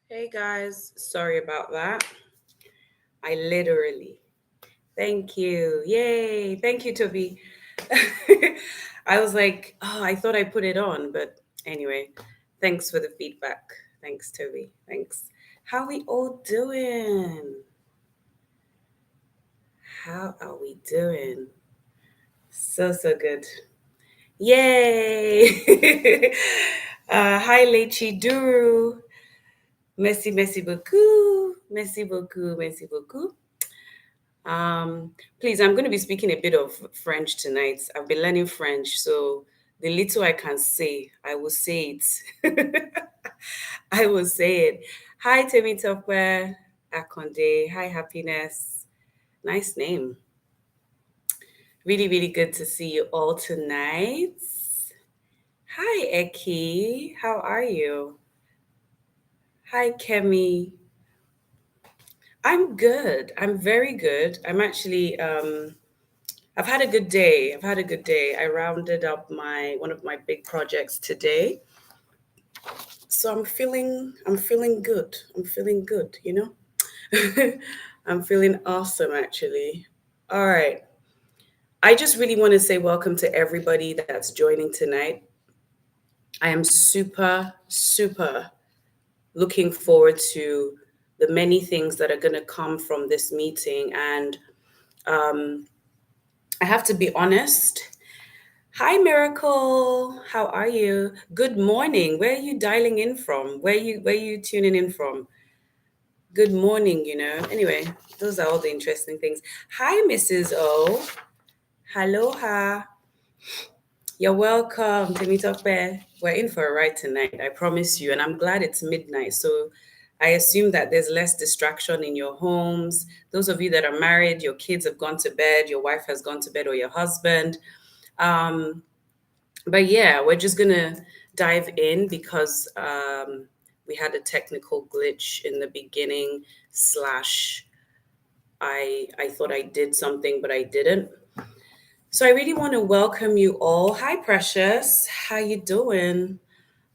Hey guys, sorry about that. I literally, thank you. Yay. Thank you, Toby. I was like, oh, I thought I put it on, but anyway, thanks for the feedback. Thanks, Toby. Thanks. How we all doing? How are we doing? So good. Yay. Hi, Lechi Duru. Merci beaucoup. Merci beaucoup. Merci beaucoup. Please, I'm going to be speaking a bit of French tonight. I've been learning French, so the little I can say, I will say it. I will say it. Hi, Temi Topper, Akonde. Hi, Happiness. Nice name. Really, really good to see you all tonight. Hi, Eki. How are you? Hi, Kemi. I'm good. I'm very good. I'm actually I've had a good day. I've had a good day. I rounded up my one of my big projects today. So I'm feeling good. I'm feeling good, you know? I'm feeling awesome actually. All right. I just really want to say welcome to everybody that's joining tonight. I am super looking forward to the many things that are going to come from this meeting and um I have to be honest. Hi, Miracle. How are you? Good morning. Where are you dialing in from? Where you tuning in from? Good morning, you know. Anyway, those are all the interesting things. Hi, Mrs. O. Aloha. You're welcome to meet up there. We're in for a ride tonight, I promise you. And I'm glad it's midnight. So I assume that there's less distraction in your homes. Those of you that are married, your kids have gone to bed, your wife has gone to bed, or your husband. Um, but yeah, we're just gonna dive in because we had a technical glitch in the beginning. Slash, I thought I did something, but I didn't. So I really want to welcome you all. Hi, Precious. How you doing?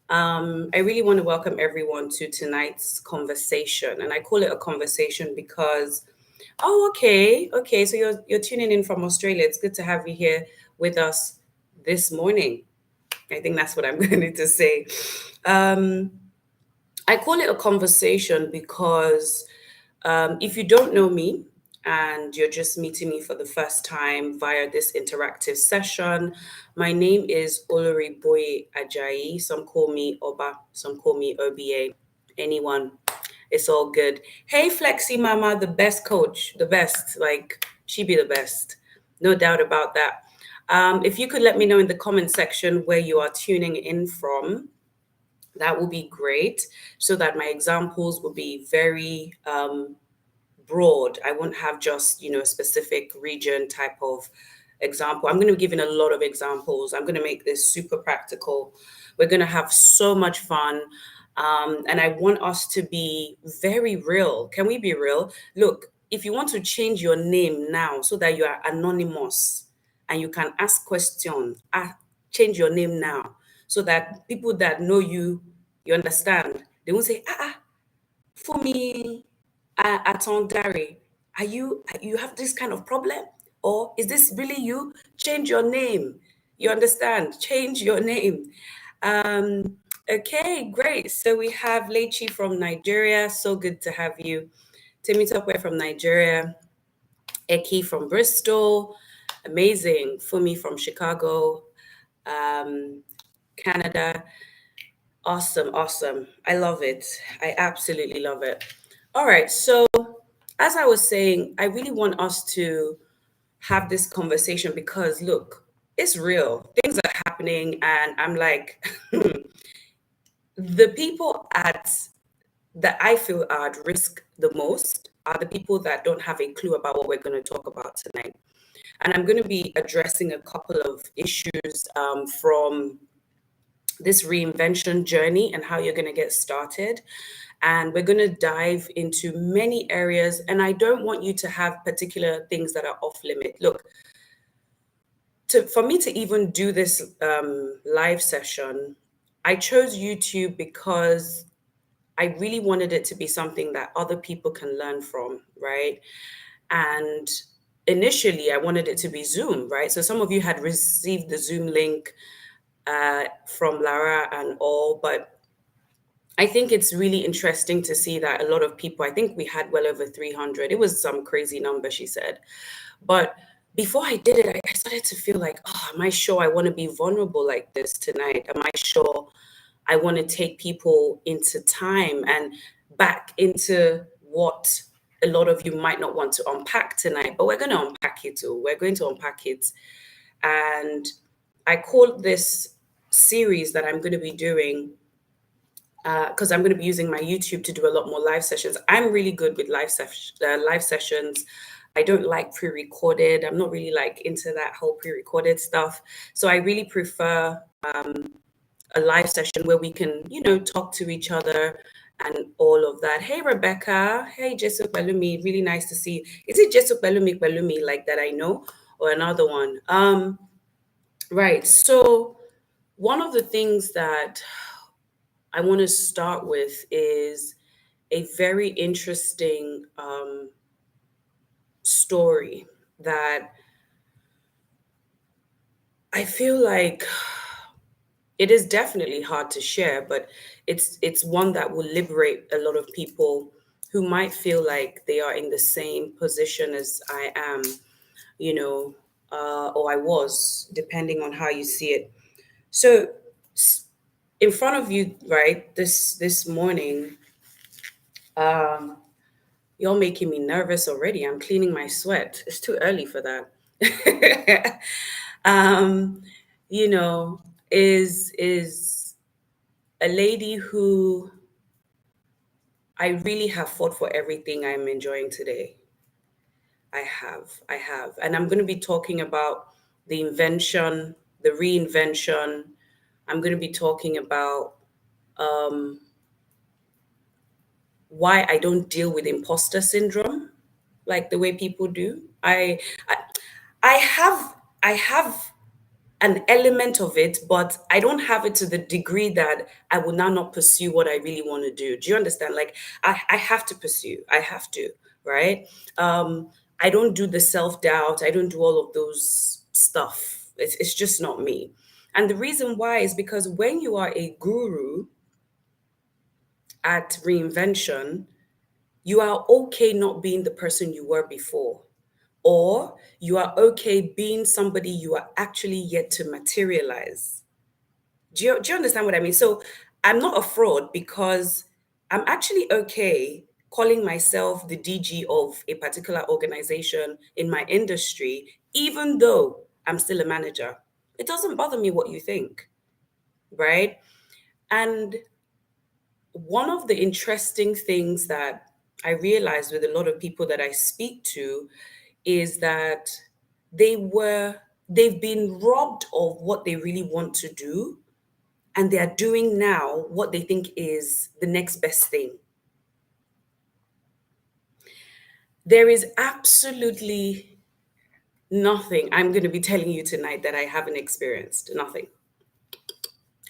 I really want to welcome everyone to tonight's conversation, and I call it a conversation because, oh, okay. So you're tuning in from Australia. It's good to have you here with us this morning. I think that's what I'm going to say. Um, I call it a conversation because if you don't know me and you're just meeting me for the first time via this interactive session, my name is Olori Boye-Ajayi. Some call me Oba, some call me OBA. Anyone, it's all good. Hey, Flexi Mama, the best coach, the best. Like, she be the best. No doubt about that. If you could let me know in the comment section where you are tuning in from, that will be great so that my examples will be very broad. I won't have just, a specific region type of example. I'm going to be giving a lot of examples. I'm going to make this super practical. We're going to have so much fun. And I want us to be very real. Can we be real? Look, if you want to change your name now so that you are anonymous and you can ask questions, change your name now so that people that know you, you understand, they won't say, for me, Atondare, you have this kind of problem? Or is this really you? Change your name. You understand? Change your name. Um, okay, great. So we have Lechi from Nigeria. So good to have you. Temitope from Nigeria. Eki from Bristol. Amazing. Fumi from Chicago, um, Canada. Awesome. I love it. I absolutely love it. All right. So, as I was saying, I really want us to have this conversation because look, it's real. Things are happening, and I'm like, the people at that I feel are at risk the most are the people that don't have a clue about what we're going to talk about tonight. And I'm going to be addressing a couple of issues from this reinvention journey and how you're going to get started. And we're going to dive into many areas. And I don't want you to have particular things that are off limit. Look, for me to even do this live session, I chose YouTube because I really wanted it to be something that other people can learn from, right? And initially, I wanted it to be Zoom, right? So some of you had received the Zoom link from Lara and all, but I think it's really interesting to see that a lot of people, I think we had well over 300. It was some crazy number, she said. But before I did it, I started to feel like, oh, am I sure I want to be vulnerable like this tonight? Am I sure I want to take people into time and back into what a lot of you might not want to unpack tonight? But we're going to unpack it too. We're going to unpack it. And I called this series that I'm going to be doing because I'm going to be using my YouTube to do a lot more live sessions. I'm really good with live sessions. I don't like pre-recorded. I'm not really like into that whole pre-recorded stuff. So I really prefer a live session where we can, talk to each other and all of that. Hey, Rebecca. Hey, Jesu Belumi. Really nice to see you. Is it Jesu Belumi like that I know, or another one? Right. So one of the things that I want to start with is a very interesting story that I feel like it is definitely hard to share, but it's one that will liberate a lot of people who might feel like they are in the same position as I am, or I was, depending on how you see it. So in front of you, right, this morning, you're making me nervous already. I'm cleaning my sweat. It's too early for that. um, you know, is a lady who I really have fought for everything I'm enjoying today. I have. And I'm going to be talking about the invention, the reinvention. I'm going to be talking about why I don't deal with imposter syndrome like the way people do. I, I have I have an element of it, but I don't have it to the degree that I will now not pursue what I really want to do. Do you understand? Like I have to pursue. I have to, right? I don't do the self-doubt. I don't do all of those stuff. It's just not me. And the reason why is because when you are a guru at reinvention, you are okay not being the person you were before, or you are okay being somebody you are actually yet to materialize. Do you understand what I mean? So I'm not a fraud because I'm actually okay calling myself the DG of a particular organization in my industry, even though I'm still a manager. It doesn't bother me what you think, right? And one of the interesting things that I realized with a lot of people that I speak to is that they were they've been robbed of what they really want to do, and they are doing now what they think is the next best thing. There is absolutely nothing I'm going to be telling you tonight that I haven't experienced. Nothing.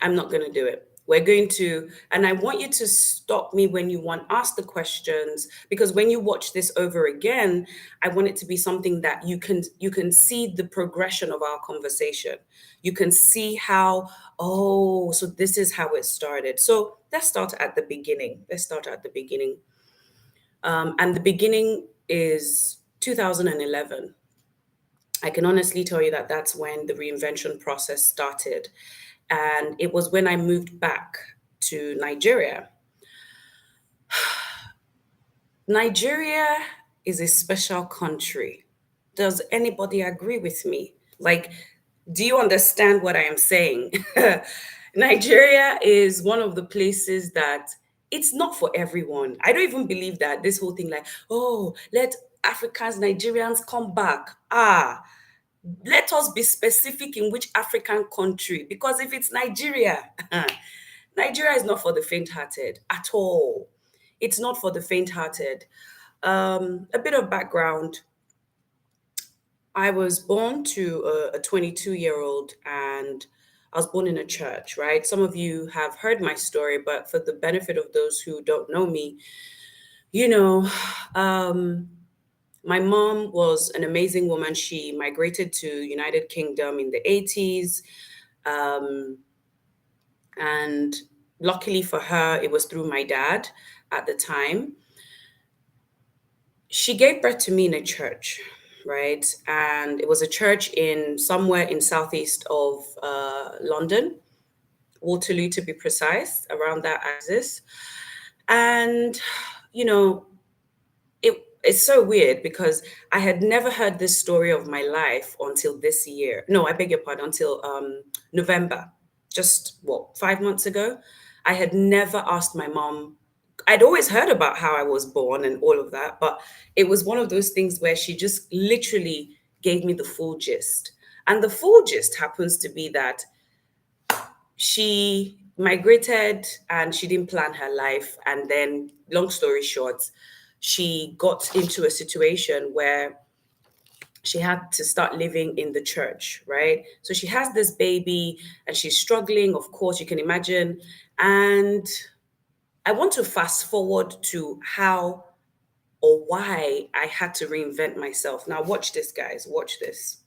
I'm not going to do it. We're going to, and I want you to stop me when you want ask the questions, because when you watch this over again, I want it to be something that you can see the progression of our conversation. You can see how, oh, so this is how it started. So let's start at the beginning. And the beginning is 2011. I can honestly tell you that that's when the reinvention process started. And it was when I moved back to Nigeria. Nigeria is a special country. Does anybody agree with me? Like, do you understand what I am saying? Nigeria is one of the places that it's not for everyone. I don't even believe that this whole thing, like, oh, let Africans, Nigerians come back. Let us be specific in which African country, because if it's Nigeria, Nigeria is not for the faint-hearted at all. It's not for the faint-hearted. A bit of background. I was born to a 22-year-old, and I was born in a church, right? Some of you have heard my story, but for the benefit of those who don't know me, you know, um, my mom was an amazing woman. She migrated to United Kingdom in the 80s. Um, and luckily for her, it was through my dad at the time. She gave birth to me in a church, right? And it was a church in somewhere in southeast of London, Waterloo to be precise, around that axis. And, you know, it's so weird because I had never heard this story of my life until this year. No, I beg your pardon, until November, just what, 5 months ago. I had never asked my mom. I'd always heard about how I was born and all of that, but it was one of those things where she just literally gave me the full gist. And the full gist happens to be that she migrated and she didn't plan her life. And then, long story short, she got into a situation where she had to start living in the church, right? So she has this baby and she's struggling, of course, you can imagine. And I want to fast forward to how or why I had to reinvent myself. Now, watch this, guys, watch this.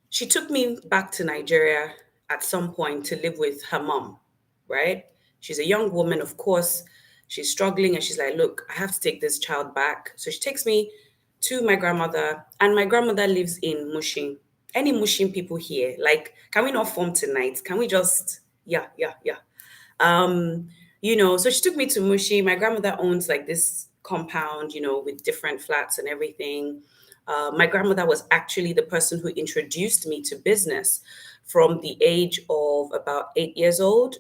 She took me back to Nigeria at some point to live with her mom, right? She's a young woman, of course. She's struggling and she's like, look, I have to take this child back. So she takes me to my grandmother, and my grandmother lives in Mushin. Any Mushin people here? Like, can we not form tonight? Can we just, yeah, yeah, yeah. Um, so she took me to Mushi. My grandmother owns like this compound, with different flats and everything. My grandmother was actually the person who introduced me to business from the age of about 8 years old.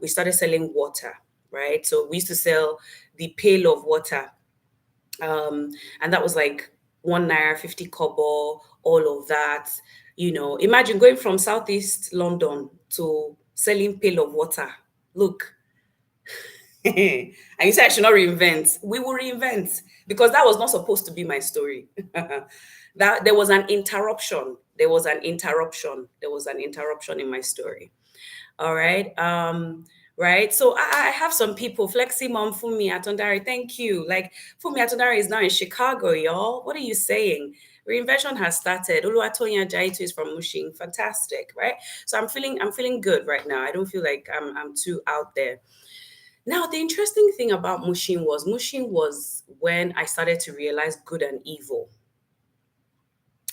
We started selling water, right? So we used to sell the pail of water. And that was like 1 naira, 50 kobo, all of that. Imagine going from Southeast London to selling pail of water. Look, and you said I should not reinvent. We will reinvent because that was not supposed to be my story. That there was an interruption. There was an interruption. There was an interruption in my story. All right. Right. So I have some people, Flexi Mom Fumi Atondari, thank you. Like Fumi Atondari is now in Chicago, y'all. What are you saying? Reinvention has started. Oluwatoyin Ajayi is from Mushin. Fantastic, right? So I'm feeling good right now. I don't feel like I'm too out there. Now, the interesting thing about Mushin was when I started to realize good and evil.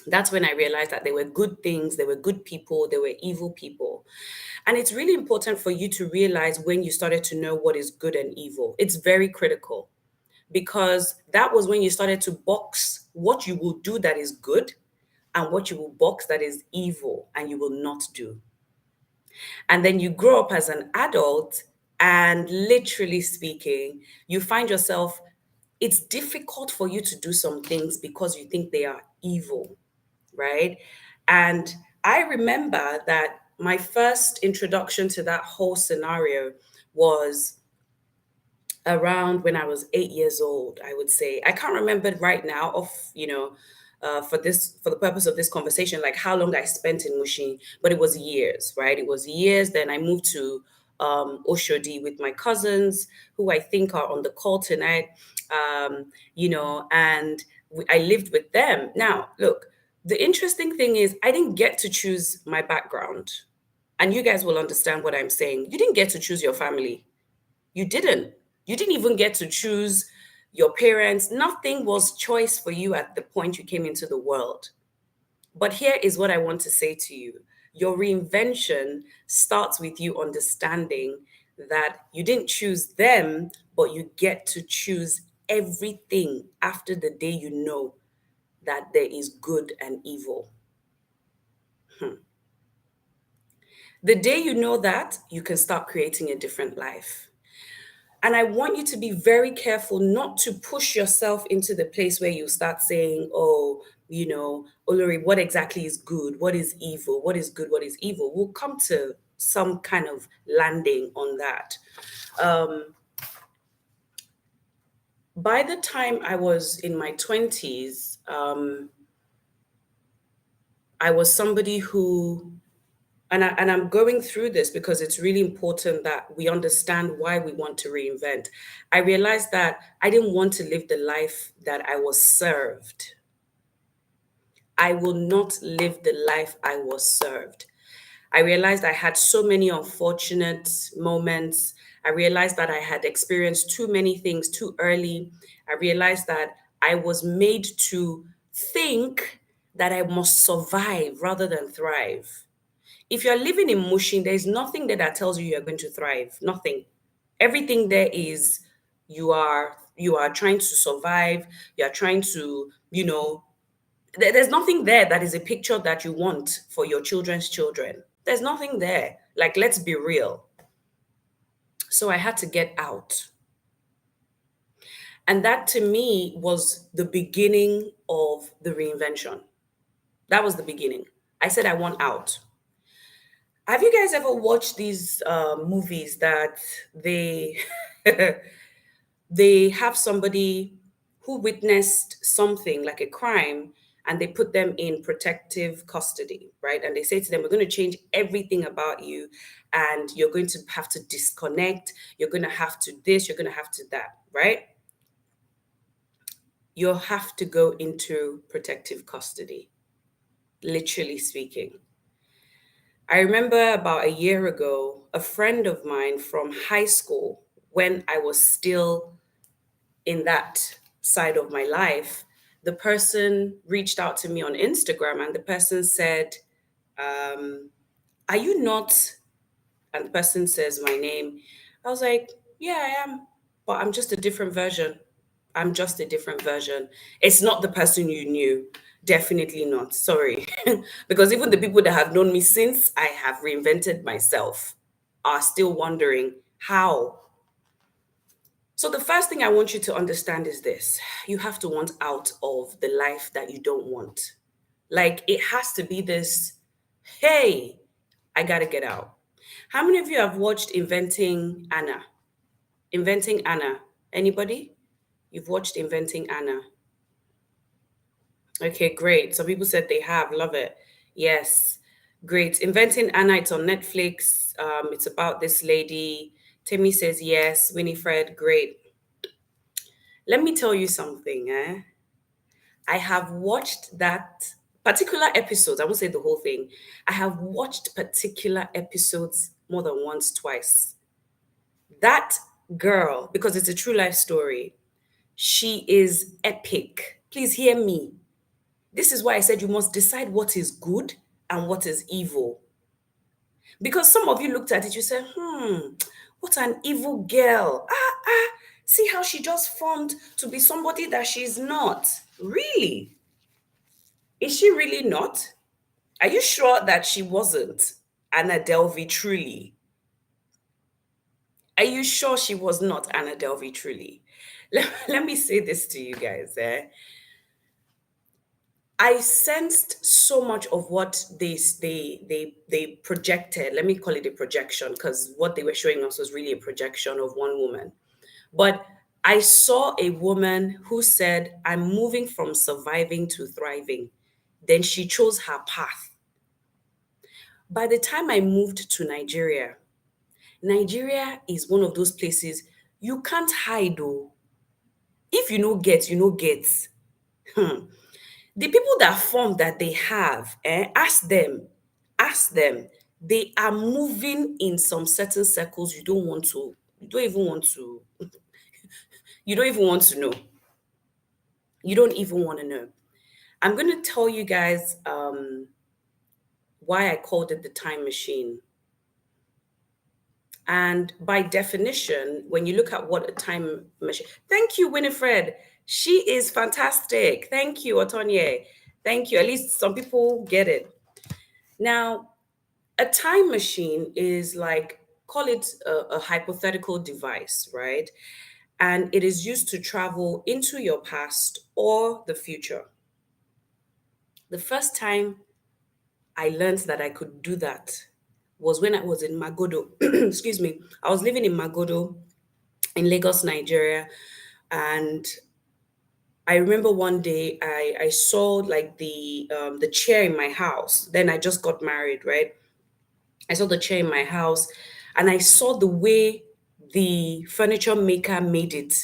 That's when I realized that there were good things, there were good people, there were evil people. And it's really important for you to realize when you started to know what is good and evil. It's very critical because that was when you started to box what you will do that is good and what you will box that is evil and you will not do. And then you grow up as an adult, and literally speaking, you find yourself, it's difficult for you to do some things because you think they are evil, right? And I remember that my first introduction to that whole scenario was around when I was 8 years old, I would say. I can't remember right now for the purpose of this conversation, like how long I spent in Mushin, but it was years, right? It was years. Then I moved to Oshodi with my cousins, who I think are on the call tonight, and I lived with them. Now, look, the interesting thing is I didn't get to choose my background. And you guys will understand what I'm saying. You didn't get to choose your family. You didn't. You didn't even get to choose your parents. Nothing was choice for you at the point you came into the world. But here is what I want to say to you. Your reinvention starts with you understanding that you didn't choose them, but you get to choose everything after the day you know that there is good and evil. The day you know that, you can start creating a different life. And I want you to be very careful not to push yourself into the place where you start saying, oh, Olori, what exactly is good? What is evil? What is good? What is evil? We'll come to some kind of landing on that. By the time I was in my 20s, I was somebody who, And I'm going through this because it's really important that we understand why we want to reinvent. I realized that I didn't want to live the life that I was served. I will not live the life I was served. I realized I had so many unfortunate moments. I realized that I had experienced too many things too early. I realized that I was made to think that I must survive rather than thrive. If you're living in Mushin, there's nothing there that tells you you're going to thrive. Nothing. Everything there is you are trying to survive, you're trying to, there's nothing there that is a picture that you want for your children's children. There's nothing there. Like, let's be real. So I had to get out. And that to me was the beginning of the reinvention. That was the beginning. I said, I want out. Have you guys ever watched these movies that they they have somebody who witnessed something like a crime and they put them in protective custody, right? And they say to them, we're going to change everything about you and you're going to have to disconnect, you're going to have to this, you're going to have to that, right? You'll have to go into protective custody, literally speaking. I remember about a year ago, a friend of mine from high school, when I was still in that side of my life, the person reached out to me on Instagram and the person said, are you not? And the person says my name. I was like, yeah, I am, but I'm just a different version. I'm just a different version. It's not the person you knew. Definitely not. Sorry. Because even the people that have known me since I have reinvented myself are still wondering how. So, the first thing I want you to understand is this: you have to want out of the life that you don't want. Like, it has to be this, hey, I gotta get out. How many of you have watched Inventing Anna? Inventing Anna. Anybody? You've watched Inventing Anna? Okay, great. Some people said they have. Love it. Yes, great. Inventing Anna, it's on Netflix. It's about this lady. Timmy says yes. Winifred, great. Let me tell you something. I have watched that particular episodes. I won't say the whole thing. I have watched particular episodes more than once, twice. That girl, because it's a true life story, she is epic. Please hear me. This is why I said you must decide what is good and what is evil. Because some of you looked at it, you said, what an evil girl. See how she just formed to be somebody that she's not. Really? Is she really not? Are you sure that she wasn't Anna Delvey truly? Are you sure she was not Anna Delvey truly? Let me say this to you guys. I sensed so much of what they projected. Let me call it a projection because what they were showing us was really a projection of one woman. But I saw a woman who said, I'm moving from surviving to thriving. Then she chose her path. By the time I moved to Nigeria, Nigeria is one of those places you can't hide though. If you no get, you no get. Hmm. The people that form that they have, ask them, ask them. They are moving in some certain circles you don't even want to, you don't even want to know. You don't even want to know. I'm going to tell you guys why I called it the time machine. And by definition, when you look at what a time machine, thank you, Winifred. She is fantastic. Thank you, Otonye. Thank you. At least some people get it. Now, a time machine is like, call it a hypothetical device, right? And it is used to travel into your past or the future. The first time I learned that I could do that was when I was in Magodo. Excuse me. I was living in Magodo in Lagos, Nigeria. And I remember one day I saw like the chair in my house. Then I just got married, right? I saw the chair in my house, and I saw the way the furniture maker made it.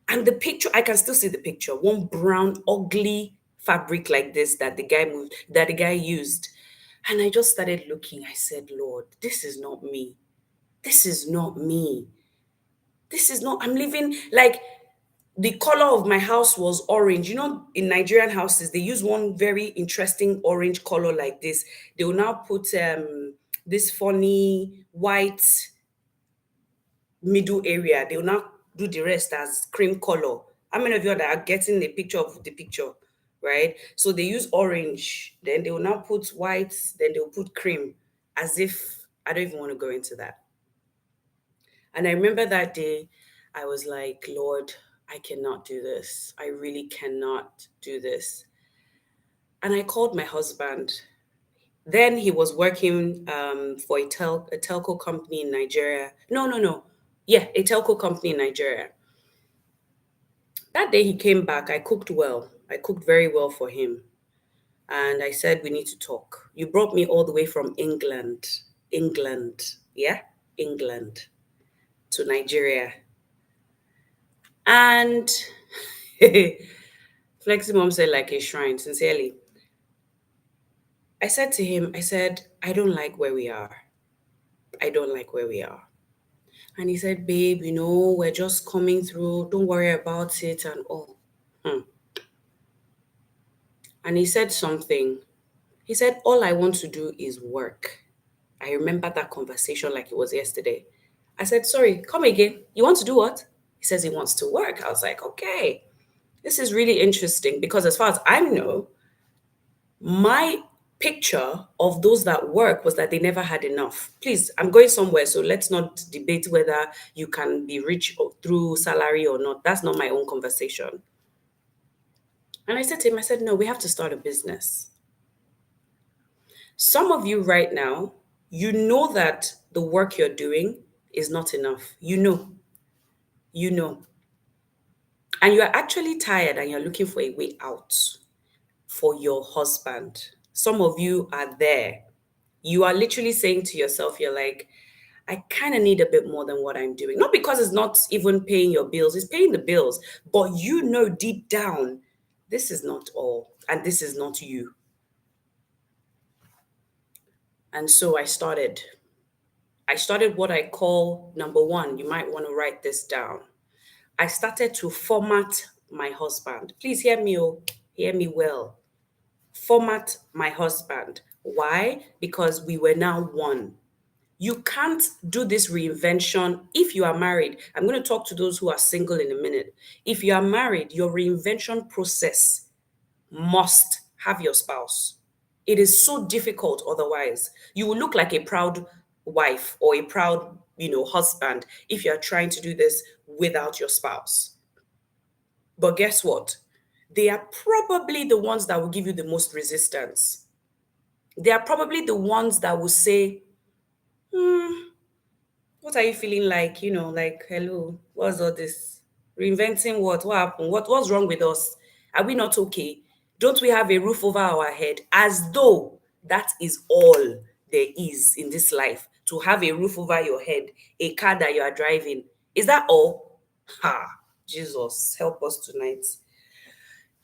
And the picture, I can still see the picture. One brown, ugly fabric like this that the guy used. And I just started looking. I said, Lord, this is not me. This is not me. This is not, I'm living like the color of my house was orange. You know, in Nigerian houses, they use one very interesting orange color like this. They will now put this funny white middle area. They will now do the rest as cream color. How many of you that are getting a picture of the picture, right? So they use orange, then they will now put white, then they will put cream, as if I don't even want to go into that. And I remember that day, I was like, Lord, I cannot do this. I really cannot do this. And I called my husband. Then he was working for a telco company in Nigeria. No, no, no. Yeah, a telco company in Nigeria. That day he came back, I cooked well. I cooked very well for him. And I said, we need to talk. You brought me all the way from England. England. Yeah? England to Nigeria. And Flexi Mom said, like a shrine, sincerely. I said to him, I said, I don't like where we are. I don't like where we are. And he said, babe, we're just coming through. Don't worry about it and all. Hmm. And he said something. He said, all I want to do is work. I remember that conversation like it was yesterday. I said, sorry, come again. You want to do what? He says he wants to work. I was like, okay, this is really interesting because as far as I know, my picture of those that work was that they never had enough. Please, I'm going somewhere, so let's not debate whether you can be rich through salary or not. That's not my own conversation. And I said to him, I said, no, we have to start a business. Some of you right now, you know that the work you're doing is not enough. You know. And you are actually tired and you're looking for a way out for your husband. Some of you are there. You are literally saying to yourself, you're like, I kind of need a bit more than what I'm doing. Not because it's not even paying your bills, it's paying the bills. But you know deep down, this is not all, and this is not you. And so I started. I started what I call number one. You might want to write this down. I started to format my husband. Please hear me, hear me well. Format my husband. Why? Because we were now one. You can't do this reinvention if you are married. I'm going to talk to those who are single in a minute. If you are married, your reinvention process must have your spouse. It is so difficult otherwise. You will look like a proud wife or a proud, husband if you're trying to do this without your spouse. But guess what? They are probably the ones that will give you the most resistance. They are probably the ones that will say, what are you feeling like? Like, hello, what's all this? Reinventing what? What happened? What's wrong with us? Are we not okay? Don't we have a roof over our head? As though that is all there is in this life. To have a roof over your head, a car that you are driving. Is that all? Ha! Jesus, help us tonight.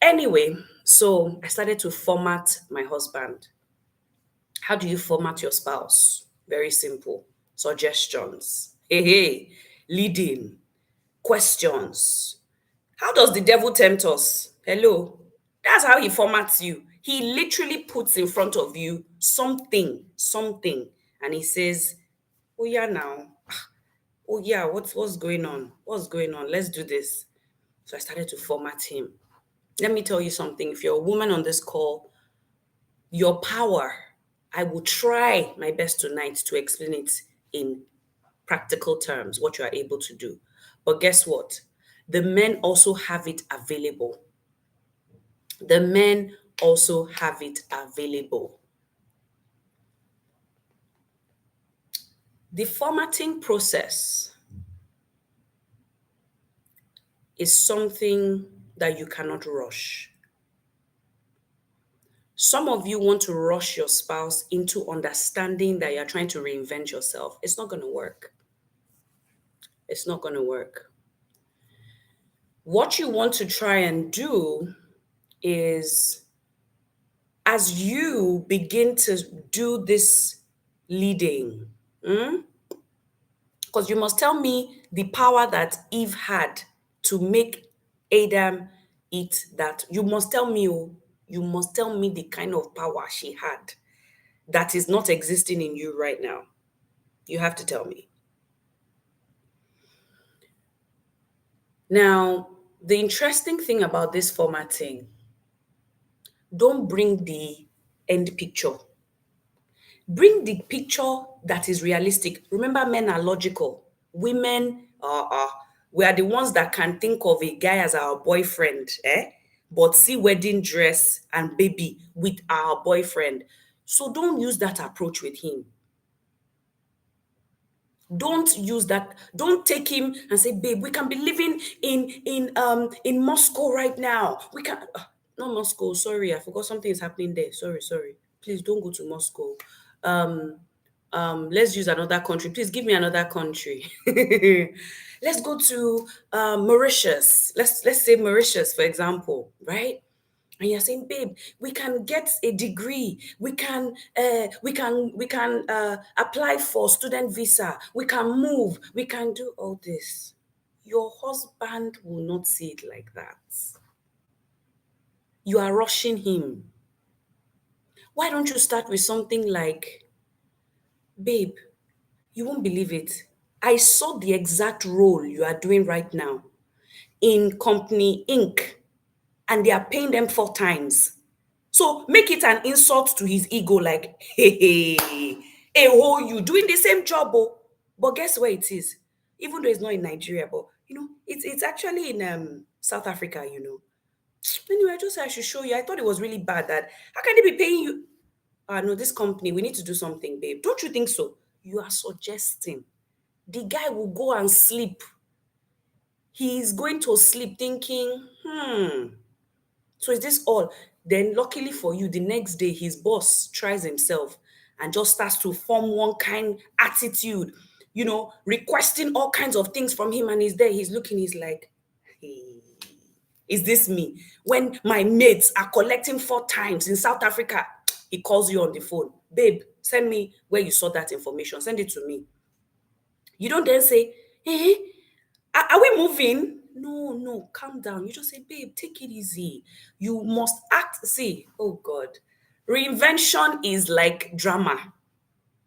Anyway, so I started to format my husband. How do you format your spouse? Very simple. Suggestions. Hey, hey. Leading. Questions. How does the devil tempt us? Hello. That's how he formats you. He literally puts in front of you something, and he says, oh yeah, now. Oh yeah, what's going on? What's going on? Let's do this. So I started to format him. Let me tell you something. If you're a woman on this call, your power, I will try my best tonight to explain it in practical terms, what you are able to do. But guess what? The men also have it available. The men also have it available. The formatting process is something that you cannot rush. Some of you want to rush your spouse into understanding that you're trying to reinvent yourself. It's not going to work. It's not going to work. What you want to try and do is, as you begin to do this leading, because you must tell me the power that Eve had to make Adam eat that. You must tell me, you must tell me the kind of power she had that is not existing in you right now. You have to tell me. Now, the interesting thing about this formatting, don't bring the end picture. Bring the picture that is realistic. Remember, men are logical. Women we are the ones that can think of a guy as our boyfriend, but see wedding dress and baby with our boyfriend. So don't use that approach with him. Don't use that. Don't take him and say, babe, we can be living in Moscow right now. We can not Moscow, sorry, I forgot something is happening there. Sorry. Please don't go to Moscow. Um let's use another country. Please give me another country. Let's go to Mauritius. Let's say Mauritius, for example, right? And you're saying, babe, we can get a degree. We can apply for student visa. We can move. We can do all this. Your husband will not see it like that. You are rushing him. Why don't you start with something like, babe, you won't believe it. I saw the exact role you are doing right now in company Inc. and they are paying them 4 times. So make it an insult to his ego, like, hey, oh, you doing the same job, oh. But guess where it is? Even though it's not in Nigeria, but it's actually in South Africa. Anyway, I just said I should show you. I thought it was really bad that how can they be paying you? No, this company, we need to do something, babe. Don't you think so? You are suggesting. The guy will go and sleep. He's going to sleep thinking, so is this all? Then luckily for you, the next day his boss tries himself and just starts to form one kind attitude, requesting all kinds of things from him. And he's there, he's looking, he's like, hey, is this me? When my mates are collecting 4 times in South Africa, he calls you on the phone. Babe, send me where you saw that information. Send it to me. You don't then say, hey, are we moving? No, calm down. You just say, babe, take it easy. You must act. See, oh God. Reinvention is like drama.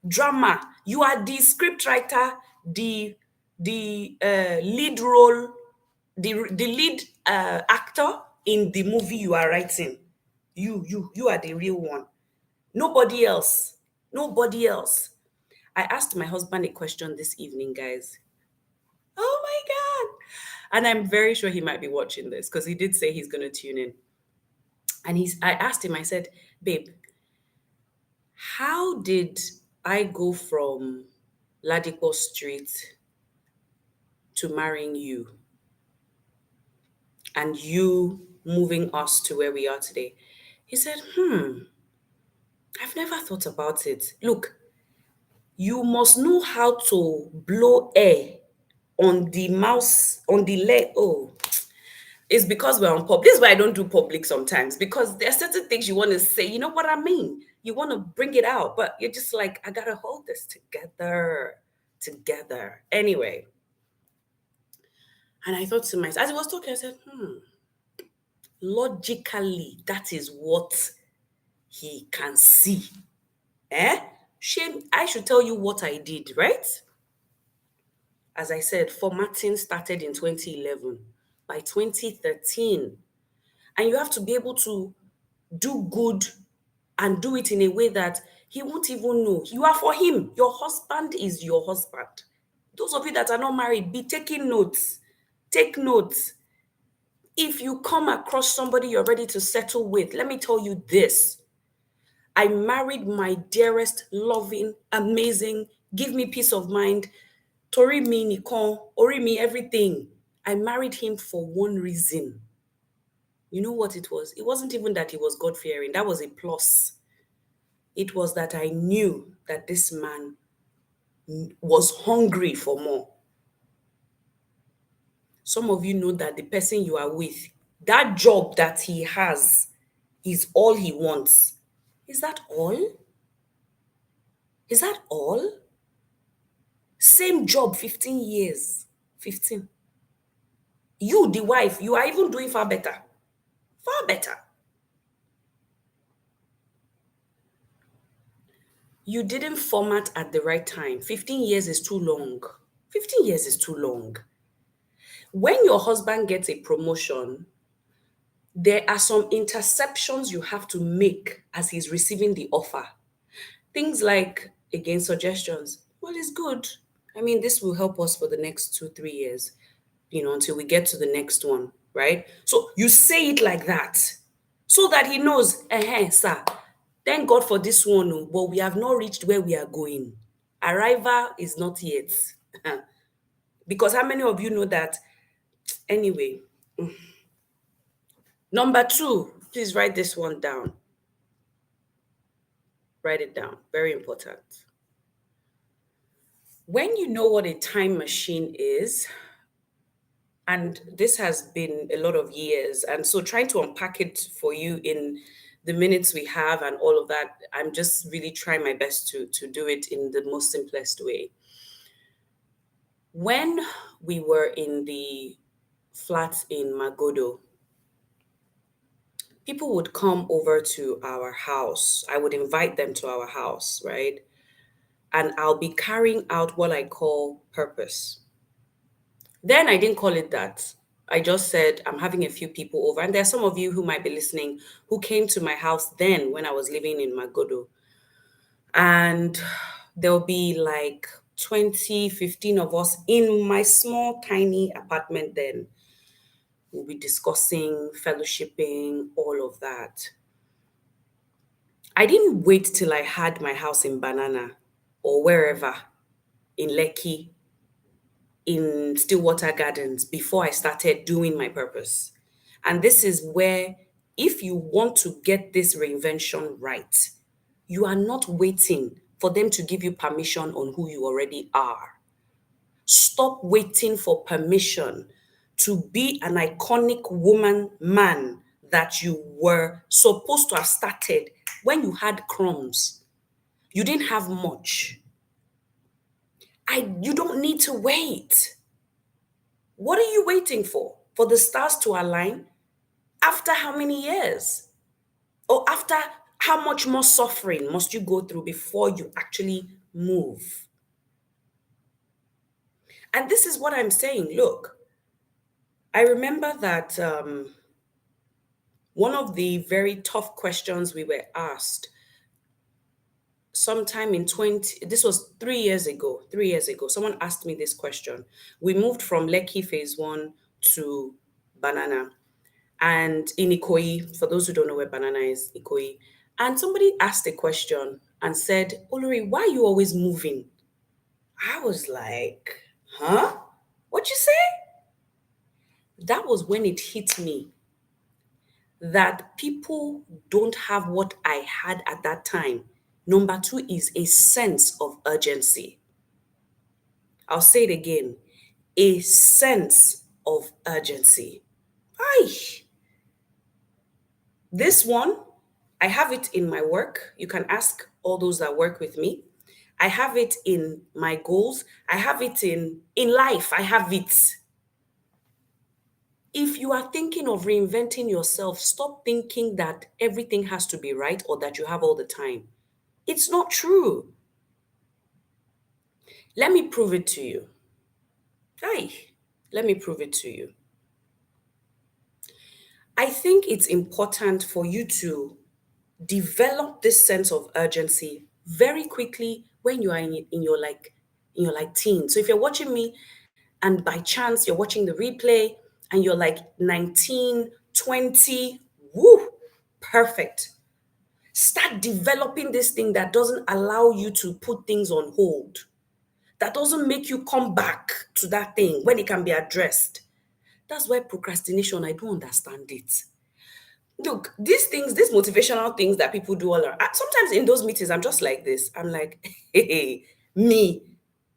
Drama. You are the script writer, the lead role, the lead actor in the movie you are writing. You are the real one. Nobody else. Nobody else. I asked my husband a question this evening, guys. Oh my God. And I'm very sure he might be watching this because he did say he's going to tune in. And I asked him, I said, babe, how did I go from Ladipo Street to marrying you and you moving us to where we are today? He said, I've never thought about it. Look, you must know how to blow air on the mouse, on the leg. Oh, it's because we're on public. This is why I don't do public sometimes, because there are certain things you want to say. You know what I mean? You want to bring it out, but you're just like, I gotta hold this together. Anyway, and I thought to myself, as I was talking, I said, logically, that is what he can see. Shame, I should tell you what I did, right? As I said, formatting started in 2011. By 2013, and you have to be able to do good and do it in a way that he won't even know. You are for him. Your husband is your husband. Those of you that are not married, be taking notes. Take notes. If you come across somebody you're ready to settle with, let me tell you this. I married my dearest, loving, amazing, give me peace of mind, Tori mi nikan, ori mi everything. I married him for one reason. You know what it was? It wasn't even that he was God fearing. That was a plus. It was that I knew that this man was hungry for more. Some of you know that the person you are with, that job that he has, is all he wants. Is that all? Is that all? Same job, 15 years. 15. You, the wife, you are even doing far better. Far better. You didn't format at the right time. 15 years is too long. 15 years is too long. When your husband gets a promotion, there are some interceptions you have to make as he's receiving the offer. Things like, again, suggestions. Well, it's good. I mean, this will help us for the next 2, 3 years, until we get to the next one, right? So you say it like that so that he knows, sir, thank God for this one, oh, but we have not reached where we are going. Arrival is not yet. Because how many of you know that? Anyway, number two, please write this one down. Write it down. Very important. When you know what a time machine is, and this has been a lot of years, and so trying to unpack it for you in the minutes we have and all of that, I'm just really trying my best to do it in the most simplest way. When we were in the flats in Magodo, people would come over to our house. I would invite them to our house, right? And I'll be carrying out what I call purpose. Then I didn't call it that. I just said I'm having a few people over. And there are some of you who might be listening who came to my house then when I was living in Magodo. And there'll be like 20, 15 of us in my small, tiny apartment then. We'll be discussing, fellowshipping, all of that. I didn't wait till I had my house in Banana or wherever, in Lekki, in Stillwater Gardens, before I started doing my purpose. And this is where, if you want to get this reinvention right, you are not waiting for them to give you permission on who you already are. Stop waiting for permission to be an iconic woman, man that you were supposed to have started when you had crumbs. You didn't have much. You don't need to wait. What are you waiting for? For the stars to align? After how many years? Or after how much more suffering must you go through before you actually move? And this is what I'm saying. Look, I remember that one of the very tough questions we were asked sometime in this was 3 years ago. 3 years ago, someone asked me this question. We moved from Lekki phase 1 to Banana and in Ikoyi. For those who don't know where Banana is, Ikoyi. And somebody asked a question and said, Olori, why are you always moving? I was like, huh? What'd you say? That was when it hit me that people don't have what I had at that time. Number two is a sense of urgency. I'll say it again. A sense of urgency. Aye. This one, I have it in my work. You can ask all those that work with me. I have it in my goals. I have it in life. I have it. If you are thinking of reinventing yourself, stop thinking that everything has to be right or that you have all the time. It's not true. Let me prove it to you. Hi, let me prove it to you. I think it's important for you to develop this sense of urgency very quickly when you are in your teen. So if you're watching me and by chance you're watching the replay and you're like 19, 20, woo, perfect. Start developing this thing that doesn't allow you to put things on hold, that doesn't make you come back to that thing when it can be addressed. That's why procrastination, I don't understand it. Look, these things, these motivational things that people do all around. Sometimes in those meetings, I'm just like this. I'm like, hey, me,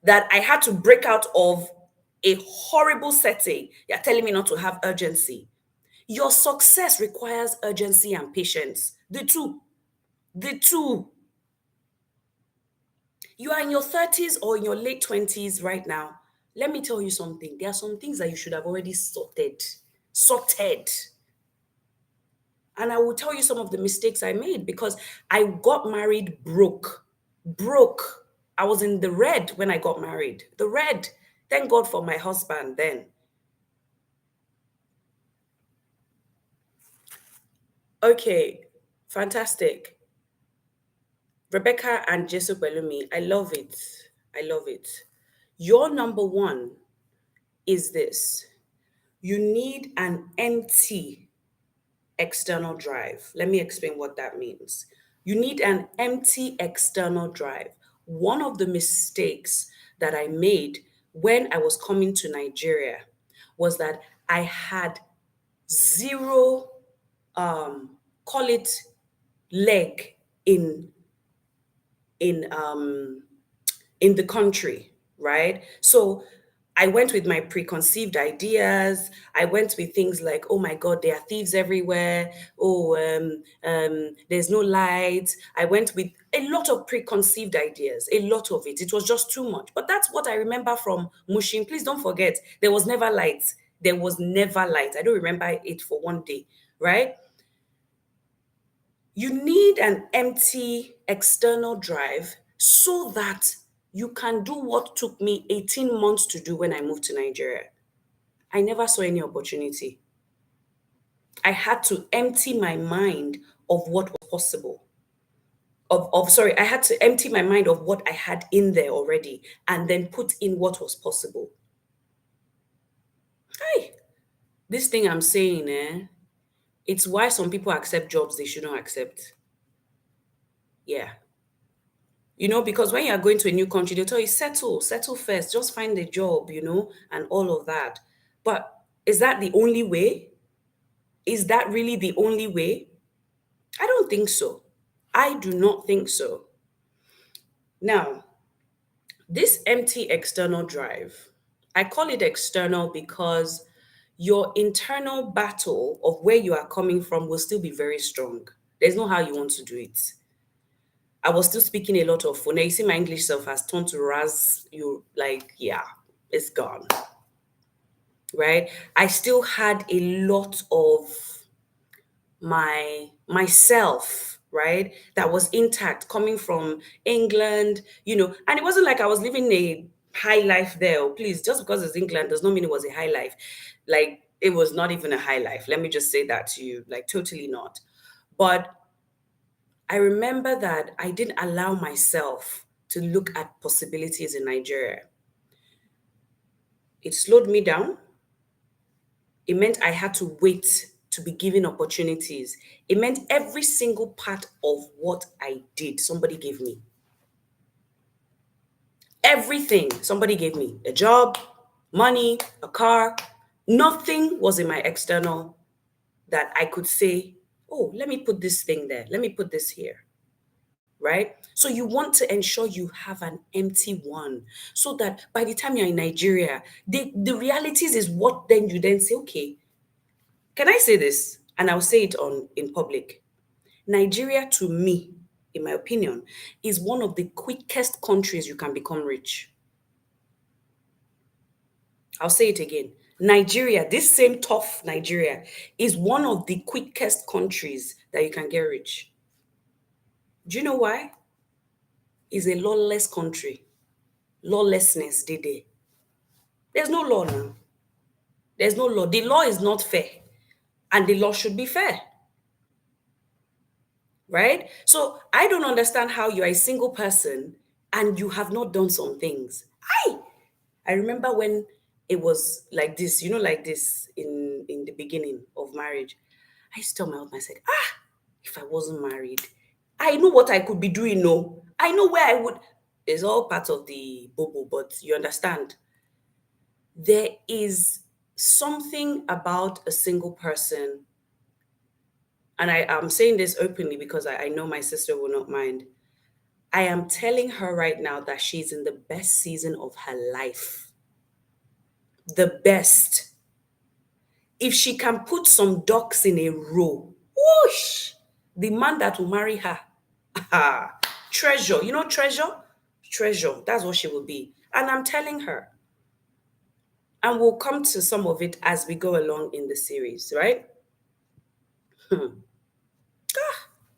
that I had to break out of a horrible setting. You're telling me not to have urgency. Your success requires urgency and patience. The two. The two. You are in your 30s or in your late 20s right now. Let me tell you something. There are some things that you should have already sorted. Sorted. And I will tell you some of the mistakes I made because I got married broke. Broke. I was in the red when I got married. The red. Thank God for my husband then. Okay, fantastic. Rebecca and Jesu Belumi, I love it. I love it. Your number one is this: you need an empty external drive. Let me explain what that means. You need an empty external drive. One of the mistakes that I made when I was coming to Nigeria was that I had zero, call it leg in in um in the country, right? So I went with my preconceived ideas. I went with things like, oh my God, there are thieves everywhere. Oh, there's no light. I went with a lot of preconceived ideas, a lot of it. It was just too much. But that's what I remember from Mushin. Please don't forget, there was never light. There was never light. I don't remember it for one day, right? You need an empty external drive so that you can do what took me 18 months to do when I moved to Nigeria. I never saw any opportunity. I had to empty my mind of what was possible. I had to empty my mind of what I had in there already and then put in what was possible. Hey, this thing I'm saying, it's why some people accept jobs they shouldn't accept. Yeah. Because when you're going to a new country, they'll tell you, settle first, just find a job, and all of that. But is that the only way? Is that really the only way? I don't think so. I do not think so. Now, this empty external drive, I call it external because your internal battle of where you are coming from will still be very strong. There's no how you want to do it. I was still speaking a lot of phone. Now you see my English self has turned to Raz. You like, yeah, it's gone. Right? I still had a lot of myself, right? That was intact coming from England, and it wasn't like I was living a high life there. Oh, please, just because it's England does not mean it was a high life. Like it was not even a high life. Let me just say that to you. Like totally not. But I remember that I didn't allow myself to look at possibilities in Nigeria. It slowed me down. It meant I had to wait to be given opportunities. It meant every single part of what I did, somebody gave me. Everything, somebody gave me a job, money, a car. Nothing was in my external that I could say, oh, let me put this thing there. Let me put this here. Right? So you want to ensure you have an empty one so that by the time you're in Nigeria, the realities is what then you then say, okay, can I say this? And I'll say it in public. Nigeria, to me, in my opinion, is one of the quickest countries you can become rich. I'll say it again. Nigeria, this same tough Nigeria, is one of the quickest countries that you can get rich. Do you know why? It's a lawless country. Lawlessness did there. There's no law now. There's no law. The law is not fair. And the law should be fair. Right? So I don't understand how you're a single person and you have not done some things. I remember when it was like this, like this in the beginning of marriage. I used to tell my husband, I said, if I wasn't married, I know what I could be doing. No, I know where I would. It's all part of the bobo, but you understand. There is something about a single person and I am saying this openly because I know my sister will not mind. I am telling her right now that she's in the best season of her life. The best. If she can put some ducks in a row, whoosh, the man that will marry her, treasure, treasure? Treasure, that's what she will be. And I'm telling her, and we'll come to some of it as we go along in the series, right?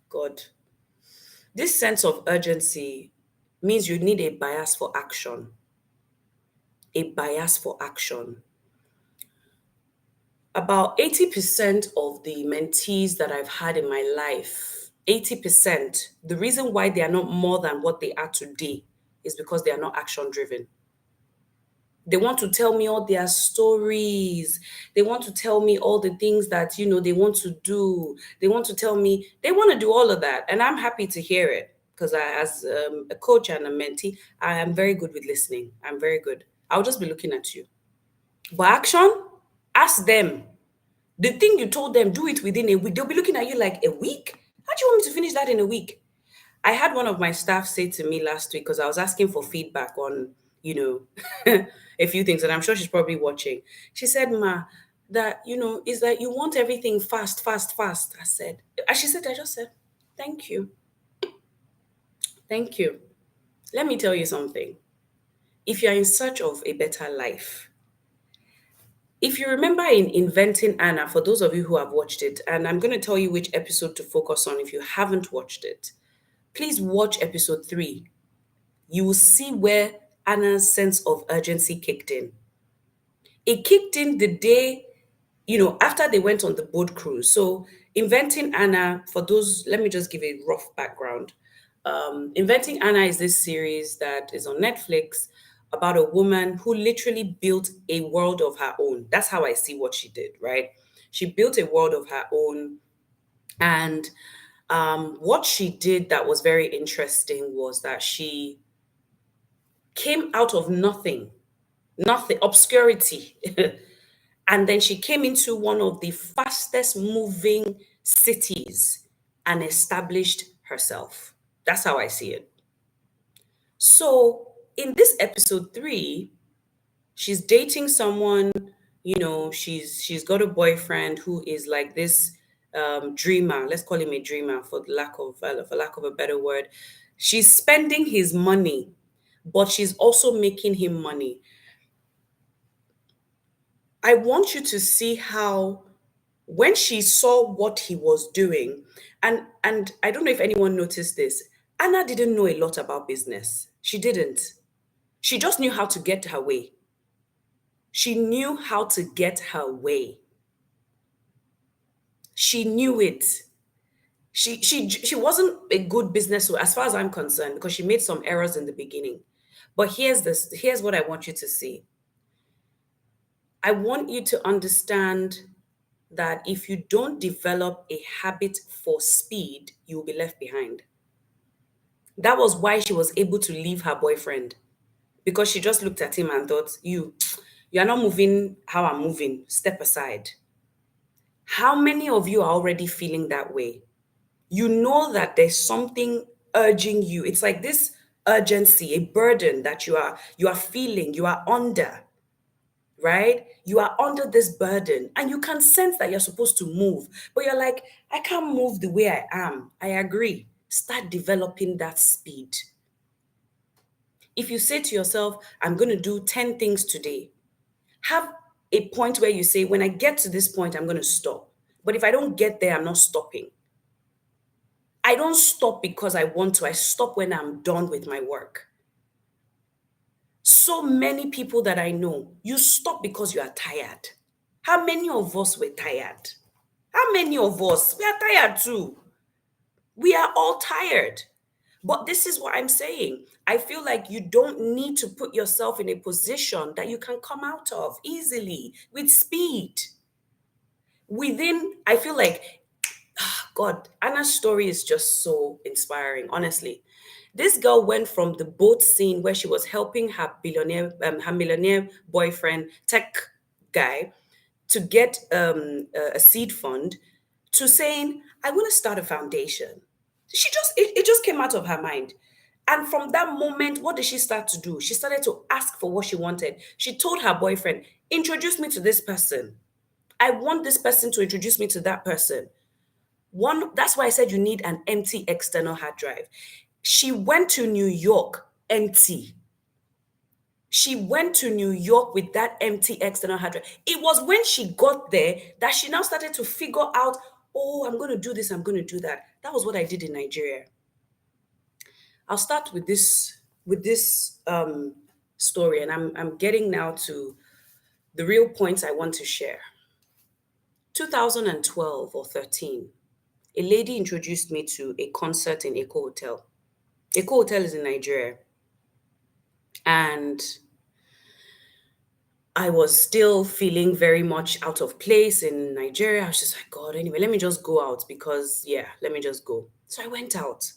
God. This sense of urgency means you need a bias for action. A bias for action. About 80% of the mentees that I've had in my life, 80%, the reason why they are not more than what they are today is because they are not action driven. They want to tell me all their stories. They want to tell me all the things that, they want to do. They want to tell me, they want to do all of that. And I'm happy to hear it because as a coach and a mentee, I am very good with listening. I'm very good. I'll just be looking at you. But action, ask them. The thing you told them, do it within a week. They'll be looking at you like, a week? How do you want me to finish that in a week? I had one of my staff say to me last week, because I was asking for feedback on, a few things, and I'm sure she's probably watching. She said, Ma, that, is that you want everything fast, fast, fast. I just said, thank you. Thank you. Let me tell you something. If you're in search of a better life, if you remember in Inventing Anna, for those of you who have watched it, and I'm going to tell you which episode to focus on if you haven't watched it, please watch episode 3. You will see where Anna's sense of urgency kicked in. It kicked in the day, after they went on the boat cruise. So, Inventing Anna, for those, let me just give a rough background. Inventing Anna is this series that is on Netflix about a woman who literally built a world of her own. That's how I see what she did, right? She built a world of her own. And what she did that was very interesting was that she came out of nothing, obscurity. And then she came into one of the fastest moving cities and established herself. That's how I see it. So in this episode 3, she's dating someone, she's got a boyfriend who is like this dreamer. Let's call him a dreamer for lack of a better word. She's spending his money, but she's also making him money. I want you to see how when she saw what he was doing, and I don't know if anyone noticed this, Anna didn't know a lot about business. She didn't. She just knew how to get her way. She knew how to get her way. She knew it. She wasn't a good business as far as I'm concerned, because she made some errors in the beginning. But here's what I want you to see. I want you to understand that if you don't develop a habit for speed, you will be left behind. That was why she was able to leave her boyfriend, because she just looked at him and thought, you are not moving how I'm moving. Step aside. How many of you are already feeling that way? You know that there's something urging you. It's like this urgency, a burden that you are feeling, you are under, right? You are under this burden and you can sense that you're supposed to move, but you're like, I can't move the way I am. I agree. Start developing that speed. If you say to yourself, I'm going to do 10 things today, have a point where you say, when I get to this point, I'm going to stop. But if I don't get there, I'm not stopping. I don't stop because I want to. I stop when I'm done with my work. So many people that I know, you stop because you are tired. How many of us were tired? How many of us? We are tired too. We are all tired. But this is what I'm saying. I feel like you don't need to put yourself in a position that you can come out of easily with speed. I feel like, God, Anna's story is just so inspiring, honestly. This girl went from the boat scene where she was helping her millionaire boyfriend, tech guy, to get a seed fund, to saying, I want to start a foundation. It just came out of her mind. And from that moment, what did she start to do? She started to ask for what she wanted. She told her boyfriend, introduce me to this person. I want this person to introduce me to that person. That's why I said you need an empty external hard drive. She went to New York empty. She went to New York with that empty external hard drive. It was when she got there that she now started to figure out, oh, I'm going to do this, I'm going to do that. That was what I did in Nigeria. I'll start with this story, and I'm getting now to the real points I want to share. 2012 or 13, a lady introduced me to a concert in Eko Hotel. Eko Hotel is in Nigeria. And I was still feeling very much out of place in Nigeria. I was just like, God, anyway, let me just go out because, let me just go. So I went out.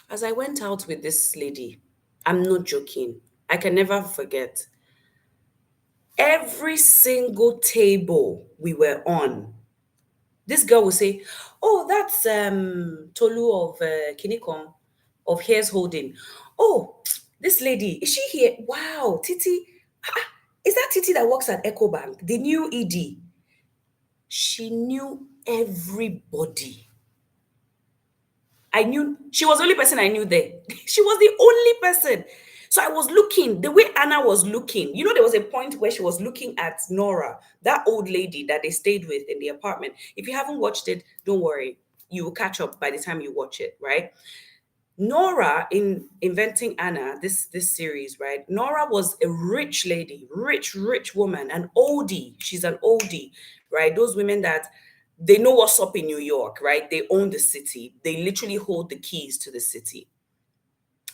As I went out with this lady, I'm not joking. I can never forget. Every single table we were on, this girl would say, oh, that's Tolu of Kinikon of Hair's Holding. Oh, this lady, is she here? Wow, Titi. Is that Titi that works at EcoBank, the new ED? She knew everybody. I knew, she was the only person I knew there. She was the only person. So I was looking, the way Anna was looking, there was a point where she was looking at Nora, that old lady that they stayed with in the apartment. If you haven't watched it, don't worry. You will catch up by the time you watch it, right? Nora, in Inventing Anna, this series, right? Nora was a rich lady, rich woman, an oldie. She's an oldie, right? Those women that they know what's up in New York, right? They own the city. They literally hold the keys to the city.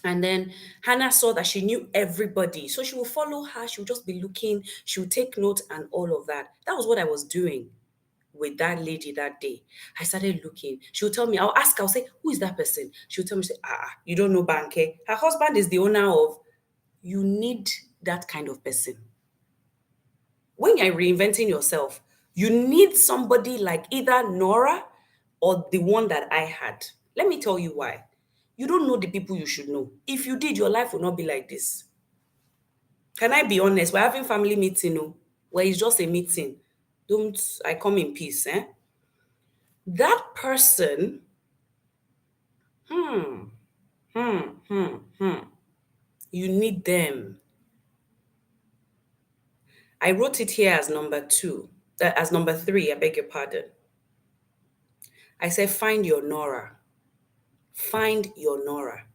And then Hannah saw that she knew everybody. So she would follow her. She would just be looking. She would take notes and all of that. That was what I was doing with that lady that day. I started looking. She would tell me, I'll ask her, I'll say, who is that person? She would tell me, say, you don't know Banke. Her husband is the owner of, you need that kind of person. When you're reinventing yourself, you need somebody like either Nora or the one that I had. Let me tell you why. You don't know the people you should know. If you did, your life would not be like this. Can I be honest? We're having family meeting, where it's just a meeting. I come in peace, eh? That person, you need them. I wrote it here as number 3, I beg your pardon. I said, find your Nora. Find your Nora.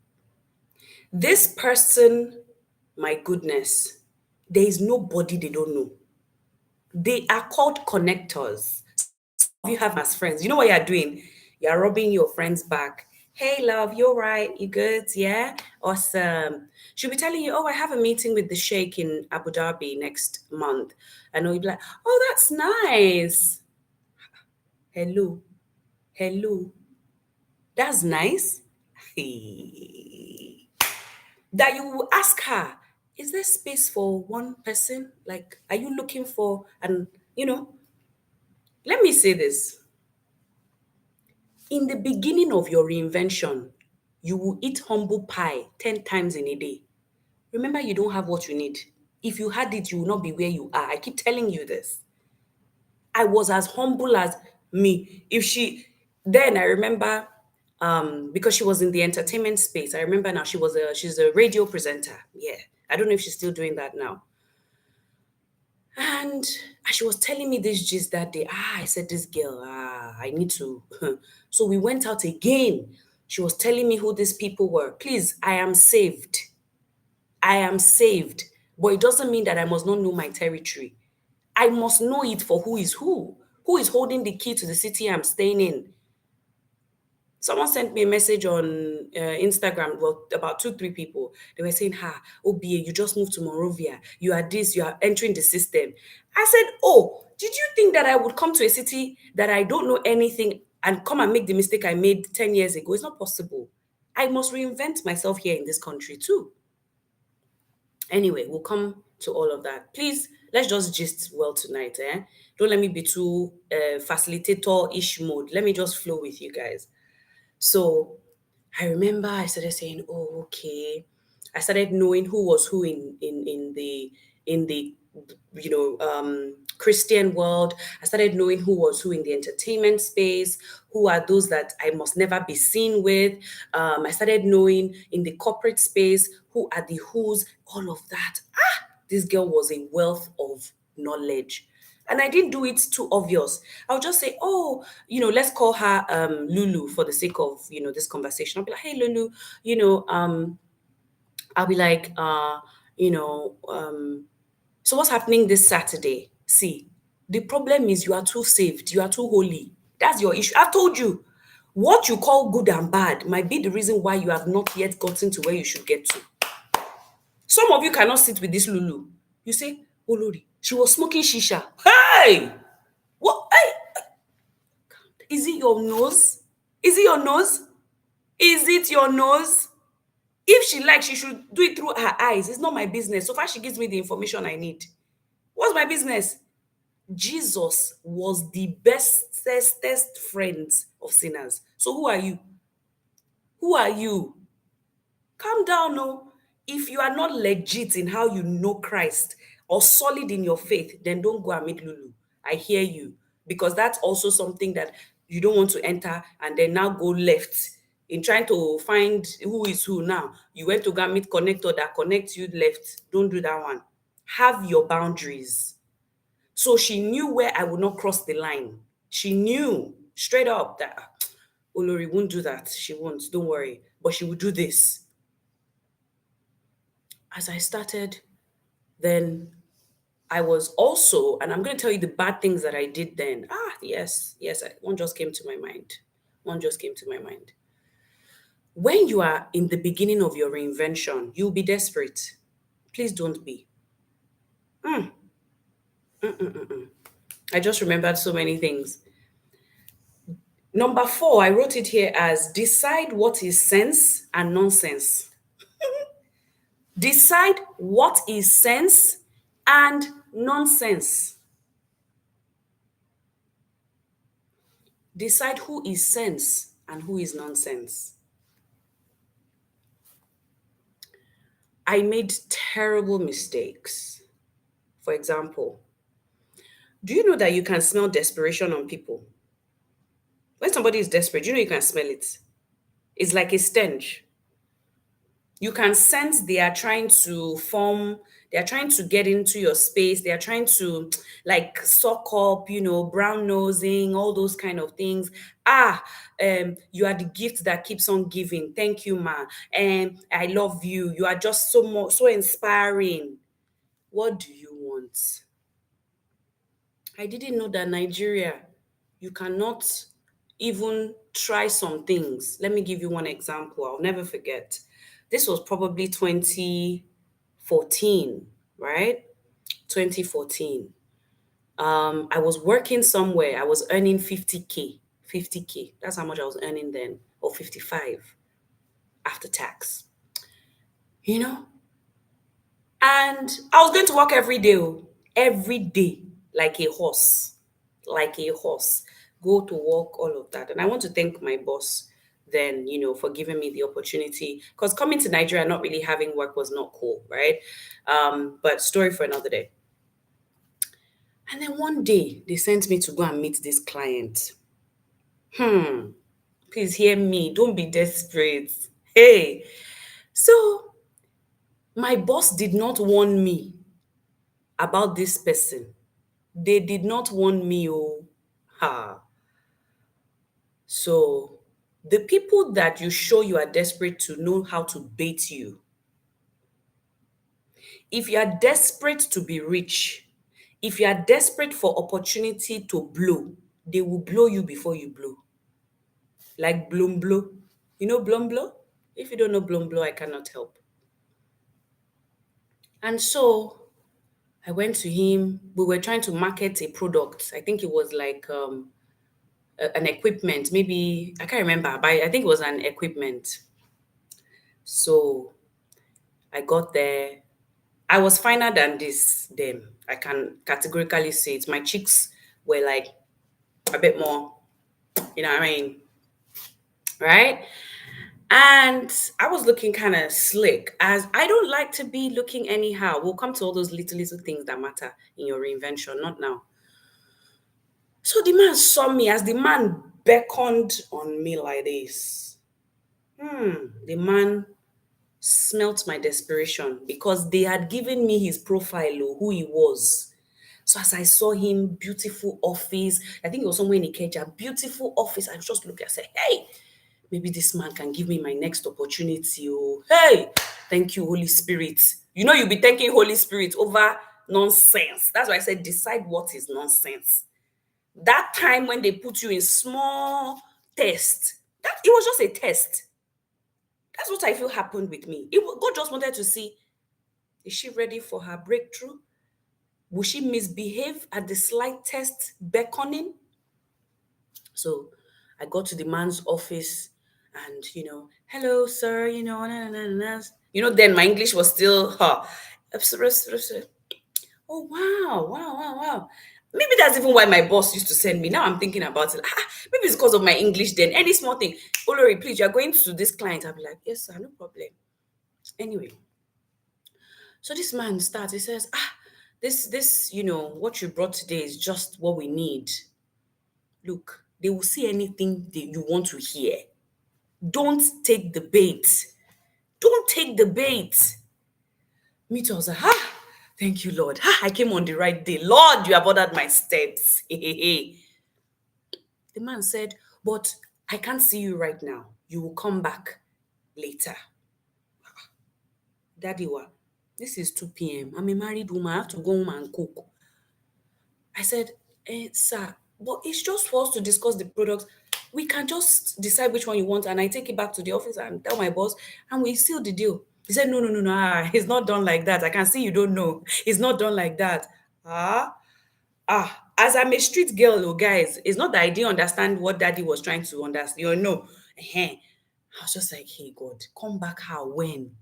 This person, my goodness, there is nobody they don't know. They are called connectors. Some of you have as friends. You know what you're doing? You're rubbing your friends back. Hey, love, you're right. You good? Yeah? Awesome. She'll be telling you, oh, I have a meeting with the Sheikh in Abu Dhabi next month. And you'll be like, oh, that's nice. Hello. That's nice. That you will ask her, is there space for one person? Like, are you looking for, let me say this. In the beginning of your reinvention, you will eat humble pie 10 times in a day. Remember, you don't have what you need. If you had it, you will not be where you are. I keep telling you this. I was as humble as me. Then I remember, because she was in the entertainment space. I remember now she's a radio presenter. Yeah. I don't know if she's still doing that now. And she was telling me this gist that day. I said, this girl, I need to. So we went out again. She was telling me who these people were. Please, I am saved. I am saved. But it doesn't mean that I must not know my territory. I must know it for who is who. Who is holding the key to the city I'm staying in? Someone sent me a message on Instagram, well, about 2-3 people. They were saying, OBA, you just moved to Monrovia. You are this, you are entering the system. I said, oh, did you think that I would come to a city that I don't know anything and come and make the mistake I made 10 years ago? It's not possible. I must reinvent myself here in this country too. Anyway, we'll come to all of that. Please let's just gist well tonight, eh? Don't let me be too facilitator-ish mode. Let me just flow with you guys. So I remember I started saying, "Oh, okay." I started knowing who was who in the Christian world. I started knowing who was who in the entertainment space. Who are those that I must never be seen with? I started knowing in the corporate space who are the who's. All of that. This girl was a wealth of knowledge. And I didn't do it too obvious. I'll just say, oh, let's call her Lulu for the sake of, this conversation. I'll be like, hey, Lulu, you know, I'll be like, so what's happening this Saturday? See, the problem is you are too saved, you are too holy. That's your issue. I've told you, what you call good and bad might be the reason why you have not yet gotten to where you should get to. Some of you cannot sit with this Lulu. You say, Olori, she was smoking shisha. Hey! What? Hey! Is it your nose? Is it your nose? Is it your nose? If she likes, she should do it through her eyes. It's not my business. So far, she gives me the information I need. What's my business? Jesus was the bestest friend of sinners. So who are you? Who are you? Calm down, no. If you are not legit in how you know Christ or solid in your faith, then don't go and meet Lulu. I hear you. Because that's also something that you don't want to enter and then now go left in trying to find who is who now. You went to go and meet connector that connects you left. Don't do that one. Have your boundaries. So she knew where I would not cross the line. She knew straight up that Olori won't do that. She won't. Don't worry. But she will do this. As I started, then I was also, and I'm going to tell you the bad things that I did then. Yes, one just came to my mind. One just came to my mind. When you are in the beginning of your reinvention, you'll be desperate. Please don't be. I just remembered so many things. Number 4, I wrote it here as decide what is sense and nonsense. Decide what is sense and nonsense. Decide who is sense and who is nonsense. I made terrible mistakes. For example, do you know that you can smell desperation on people? When somebody is desperate, you can smell it. It's like a stench. You can sense they are trying to form, they are trying to get into your space, they are trying to like suck up, brown nosing, all those kind of things. You are the gift that keeps on giving. Thank you, ma. And I love you. You are just so inspiring. What do you want? I didn't know that Nigeria, you cannot even try some things. Let me give you one example. I'll never forget. This was probably 2014, right? 2014. I was working somewhere. I was earning 50K. 50K. That's how much I was earning then, or 55 after tax. And I was going to work every day, like a horse, go to work, all of that. And I want to thank my boss then, for giving me the opportunity. Because coming to Nigeria, not really having work was not cool, right? But story for another day. And then one day, they sent me to go and meet this client. Please hear me. Don't be desperate. Hey. So my boss did not warn me about this person. They did not warn me. So the people that you show you are desperate to know how to bait you. If you are desperate to be rich, if you are desperate for opportunity to blow, they will blow you before you blow. Like bloom blow. You know bloom blow? If you don't know bloom blow, I cannot help. And so I went to him. We were trying to market a product. I think it was like an equipment. Maybe I can't remember, but I think it was an equipment. So I got there. I was finer than this them. I can categorically say it. My cheeks were like a bit more, you know what I mean? Right? And I was looking kind of slick, as I don't like to be looking anyhow. We'll come to all those little things that matter in your reinvention, not now. So the man saw me as the man beckoned on me like this. The man smelt my desperation because they had given me his profile, oh, who he was. So as I saw him, beautiful office, I think it was somewhere in 𝐒𝐥𝐻, beautiful office, I just looked and said, hey, maybe this man can give me my next opportunity. Oh, hey, thank you, Holy Spirit. You know, you'll be thanking Holy Spirit over nonsense. That's why I said, decide what is nonsense. That time when they put you in small test, that it was just a test. That's what I feel happened with me. God just wanted to see, is she ready for her breakthrough? Will she misbehave at the slightest beckoning? So I got to the man's office and, hello, sir, nah, nah, nah, nah. Then my English was still, oh, wow, wow, wow, wow. Maybe that's even why my boss used to send me. Now I'm thinking about it. Maybe it's because of my English then. Any small thing. Olori, please, you're going to this client. I'll be like, yes, sir, no problem. Anyway, so this man starts, he says, this, what you brought today is just what we need. Look, they will see anything you want to hear. Don't take the bait. Don't take the bait. Me too, I was like, thank you, Lord. I came on the right day. Lord, you have ordered my steps. The man said, but I can't see you right now. You will come back later. Daddy, this is 2 p.m. I'm a married woman. I have to go home and cook. I said, sir, but it's just for us to discuss the products. We can just decide which one you want, and I take it back to the office and tell my boss, and we seal the deal. He said, no, it's not done like that. I can see you don't know. It's not done like that. As I'm a street girl, oh, guys, it's not that I didn't understand what daddy was trying to understand. No. I was just like, hey, God, come back how, when?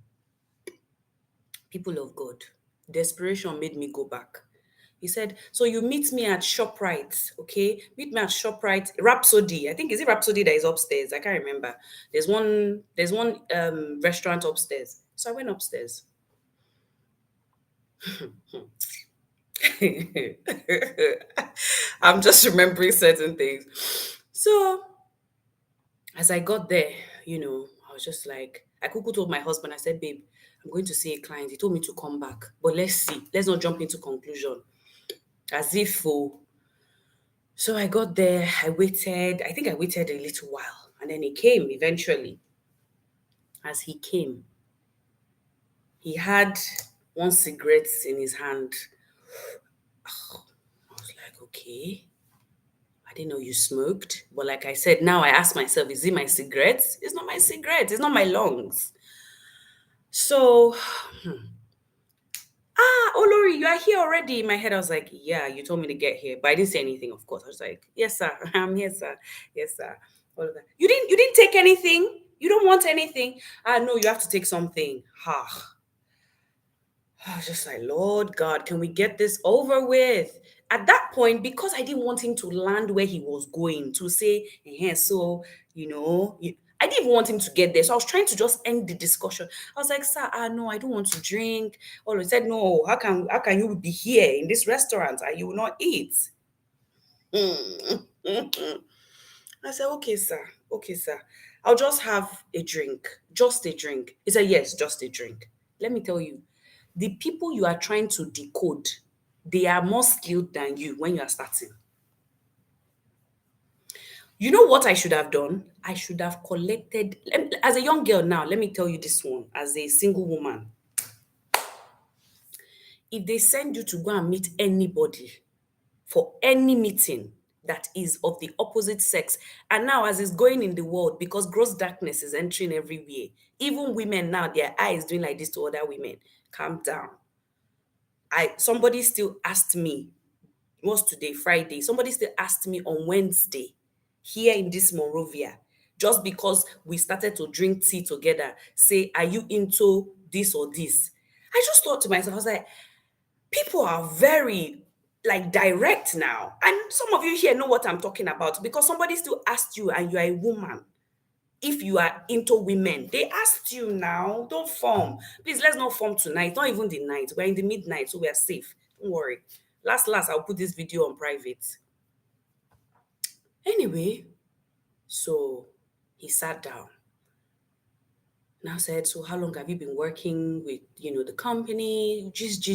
People of God, desperation made me go back. He said, so you meet me at ShopRite, okay? Meet me at ShopRite, Rhapsody. I think, is it Rhapsody that is upstairs? I can't remember. There's one restaurant upstairs. So I went upstairs. I'm just remembering certain things. So as I got there, I was just like, I quickly told my husband, I said, babe, I'm going to see a client. He told me to come back. But let's see. Let's not jump into conclusion. As if, so I got there, I waited. I think I waited a little while. And then he came eventually. As he came, he had one cigarette in his hand. I was like, okay. I didn't know you smoked. But like I said, now I ask myself, is it my cigarette? It's not my cigarette. It's not my lungs. So, Olori, you are here already. In my head, I was like, yeah, you told me to get here. But I didn't say anything, of course. I was like, yes, sir. I'm here, sir. Yes, sir. All of that. You didn't take anything? You don't want anything? No, you have to take something. I was just like, Lord God, can we get this over with? At that point, because I didn't want him to land where he was going, to say, so, I didn't even want him to get there. So I was trying to just end the discussion. I was like, sir, no, I don't want to drink. Or he said, no, how can you be here in this restaurant and you will not eat? I said, okay, sir. Okay, sir. I'll just have a drink. Just a drink. He said, yes, just a drink. Let me tell you, the people you are trying to decode, they are more skilled than you when you are starting. You know what I should have done? I should have collected, as a young girl now, let me tell you this one, as a single woman. If they send you to go and meet anybody for any meeting that is of the opposite sex, and now as it's going in the world, because gross darkness is entering everywhere, even women now, their eyes doing like this to other women. Calm down. Somebody still asked me, what's today, Friday? Somebody still asked me on Wednesday here in this Monrovia, just because we started to drink tea together, say, are you into this or this? I just thought to myself, I was like, people are very like direct now. And some of you here know what I'm talking about because somebody still asked you and you are a woman. If you are into women, they asked you now, don't form. Please, let's not form tonight. Not even the night. We're in the midnight, so we are safe. Don't worry. Last, I'll put this video on private. Anyway, so he sat down. Now said, so how long have you been working with, the company? Just.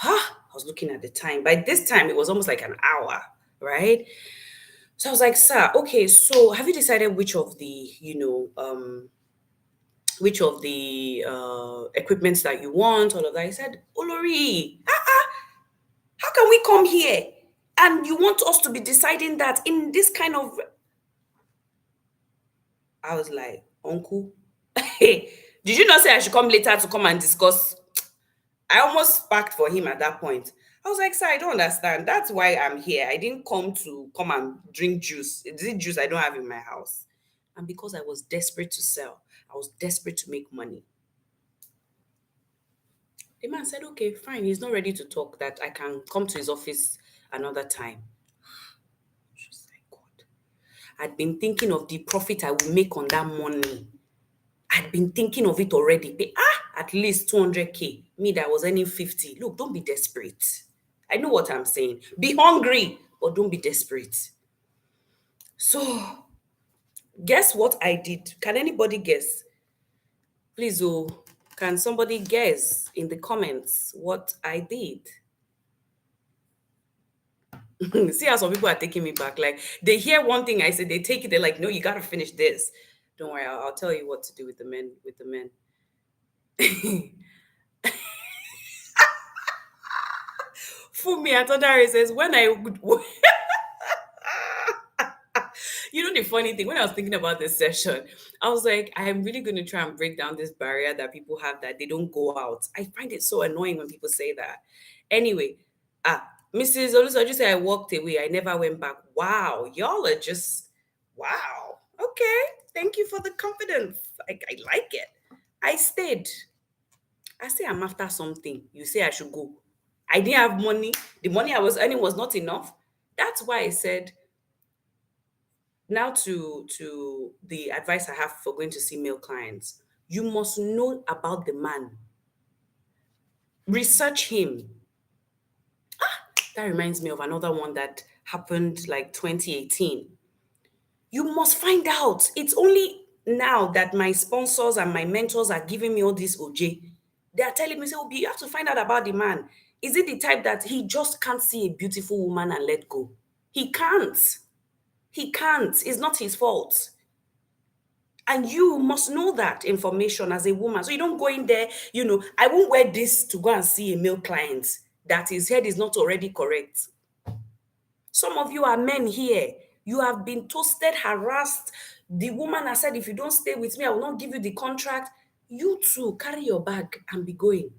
I was looking at the time. By this time, it was almost like an hour, right? So I was like, sir, okay, so have you decided which of the equipments that you want, all of that? He said, Olori, how can we come here and you want us to be deciding that in this kind of... I was like, uncle, did you not say I should come later to come and discuss? I almost sparked for him at that point. I was like, sir, I don't understand. That's why I'm here. I didn't come and drink juice. Is it juice I don't have in my house? And because I was desperate to sell, I was desperate to make money. The man said, okay, fine. He's not ready to talk, that I can come to his office another time. Just like, God. I'd been thinking of the profit I will make on that money. I'd been thinking of it already. At least 200K. Me that was earning 50. Look, don't be desperate. I know what I'm saying. Be hungry, but don't be desperate. So, guess what I did? Can anybody guess? Please, can somebody guess in the comments what I did? See how some people are taking me back. Like, they hear one thing I say, they take it, they're like, no, you gotta finish this. Don't worry, I'll tell you what to do with the men. For me, Atodare says, when I would... the funny thing, when I was thinking about this session, I was like, I am really going to try and break down this barrier that people have, that they don't go out. I find it so annoying when people say that. Anyway, Mrs. Olusoju said I walked away. I never went back. Wow, y'all are just... wow. Okay, thank you for the confidence. I like it. I stayed. I say I'm after something. You say I should go. I didn't have money. The money I was earning was not enough. That's why I said, now to the advice I have for going to see male clients, you must know about the man. Research him. That reminds me of another one that happened like 2018. You must find out. It's only now that my sponsors and my mentors are giving me all this OJ. They are telling me, say, Obi, you have to find out about the man. Is it the type that he just can't see a beautiful woman and let go? He can't. He can't. It's not his fault. And you must know that information as a woman. So you don't go in there, I won't wear this to go and see a male client that his head is not already correct. Some of you are men here. You have been toasted, harassed. The woman has said, if you don't stay with me, I will not give you the contract. You too, carry your bag and be going.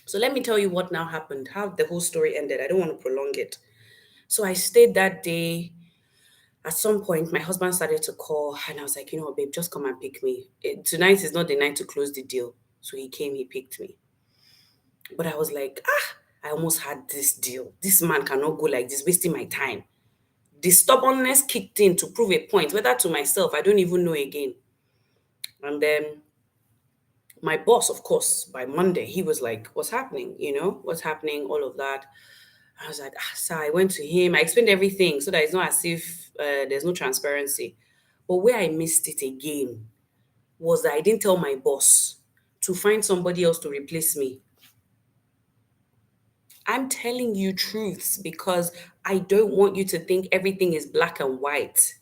So let me tell you what now happened, how the whole story ended. I don't want to prolong it. So I stayed that day. At some point, my husband started to call, and I was like, babe, just come and pick me. Tonight is not the night to close the deal. So he came, he picked me. But I was like, I almost had this deal. This man cannot go like this, wasting my time. The stubbornness kicked in to prove a point, whether to myself, I don't even know again. And then my boss, of course, by Monday, he was like, what's happening? What's happening? All of that. I was like, sir, I went to him. I explained everything so that it's not as if there's no transparency. But where I missed it again was that I didn't tell my boss to find somebody else to replace me. I'm telling you truths because I don't want you to think everything is black and white.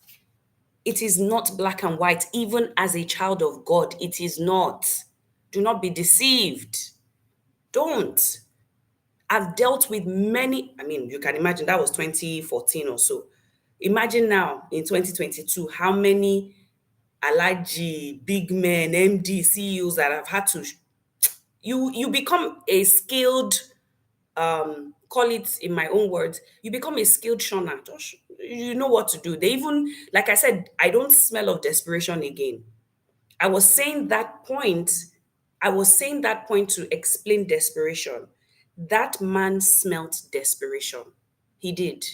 It is not black and white. Even as a child of God, it is not. Do not be deceived. Don't. I've dealt with many, you can imagine that was 2014 or so. Imagine now in 2022, how many Alaji, big men, MD, CEOs that have had to, you become a skilled, call it in my own words, you become a skilled shunner. Just, you know what to do. They even, like I said, I don't smell of desperation again. I was saying that point I was saying that point to explain desperation. That man smelt desperation. He did.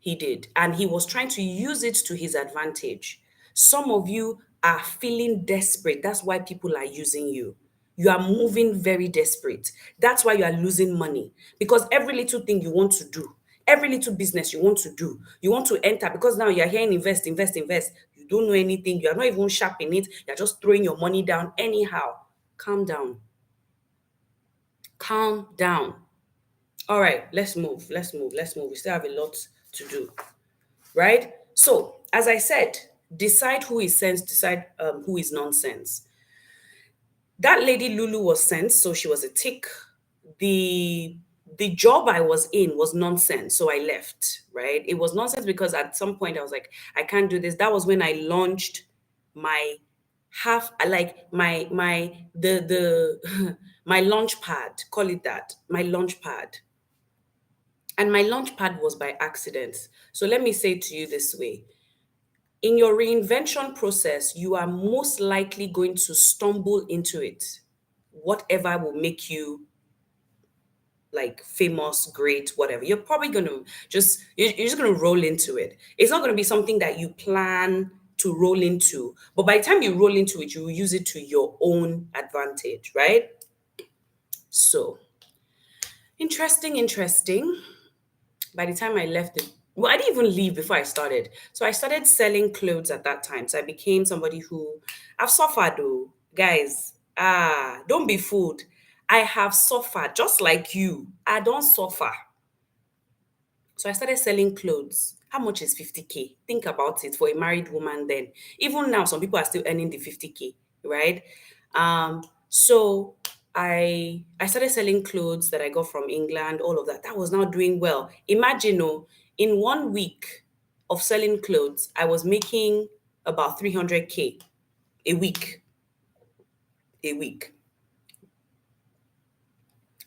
He did. And he was trying to use it to his advantage. Some of you are feeling desperate. That's why people are using you. You are moving very desperate. That's why you are losing money. Because every little thing you want to do, every little business you want to do, you want to enter because now you're hearing invest, invest, invest. You don't know anything. You are not even sharp in it. You're just throwing your money down anyhow. Calm down. Calm down. All right, let's move. Let's move. Let's move. We still have a lot to do. Right? So, as I said, decide who is sense, decide who is nonsense. That lady Lulu was sense, so she was a tick. The the job I was in was nonsense, so I left. Right? It was nonsense because at some point I was like, I can't do this. That was when I launched my half like my my launch pad, call it that, my launch pad. And my launch pad was by accident. So let me say to you this way: in your reinvention process, you are most likely going to stumble into it. Whatever will make you like famous, great, whatever. You're probably going to you're just going to roll into it. It's not going to be something that you plan to roll into, but by the time you roll into it, you will use it to your own advantage, right? So, interesting. By the time I left it, well, I didn't even leave before I started. So I started selling clothes at that time. So I became somebody who I've suffered though. Guys, don't be fooled. I have suffered just like you. I don't suffer. So I started selling clothes. How much is 50K? Think about it for a married woman then. Even now, some people are still earning the 50K, right? So I started selling clothes that I got from England, all of that. That was now doing well. Imagine, oh, in 1 week of selling clothes, I was making about 300K a week. A week.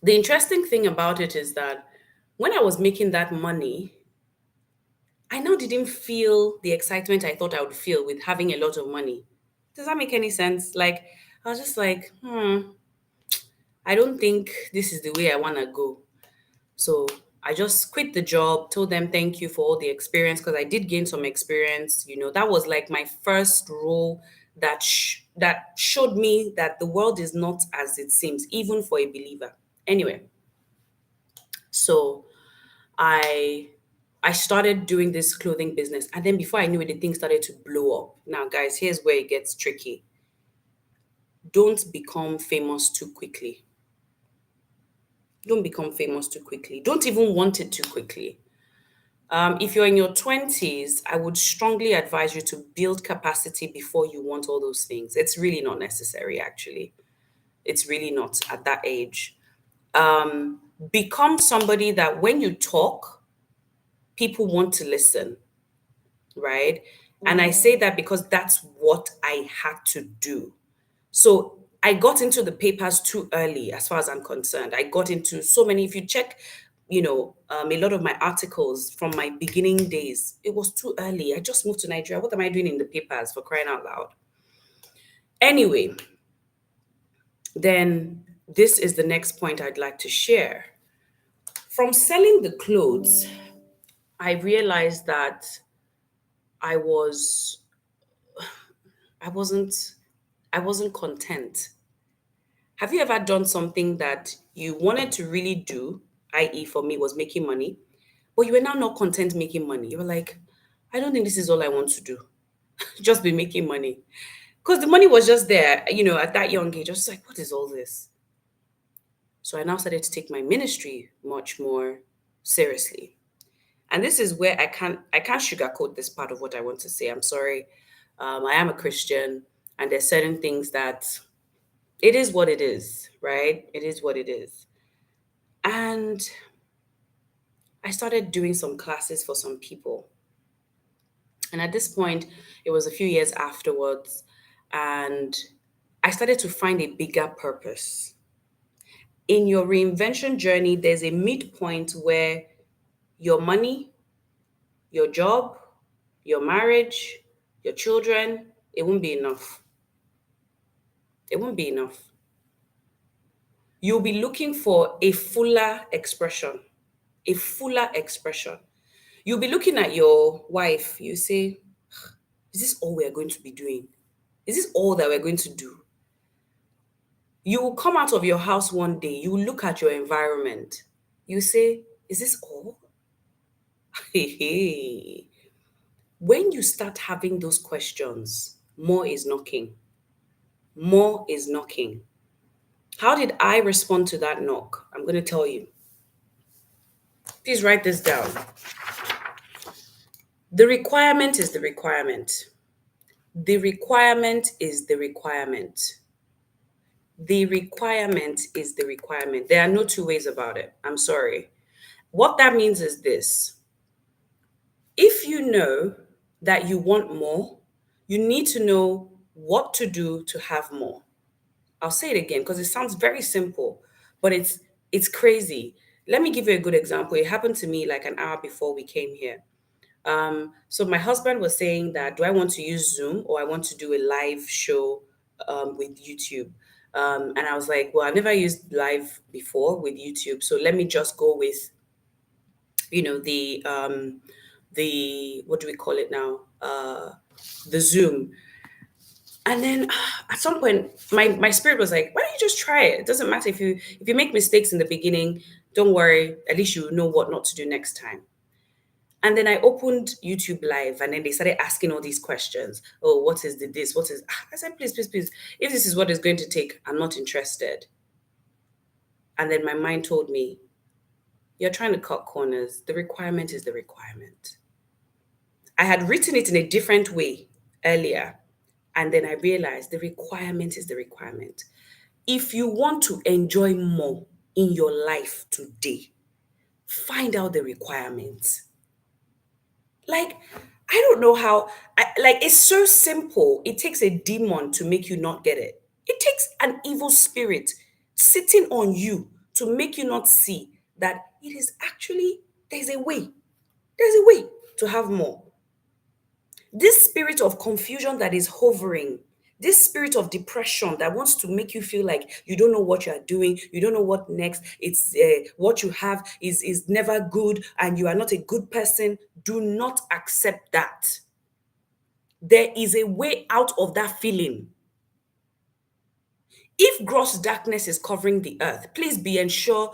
The interesting thing about it is that when I was making that money, I now didn't feel the excitement I thought I would feel with having a lot of money. Does that make any sense? Like, I was just like, I don't think this is the way I want to go. So I just quit the job, told them thank you for all the experience because I did gain some experience. That was like my first role that showed me that the world is not as it seems, even for a believer. Anyway, so I I started doing this clothing business, and then before I knew it, the thing started to blow up. Now, guys, here's where it gets tricky. Don't become famous too quickly. Don't become famous too quickly. Don't even want it too quickly. If you're in your 20s, I would strongly advise you to build capacity before you want all those things. It's really not necessary, actually. It's really not at that age. Become somebody that when you talk, people want to listen, right? And I say that because that's what I had to do. So I got into the papers too early, as far as I'm concerned. I got into so many. If you check, a lot of my articles from my beginning days, it was too early. I just moved to Nigeria. What am I doing in the papers, for crying out loud? Anyway, then this is the next point I'd like to share. From selling the clothes, I realized that I was I wasn't I wasn't content. Have you ever done something that you wanted to really do, i.e., for me, was making money, but you were now not content making money? You were like, I don't think this is all I want to do. Just be making money. Because the money was just there, at that young age. I was just like, what is all this? So I now started to take my ministry much more seriously. And this is where I can't sugarcoat this part of what I want to say. I'm sorry. I am a Christian, and there's certain things that it is what it is, right? It is what it is. And I started doing some classes for some people. And at this point, it was a few years afterwards, and I started to find a bigger purpose. In your reinvention journey, there's a midpoint where your money, your job, your marriage, your children, it won't be enough. It won't be enough. You'll be looking for a fuller expression, a fuller expression. You'll be looking at your wife, you say, is this all we're going to be doing? Is this all that we're going to do? You will come out of your house one day, you will look at your environment, you say, is this all? Hey, hey. When you start having those questions, more is knocking. More is knocking. How did I respond to that knock? I'm going to tell you. Please write this down. The requirement is the requirement. The requirement is the requirement. The requirement is the requirement. There are no two ways about it. I'm sorry. What that means is this: if you know that you want more, you need to know what to do to have more. I'll say it again because it sounds very simple, but it's crazy. Let me give you a good example. It happened to me like an hour before we came here. So my husband was saying that, do I want to use Zoom or I want to do a live show with YouTube? And I was like, well, I've never used live before with YouTube, so let me just go with, the what do we call it now? The Zoom. And then at some point, my spirit was like, why don't you just try it? It doesn't matter if you make mistakes in the beginning. Don't worry. At least you know what not to do next time. And then I opened YouTube Live, and then they started asking all these questions. Oh, what is the this? What is? I said, please, please, please. If this is what it's going to take, I'm not interested. And then my mind told me, you're trying to cut corners. The requirement is the requirement. I had written it in a different way earlier, and then I realized the requirement is the requirement. If you want to enjoy more in your life today, find out the requirements. Like, I don't know how, it's so simple. It takes a demon to make you not get it. It takes an evil spirit sitting on you to make you not see that it is actually, there's a way. There's a way to have more. This spirit of confusion that is hovering, this spirit of depression that wants to make you feel like you don't know what you are doing, you don't know what next, it's what you have is never good, and you are not a good person. Do not accept that. There is a way out of that feeling. If gross darkness is covering the earth, please be assured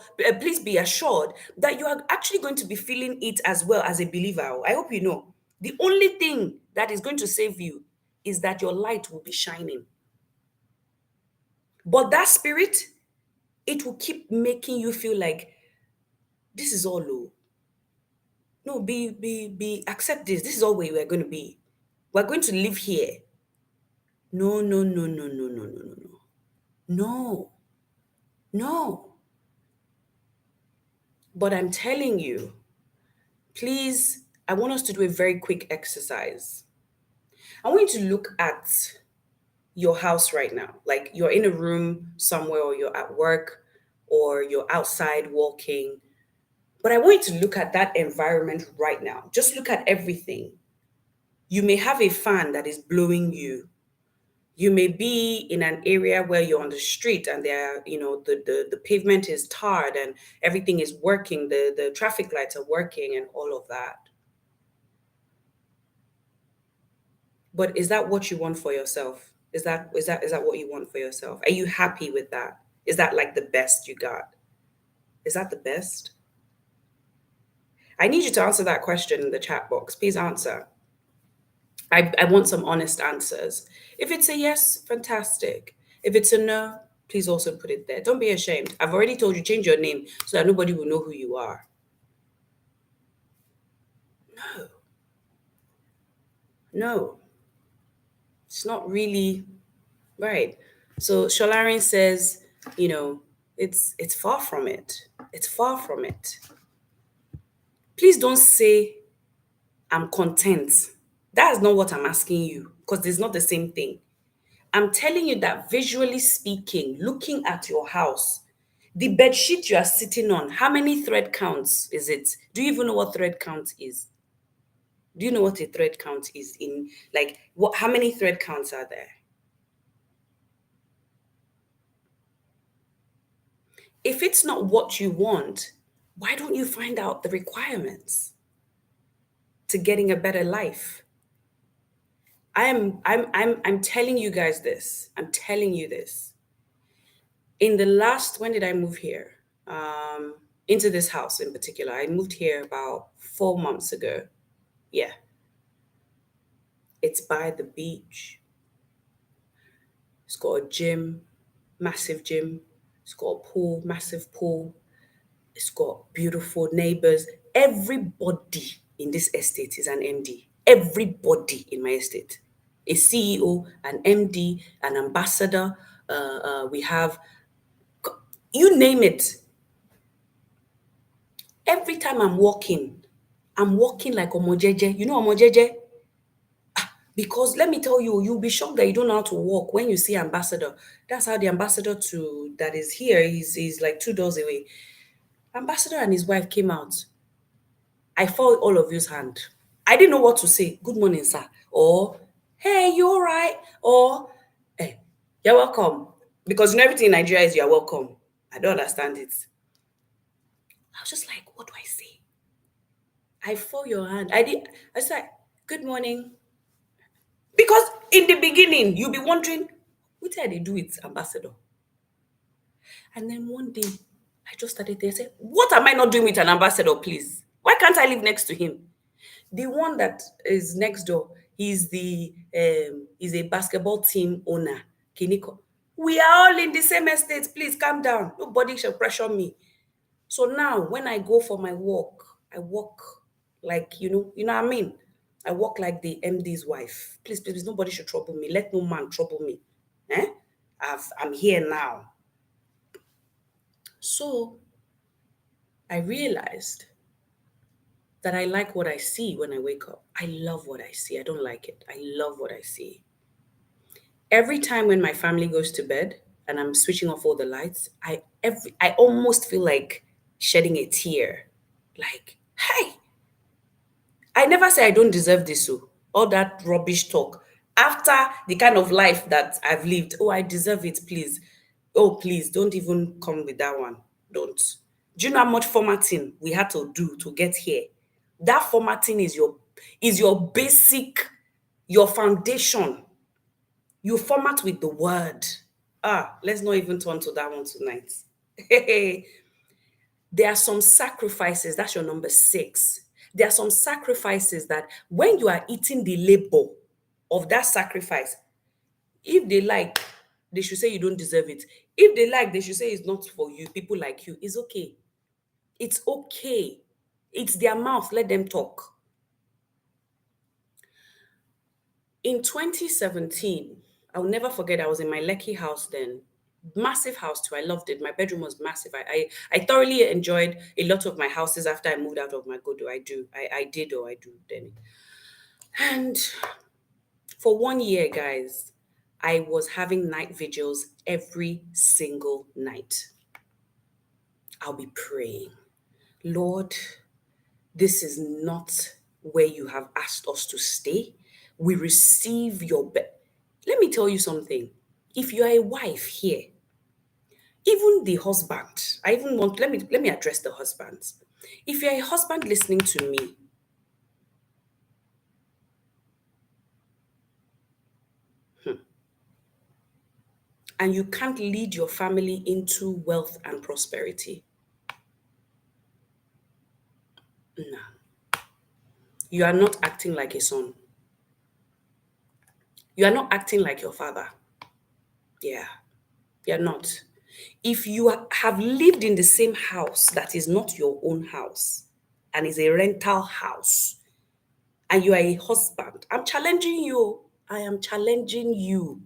that you are actually going to be feeling it as well as a believer. I hope you know. The only thing that is going to save you is that your light will be shining. But that spirit, it will keep making you feel like this is all low. No, accept this. This is all where we're going to be. We're going to live here. No, no, no, no, no, no, no, no, no. No, no. But I'm telling you, please, I want us to do a very quick exercise. I want you to look at your house right now. Like you're in a room somewhere, or you're at work, or you're outside walking. But I want you to look at that environment right now. Just look at everything. You may have a fan that is blowing you. You may be in an area where you're on the street and there, the pavement is tarred and everything is working, the traffic lights are working and all of that. But is that what you want for yourself? Is that what you want for yourself? Are you happy with that? Is that like the best you got? Is that the best? I need you to answer that question in the chat box. Please answer. I want some honest answers. If it's a yes, fantastic. If it's a no, please also put it there. Don't be ashamed. I've already told you, change your name so that nobody will know who you are. No, no, it's not really right. So Sholarin says, it's far from it. It's far from it. Please don't say I'm content. That's not what I'm asking you, because it's not the same thing. I'm telling you that visually speaking, looking at your house, the bed sheet you are sitting on, how many thread counts is it? Do you even know what thread count is? Do you know what a thread count is in, like, how many thread counts are there? If it's not what you want, why don't you find out the requirements to getting a better life? I'm telling you guys this. I'm telling you this. In the last, when did I move here? Into this house in particular. I moved here about 4 months ago. Yeah. It's by the beach. It's got a gym, massive gym. It's got a pool, massive pool. It's got beautiful neighbors. Everybody in this estate is an MD. Everybody in my estate. A CEO, an MD, an ambassador. We have, you name it. Every time I'm walking like Omojeje. You know Omojeje? Because let me tell you, you'll be shocked that you don't know how to walk when you see ambassador. That's how the ambassador to that is here is like 2 doors away. Ambassador and his wife came out. I felt all of you's hand. I didn't know what to say. Good morning, sir. Or, hey, you all right? Or, hey, you're welcome. Because you know everything in Nigeria is you're welcome. I don't understand it. I was just like, what do I say? I felt your hand. I was like, good morning. Because in the beginning, you'll be wondering, what did they do with ambassador? And then one day, I just started there. I said, what am I not doing with an ambassador, please? Why can't I live next to him? The one that is next door, he's a basketball team owner, Kiniko. We are all in the same estate. Please calm down. Nobody shall pressure me. So now, when I go for my walk, I walk like you know what I mean. I walk like the MD's wife. Please, please, please, nobody should trouble me. Let no man trouble me. Eh? I'm here now. So I realized that I like what I see when I wake up. I love what I see. I don't like it. I love what I see. Every time when my family goes to bed and I'm switching off all the lights, I almost feel like shedding a tear. Like, hey, I never say I don't deserve this. So all that rubbish talk. After the kind of life that I've lived, oh, I deserve it, please. Oh, please, don't even come with that one. Don't. Do you know how much formatting we had to do to get here? That formatting is your basic, your foundation. You format with the word. Let's not even turn to that one tonight. There are some sacrifices, that's your number 6. There are some sacrifices that when you are eating the labor of that sacrifice, if they like, they should say you don't deserve it. If they like, they should say it's not for you, people like you. It's okay. It's okay. It's their mouth, let them talk. In 2017, I'll never forget, I was in my Lekki house then. Massive house too. I loved it. My bedroom was massive. I thoroughly enjoyed a lot of my houses after I moved out of my Godo. I do. I did or I do then. And for 1 year, guys, I was having night vigils every single night. I'll be praying, Lord, this is not where you have asked us to stay. We receive your Let me tell you something. If you are a wife here, even the husband, I even want, let me address the husbands. If you're a husband listening to me, and you can't lead your family into wealth and prosperity, no. You are not acting like a son. You are not acting like your father. Yeah, you're not. If you have lived in the same house that is not your own house and is a rental house, and you are a husband, I'm challenging you. I am challenging you.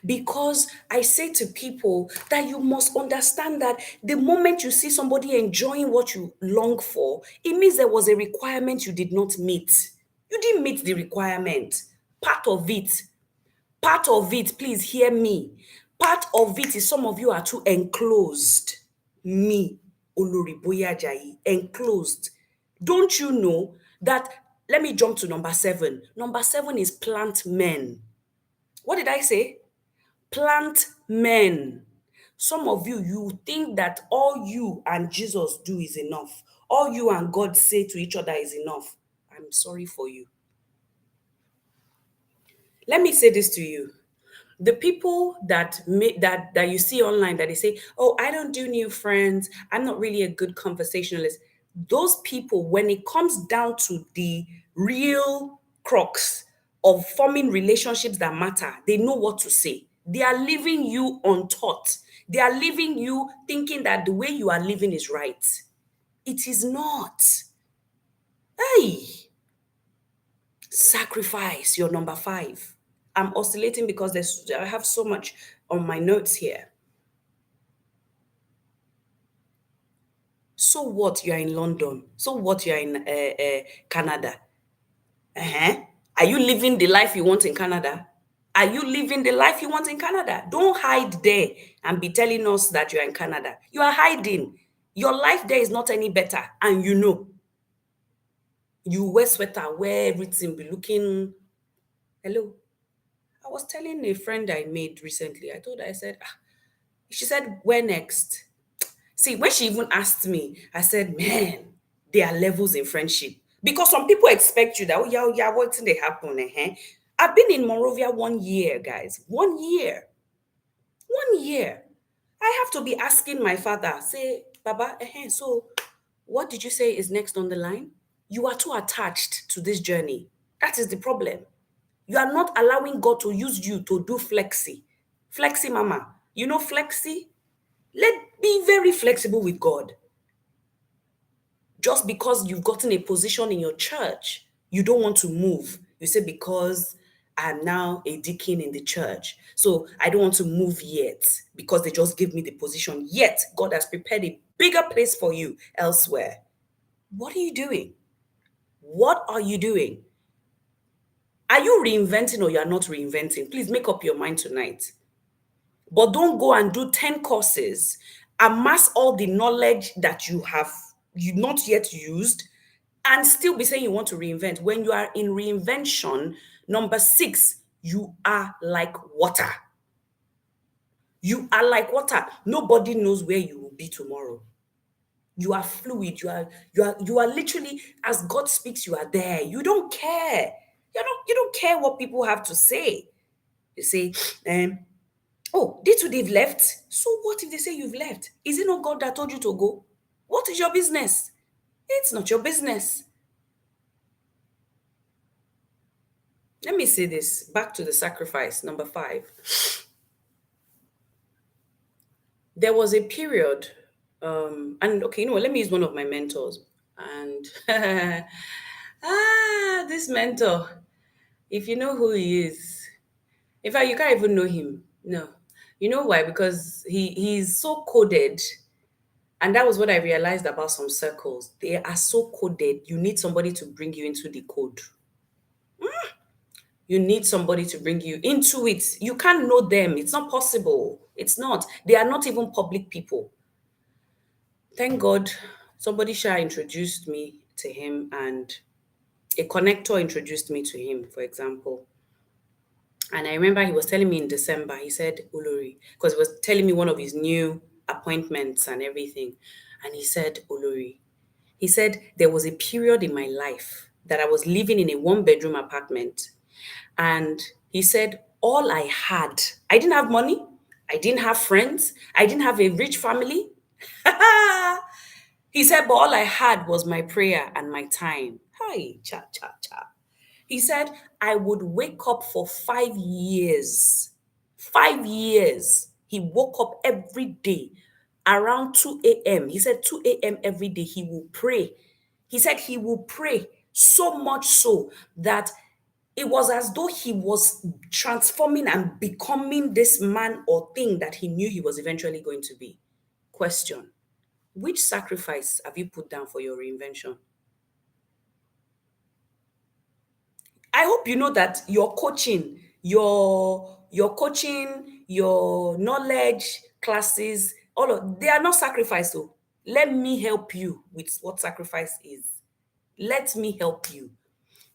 Because I say to people that you must understand that the moment you see somebody enjoying what you long for, it means there was a requirement you did not meet. You didn't meet the requirement. Part of it, please hear me. Part of it is some of you are too enclosed. Me, Olori Boye-Ajayi, enclosed. Don't you know that? Let me jump to number 7. Number 7 is plant men. What did I say? Plant men. Some of you, you think that all you and Jesus do is enough. All you and God say to each other is enough. I'm sorry for you. Let me say this to you. The people that you see online that they say, "Oh, I don't do new friends. I'm not really a good conversationalist." Those people, when it comes down to the real crux of forming relationships that matter, they know what to say. They are leaving you untaught. They are leaving you thinking that the way you are living is right. It is not. Hey, sacrifice, your number 5. I'm oscillating because I have so much on my notes here. So what? You're in London. So what? You're in Canada. Uh-huh. Are you living the life you want in Canada? Are you living the life you want in Canada? Don't hide there and be telling us that you're in Canada. You are hiding. Your life there is not any better, and you know. You wear sweater, wear everything, be looking. Hello. I was telling a friend I made recently. I told her, I said, she said, where next? See, when she even asked me, I said, man, there are levels in friendship. Because some people expect you that, oh, yeah, what's they happen? I've been in Monrovia 1 year, guys. 1 year. 1 year. I have to be asking my father, say, Baba, so what did you say is next on the line? You are too attached to this journey. That is the problem. You are not allowing God to use you to do flexi. Flexi, mama. You know flexi? Be very flexible with God. Just because you've gotten a position in your church, you don't want to move. You say, because I'm now a deacon in the church, so I don't want to move yet because they just give me the position. Yet, God has prepared a bigger place for you elsewhere. What are you doing? What are you doing? Are you reinventing or you are not reinventing? Please make up your mind tonight. But don't go and do 10 courses, amass all the knowledge that you not yet used, and still be saying you want to reinvent. When you are in reinvention, number 6, you are like water. You are like water. Nobody knows where you will be tomorrow. You are fluid. You are literally, as God speaks, you are there. You don't care. You don't care what people have to say. They say, oh, they too, they've left. So what if they say you've left? Is it not God that told you to go? What is your business? It's not your business. Let me say this. Back to the sacrifice, number 5. There was a period, and okay, let me use one of my mentors. And this mentor, if you know who he is, in fact, you can't even know him. No. You know why? Because he's so coded. And that was what I realized about some circles. They are so coded. You need somebody to bring you into the code. You need somebody to bring you into it. You can't know them. It's not possible. It's not. They are not even public people. Thank God somebody introduced me to him, and a connector introduced me to him, for example. And I remember he was telling me in December, he said, Olori, because he was telling me one of his new appointments and everything. And he said, Olori, he said, there was a period in my life that I was living in a 1-bedroom apartment. And he said, all I had, I didn't have money. I didn't have friends. I didn't have a rich family. He said, but all I had was my prayer and my time. Hi, cha, cha, cha. He said, I would wake up for 5 years. 5 years. He woke up every day around 2 a.m. He said 2 a.m. every day he will pray. He said he will pray so much so that it was as though he was transforming and becoming this man or thing that he knew he was eventually going to be. Question: which sacrifice have you put down for your reinvention? I hope you know that your knowledge classes, they are not sacrifice. So let me help you with what sacrifice is. Let me help you.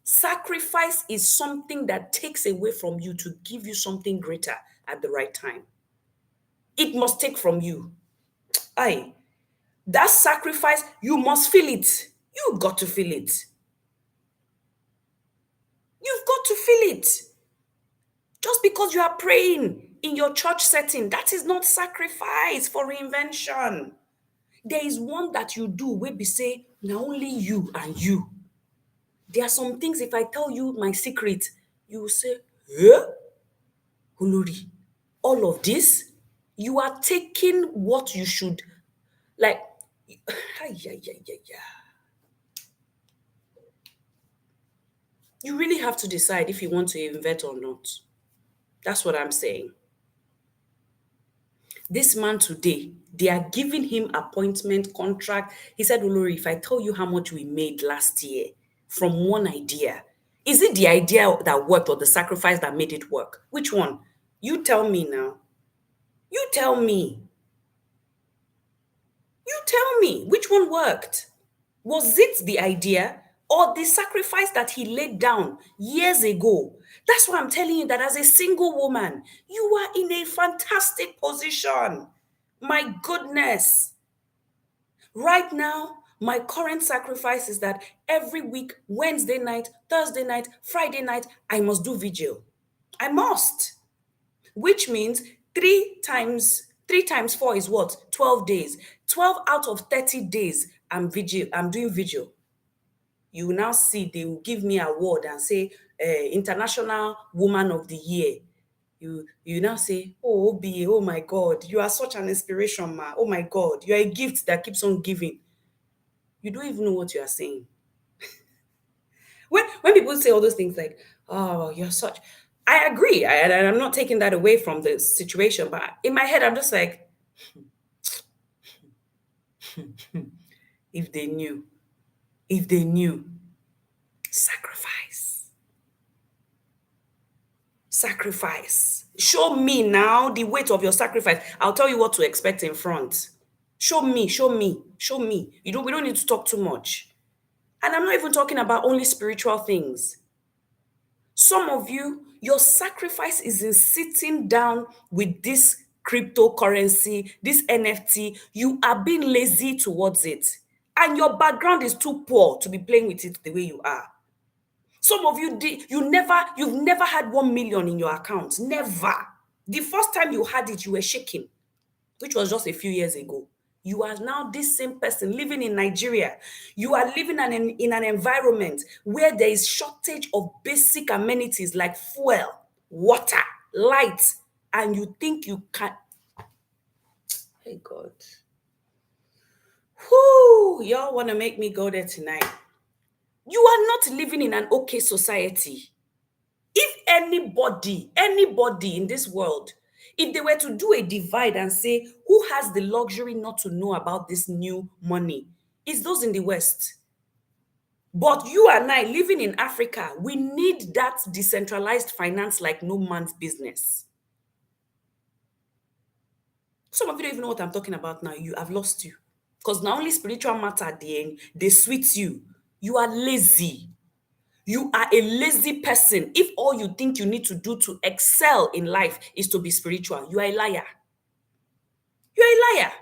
Sacrifice is something that takes away from you to give you something greater at the right time. It must take from you. Aye. That sacrifice, you must feel it. You've got to feel it. You've got to feel it. Just because you are praying in your church setting, that is not sacrifice for reinvention. There is one that you do where be say, now only you and you. There are some things, if I tell you my secret, you will say, eh? Olori, all of this, you are taking what you should, like, yeah. You really have to decide if you want to invent or not. That's what I'm saying. This man today, they are giving him appointment contract. He said, Olori, if I tell you how much we made last year from one idea, is it the idea that worked or the sacrifice that made it work? Which one? You tell me now. You tell me. You tell me which one worked. Was it the idea or the sacrifice that he laid down years ago? That's why I'm telling you that as a single woman, you are in a fantastic position. My goodness. Right now, my current sacrifice is that every week, Wednesday night, Thursday night, Friday night, I must do vigil. I must. Which means three times four is what? 12 days. 12 out of 30 days, I'm doing vigil. You will now see they will give me award and say International Woman of the Year. You now say, oh OBA, oh my God, you are such an inspiration, ma. Oh my God, you are a gift that keeps on giving. You don't even know what you are saying. When people say all those things like, oh, you're such, I agree. I'm not taking that away from the situation, but in my head, I'm just like, if they knew, if they knew, sacrifice, sacrifice. Show me now the weight of your sacrifice. I'll tell you what to expect in front. Show me, show me, show me. We don't need to talk too much. And I'm not even talking about only spiritual things. Some of you, your sacrifice is in sitting down with this cryptocurrency, this NFT. You are being lazy towards it. And your background is too poor to be playing with it the way you are. Some of you you've never had 1 million in your account. Never. The first time you had it, you were shaking, which was just a few years ago. You are now this same person living in Nigeria. You are living in an environment where there is shortage of basic amenities like fuel, water, light, and you think you can. Hey God. Whoo, y'all want to make me go there tonight. You are not living in an okay society. If anybody in this world, if they were to do a divide and say, who has the luxury not to know about this new money? It's those in the West. But you and I living in Africa, we need that decentralized finance like no man's business. Some of you don't even know what I'm talking about now. I've lost you. Because not only spiritual matter at the end, they sweet you. You are lazy. You are a lazy person. If all you think you need to do to excel in life is to be spiritual, you are a liar. You're a liar.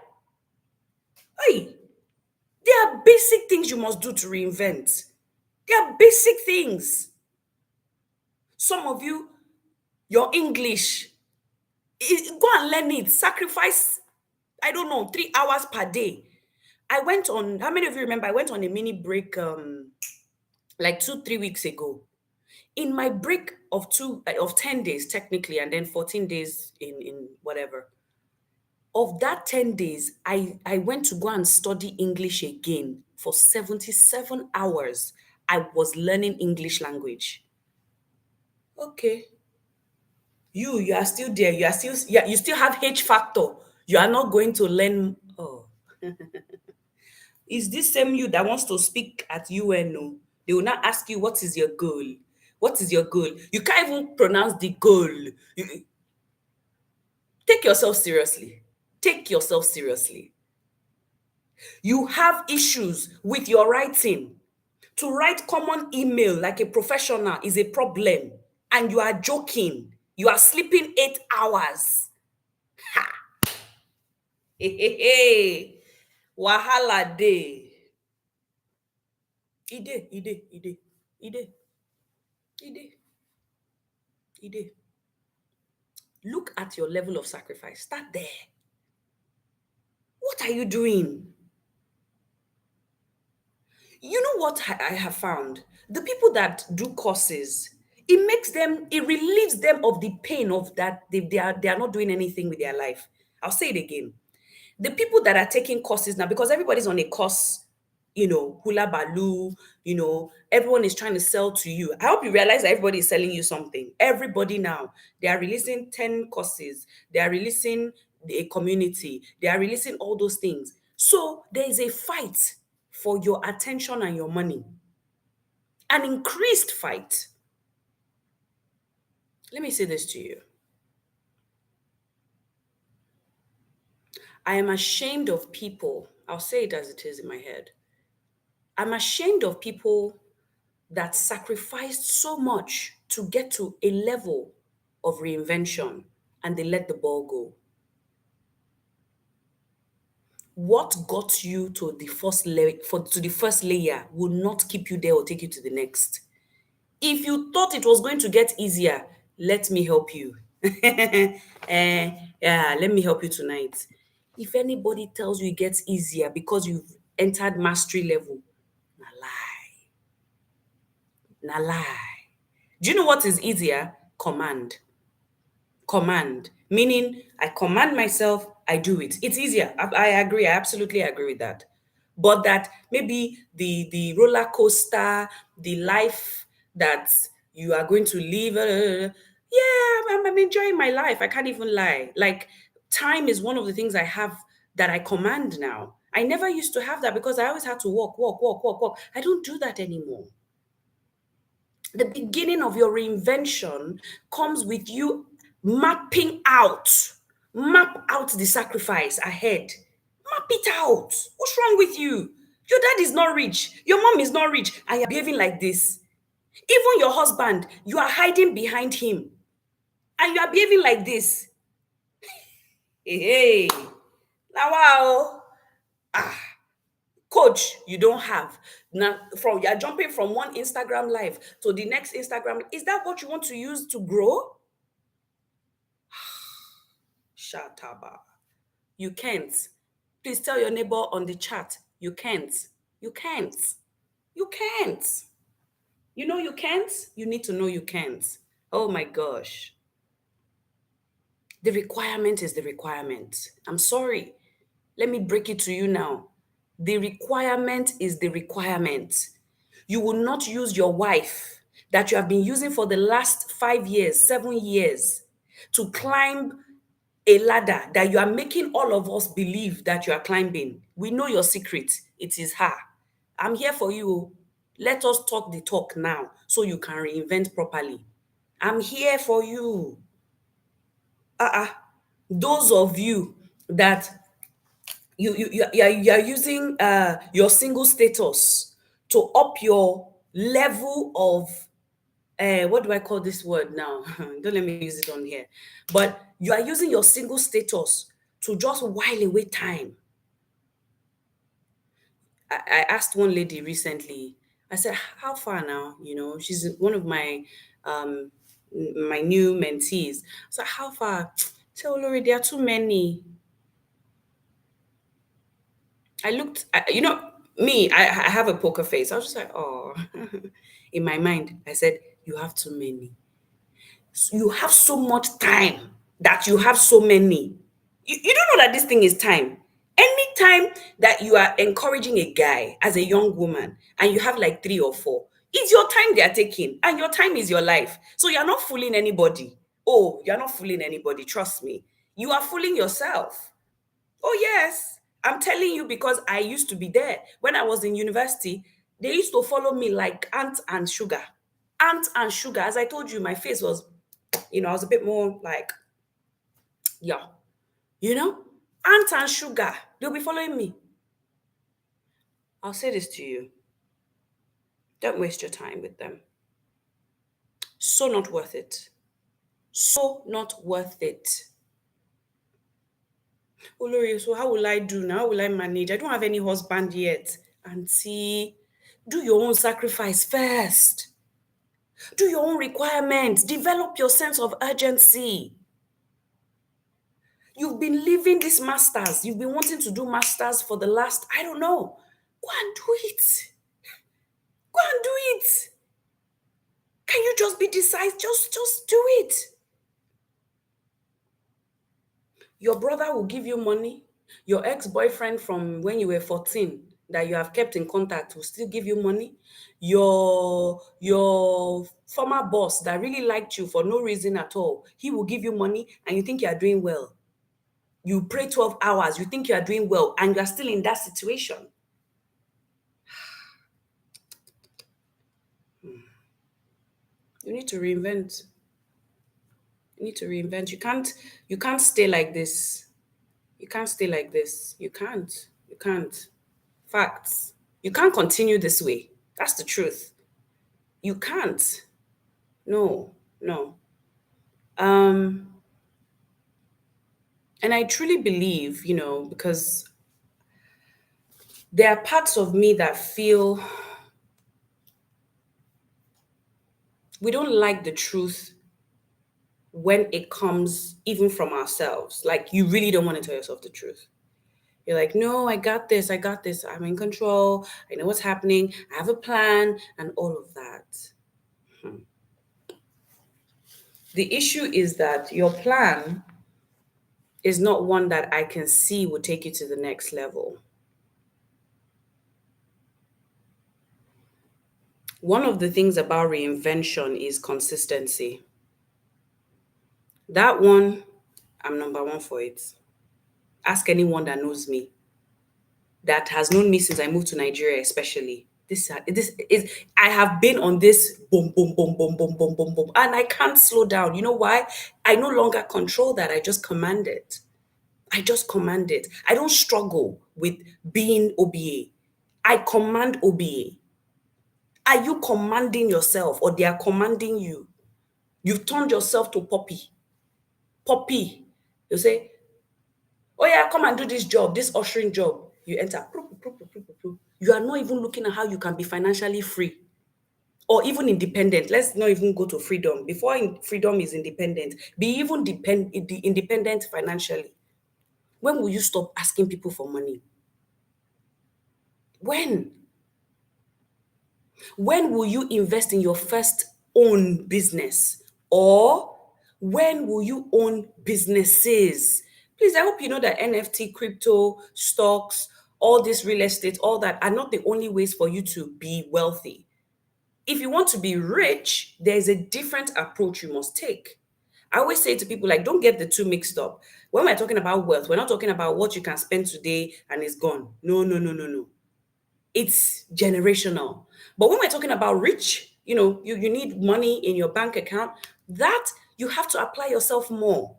Hey, there are basic things you must do to reinvent. There are basic things. Some of you, your English, go and learn it. Sacrifice, I don't know, 3 hours per day. I went on, how many of you remember I went on a mini break like 2-3 weeks ago? In my break of 10 days technically, and then 14 days in whatever, of that 10 days, I went to go and study English again for 77 hours. I was learning English language. Okay. You are still there. You still have H factor. You are not going to learn. Oh. Is this same you that wants to speak at UNO? They will not ask you, what is your goal? What is your goal? You can't even pronounce the goal. Take yourself seriously. Take yourself seriously. You have issues with your writing. To write common email like a professional is a problem. And you are joking. You are sleeping 8 hours. Ha! Hey, wahala day. Ide, ide, ide, ide, ide, ide. Look at your level of sacrifice. Start there. What are you doing? You know what I have found? The people that do courses, it makes them, it relieves them of the pain of that they are not doing anything with their life. I'll say it again. The people that are taking courses now, because everybody's on a course, hula baloo, everyone is trying to sell to you. I hope you realize that everybody is selling you something. Everybody now, they are releasing 10 courses, they are releasing a community, they are releasing all those things. So there is a fight for your attention and your money, an increased fight. Let me say this to you. I am ashamed of people. I'll say it as it is in my head. I'm ashamed of people that sacrificed so much to get to a level of reinvention and they let the ball go. What got you to the first layer will not keep you there or take you to the next. If you thought it was going to get easier, let me help you. Yeah, let me help you tonight. If anybody tells you it gets easier because you've entered mastery level, na lie. Na lie. Do you know what is easier? Command. Command. Meaning, I command myself, I do it. It's easier. I agree. I absolutely agree with that. But that maybe the roller coaster, the life that you are going to live, yeah, I'm enjoying my life. I can't even lie. Like, time is one of the things I have that I command now. I never used to have that because I always had to walk, walk, walk, walk, walk. I don't do that anymore. The beginning of your reinvention comes with you mapping out, map out the sacrifice ahead. Map it out. What's wrong with you? Your dad is not rich. Your mom is not rich. And you're behaving like this. Even your husband, you are hiding behind him. And you are behaving like this. Hey, now wow. Ah, coach you don't have. Now from you're jumping from one Instagram live to the next Instagram. Is that what you want to use to grow? Shataba. You can't. Please tell your neighbor on the chat. You can't. You can't. You can't. You know you can't? You need to know you can't. Oh my gosh. The requirement is the requirement. I'm sorry. Let me break it to you now. The requirement is the requirement. You will not use your wife that you have been using for the last 5 years, 7 years to climb a ladder that you are making all of us believe that you are climbing. We know your secret. It is her. I'm here for you. Let us talk the talk now so you can reinvent properly. I'm here for you. Uh-uh. Those of you that you are using your single status to up your level of what do I call this word now? Don't let me use it on here. But you are using your single status to just while away time. I asked one lady recently, I said, how far now? She's one of um my new mentees. So how far? So Olori, there are too many. I looked, me, I have a poker face. I was just like, oh, in my mind, I said, you have too many. You have so much time that you have so many. You don't know that this thing is time. Anytime that you are encouraging a guy as a young woman and you have like three or four, it's your time they are taking, and your time is your life. So you're not fooling anybody. Oh, you're not fooling anybody. Trust me. You are fooling yourself. Oh, yes. I'm telling you because I used to be there. When I was in university, they used to follow me like ant and sugar. Ant and sugar. As I told you, my face was, I was a bit more like, yeah, you know, ant and sugar. They'll be following me. I'll say this to you. Don't waste your time with them. So not worth it. So not worth it. Olori, so how will I do now? How will I manage? I don't have any husband yet. Auntie, do your own sacrifice first. Do your own requirements. Develop your sense of urgency. You've been living this masters. You've been wanting to do masters for the last, I don't know. Go and do it. Go and do it. Can you just be decisive? Just do it. Your brother will give you money. Your ex-boyfriend from when you were 14 that you have kept in contact will still give you money. Your former boss that really liked you for no reason at all, he will give you money and you think you are doing well. You pray 12 hours, you think you are doing well, and you are still in that situation. You need to reinvent. You need to reinvent. You can't stay like this. You can't stay like this. You can't. You can't. Facts. You can't continue this way. That's the truth. You can't. No, no. Um, and I truly believe, because there are parts of me that feel we don't like the truth when it comes even from ourselves. Like you really don't want to tell yourself the truth. You're like, no, I got this. I got this. I'm in control. I know what's happening. I have a plan and all of that. The issue is that your plan is not one that I can see will take you to the next level. One of the things about reinvention is consistency. That one, I'm number one for it. Ask anyone that knows me, that has known me since I moved to Nigeria, especially. This is I have been on this boom, boom, boom, boom, boom, boom, boom, boom, and I can't slow down. You know why? I no longer control that. I just command it. I just command it. I don't struggle with being OBA. I command OBA. Are you commanding yourself or they are commanding you? You've turned yourself to Poppy. Poppy. You say, oh yeah, come and do this job, this ushering job. You enter. You are not even looking at how you can be financially free or even independent. Let's not even go to freedom. Before freedom is independent, be even independent financially. When will you stop asking people for money? When? When will you invest in your first own business? Or when will you own businesses? Please, I hope you know that NFT, crypto, stocks, all this real estate, all that are not the only ways for you to be wealthy. If you want to be rich, there is a different approach you must take. I always say to people, like, don't get the two mixed up. When we're talking about wealth, we're not talking about what you can spend today and it's gone. No, no, no, no, no. It's generational. But when we're talking about rich, you need money in your bank account, that you have to apply yourself more.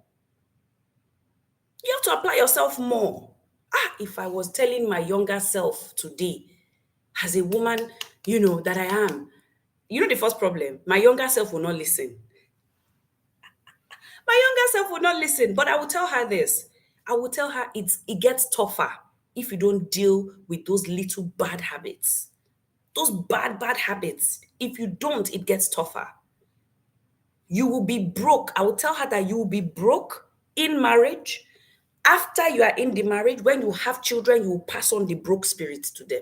You have to apply yourself more. If I was telling my younger self today, as a woman, that I am, the first problem, my younger self will not listen. My younger self will not listen, but I will tell her this. I will tell her it gets tougher if you don't deal with those little bad habits. Those bad habits, if you don't, it gets tougher. You will be broke. I will tell her that you will be broke in marriage. After you are in the marriage, when you have children, you will pass on the broke spirit to them.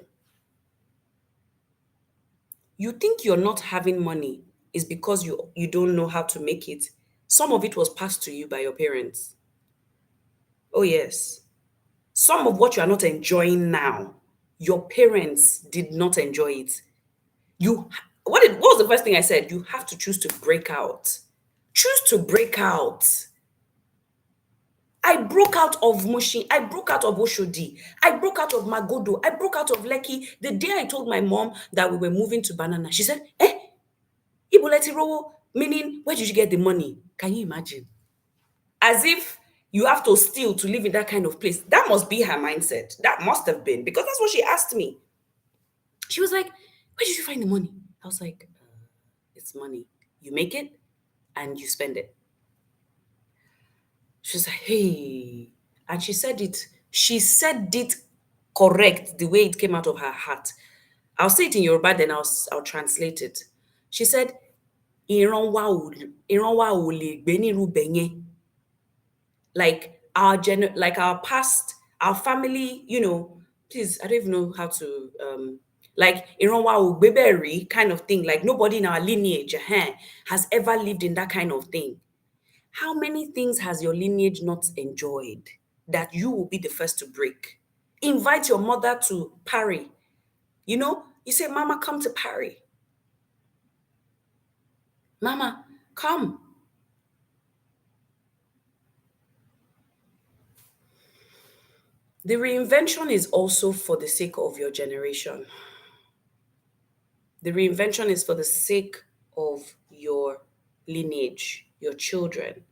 You think you're not having money is because you don't know how to make it. Some of it was passed to you by your parents. Oh, yes. Some of what you are not enjoying now, your parents did not enjoy it. What was the first thing I said? You have to choose to break out. Choose to break out. I broke out of Mushin. I broke out of Oshodi. I broke out of Magodo. I broke out of Lekki. The day I told my mom that we were moving to Banana, she said, Iboleti Rowo, meaning, where did you get the money? Can you imagine? As if you have to steal to live in that kind of place. That must be her mindset. That must have been, because that's what she asked me. She was like, where did you find the money? I was like, it's money. You make it and you spend it. She was like, hey. And she said it correct the way it came out of her heart. I'll say it in Yoruba, then I'll translate it. She said, "Ìran wa ò lè gbé nírú ibẹ̀ yẹn." Like like our past, our family, please, I don't even know how to like ìran wa ò gbé bẹ́ẹ̀ rí kind of thing. Like nobody in our lineage has ever lived in that kind of thing. How many things has your lineage not enjoyed that you will be the first to break? Invite your mother to Paris. You say, "Mama, come to Paris. Mama, come." The reinvention is also for the sake of your generation. The reinvention is for the sake of your lineage, your children.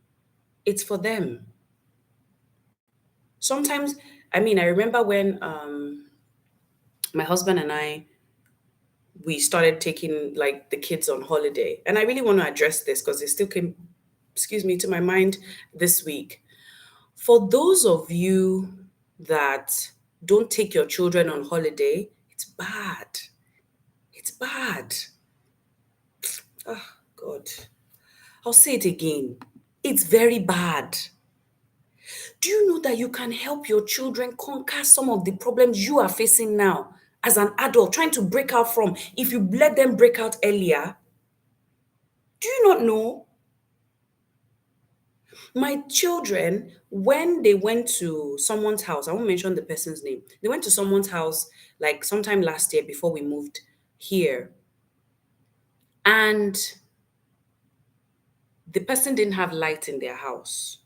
It's for them. Sometimes, I remember when my husband and I, we started taking like the kids on holiday. And I really want to address this because it still came, to my mind this week. For those of you that don't take your children on holiday, it's bad. It's bad. Oh, God. I'll say it again. It's very bad. Do you know that you can help your children conquer some of the problems you are facing now as an adult, trying to break out from, if you let them break out earlier? Do you not know? My children, when they went to someone's house, I won't mention the person's name, they went to someone's house like sometime last year before we moved here. And the person didn't have light in their house.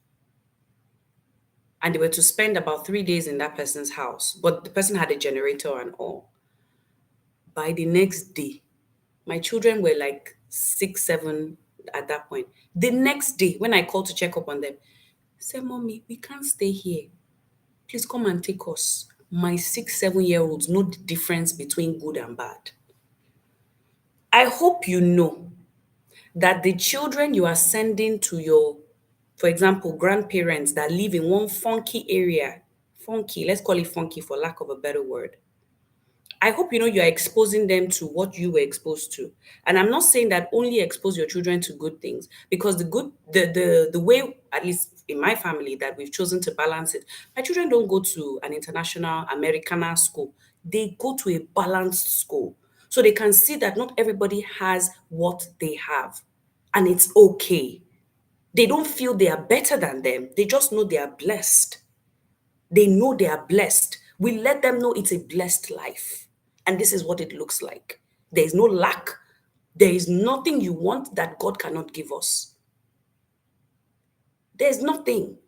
And they were to spend about 3 days in that person's house, but the person had a generator and all. By the next day, my children were like 6, 7 at that point. The next day, when I called to check up on them, I said, "Mommy, we can't stay here. Please come and take us." My 6, 7-year-olds know the difference between good and bad. I hope you know that the children you are sending to your, for example, grandparents that live in one funky area, let's call it funky for lack of a better word. I hope you know you are exposing them to what you were exposed to. And I'm not saying that only expose your children to good things, because the way, at least in my family, that we've chosen to balance it, my children don't go to an international Americana school. They go to a balanced school. So they can see that not everybody has what they have. And it's okay. They don't feel they are better than them. They just know they are blessed. They know they are blessed. We let them know it's a blessed life. And this is what it looks like. There is no lack. There is nothing you want that God cannot give us. There's nothing.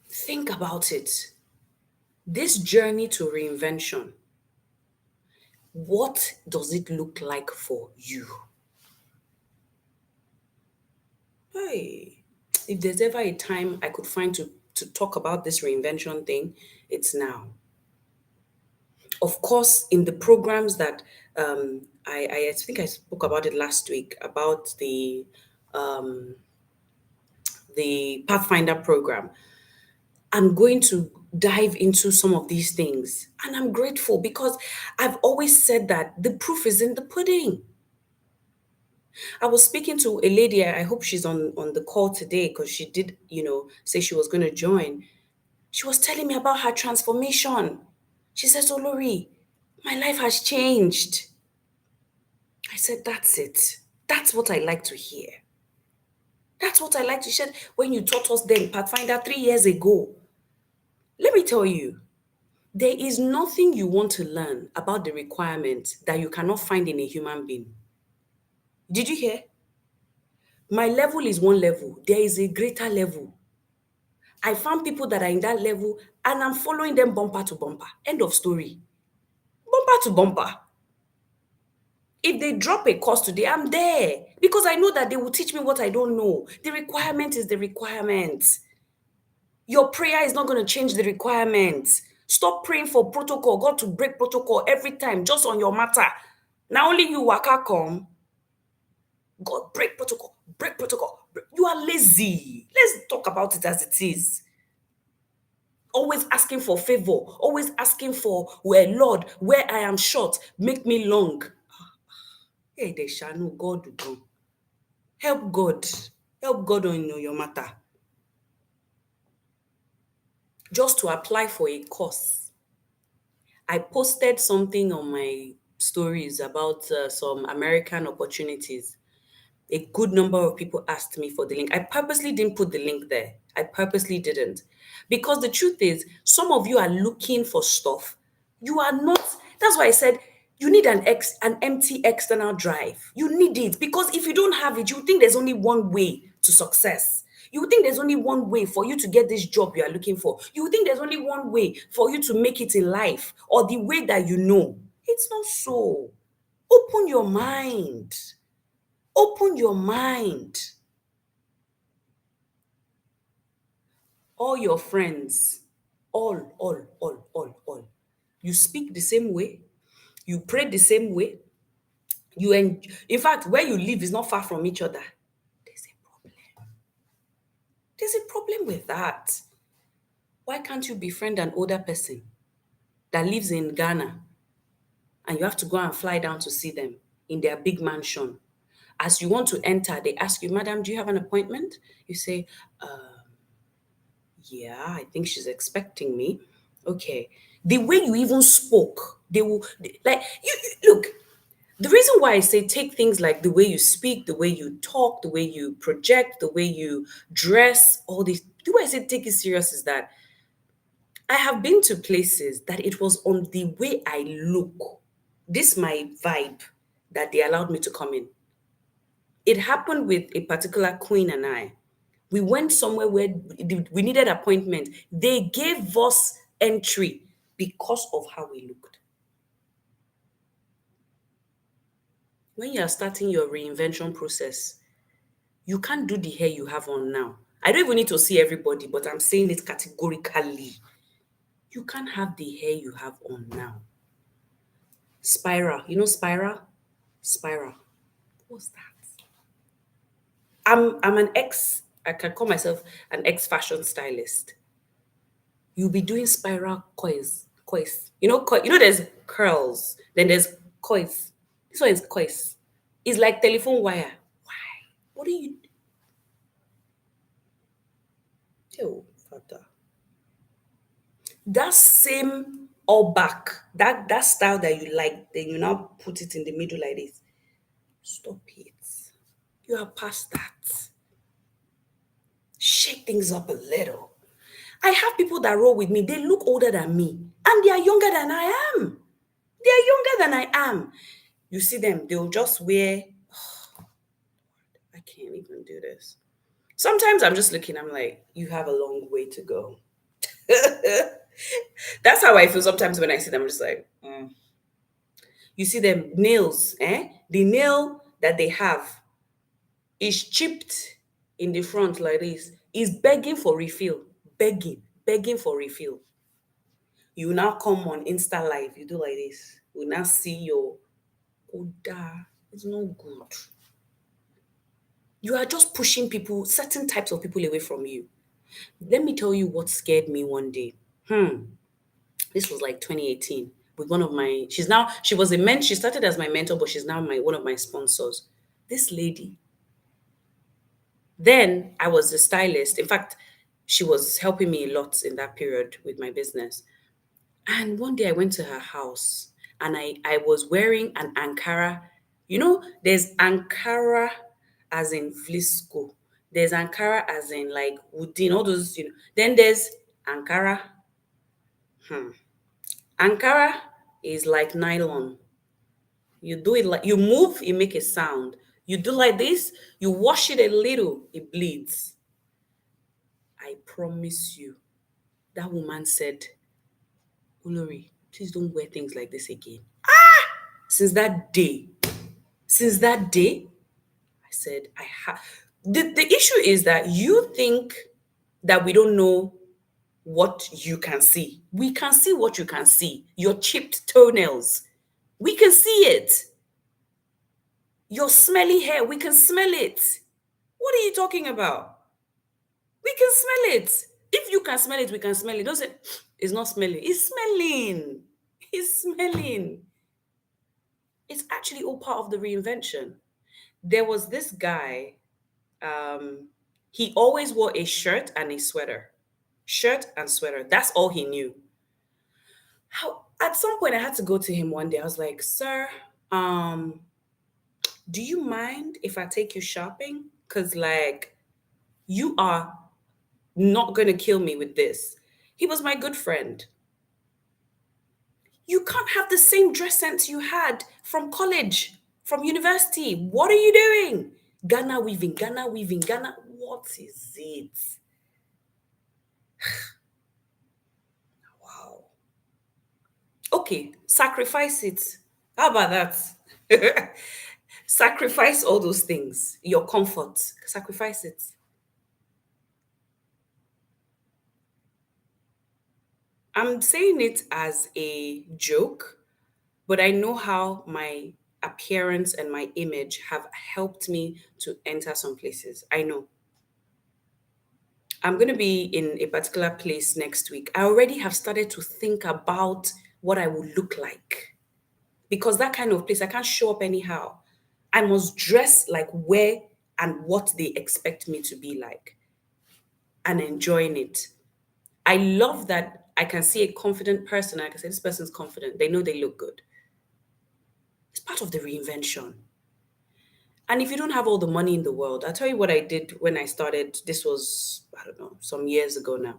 Think about it. This journey to reinvention, what does it look like for you? Hey, if there's ever a time I could find to talk about this reinvention thing, it's now. Of course, in the programs that I think I spoke about it last week about the Pathfinder program. I'm going to dive into some of these things, and I'm grateful because I've always said that the proof is in the pudding. I was speaking to a lady. I hope she's on the call today because she did, say she was going to join. She was telling me about her transformation. She says, "Olori, my life has changed." I said, "That's it. That's what I like to hear. That's what I like to share." When you taught us then, Pathfinder, 3 years ago, let me tell you, there is nothing you want to learn about the requirements that you cannot find in a human being. Did you hear? My level is one level. There is a greater level. I found people that are in that level and I'm following them bumper to bumper. End of story. Bumper to bumper. If they drop a course today, I'm there because I know that they will teach me what I don't know. The requirement is the requirement. Your prayer is not going to change the requirements. Stop praying for protocol, God to break protocol every time, just on your matter. Now only you waka come. God break protocol, break protocol. You You are lazy. Let's talk about it as it is. Always asking for favor, always asking for, well, Lord, where I am short, make me long. Hey, they shall know God will do. Help God. Help God on your matter. Just to apply for a course. I posted something on my stories about some American opportunities. A good number of people asked me for the link. I purposely didn't put the link there. I purposely didn't. Because the truth is, some of you are looking for stuff. You are not. That's why I said you need an empty external drive. You need it because if you don't have it, you think there's only one way to success. You think there's only one way for you to get this job you are looking for. You think there's only one way for you to make it in life or the way that you know. It's not so. Open your mind. Open your mind. All your friends, all. You speak the same way. You pray the same way. In fact, where you live is not far from each other. There's a problem. There's a problem with that. Why can't you befriend an older person that lives in Ghana and you have to go and fly down to see them in their big mansion? As you want to enter, they ask you, Madam, do you have an appointment? You say, yeah, I think she's expecting me. Okay. The way you even spoke, like, look, the reason why I say take things like the way you speak, the way you talk, the way you project, the way you dress, all these, the way I say take it serious is that I have been to places that it was on the way I look, this my vibe, that they allowed me to come in. It happened with a particular queen and I. We went somewhere where we needed appointment. They gave us entry because of how we looked. When you are starting your reinvention process, you can't do the hair you have on now. I don't even need to see everybody, but I'm saying it categorically. You can't have the hair you have on now. Spiral. You know spiral? Spiral. What's that? I can call myself an ex-fashion stylist. You'll be doing spiral coils. Coils. There's curls, then there's coils. This one is coils. It's like telephone wire. Why? What do you do? Father. That same all back, that style that you like, then you now put it in the middle like this. Stop it. You are past that. Shake things up a little. I have people that roll with me. They look older than me, and they are younger than I am. They are younger than I am. You see them, they'll just wear. I can't even do this. Sometimes I'm just looking, I'm like, you have a long way to go. That's how I feel sometimes when I see them. I'm just like, You see them nails, The nail that they have is chipped in the front like this. Is begging for refill. Begging for refill. You now come on Insta Live, you do like this. We now see your Oda. It's no good. You are just pushing people, certain types of people away from you. Let me tell you what scared me one day. This was like 2018 with one of my, she was she started as my mentor, but she's now one of my sponsors. This lady. Then I was a stylist. In fact, she was helping me a lot in that period with my business. And one day I went to her house and I was wearing an Ankara. There's Ankara as in Flisco. There's Ankara as in like Udin, all those, Then there's Ankara. Ankara is like nylon. You do it like, you move, you make a sound. You do like this, you wash it a little, it bleeds. I promise you, that woman said, Olori, please don't wear things like this again. Since that day, I said, the issue is that you think that we don't know what you can see. We can see what you can see. Your chipped toenails. We can see it. Your smelly hair, we can smell it. What are you talking about? We can smell it. If you can smell it, we can smell it. Don't say it's not smelling. It's smelling. It's smelling. It's actually all part of the reinvention. There was this guy, um, he always wore a shirt and a sweater. Shirt and sweater. That's all he knew. How at some point I had to go to him one day. I was like, sir, um, do you mind if I take you shopping? Cause like you are not gonna kill me with this. He was my good friend. You can't have the same dress sense you had from college, from university. What are you doing? Ghana weaving, Ghana weaving, Ghana. What is it? Wow. Okay, sacrifice it. How about that? Sacrifice all those things, your comfort, sacrifice it. I'm saying it as a joke, but I know how my appearance and my image have helped me to enter some places. I know. I'm going to be in a particular place next week. I already have started to think about what I will look like because that kind of place, I can't show up anyhow. I must dress like where and what they expect me to be like and enjoying it. I love that I can see a confident person. I can say, this person's confident. They know they look good. It's part of the reinvention. And if you don't have all the money in the world, I'll tell you what I did when I started. This was, I don't know, some years ago now.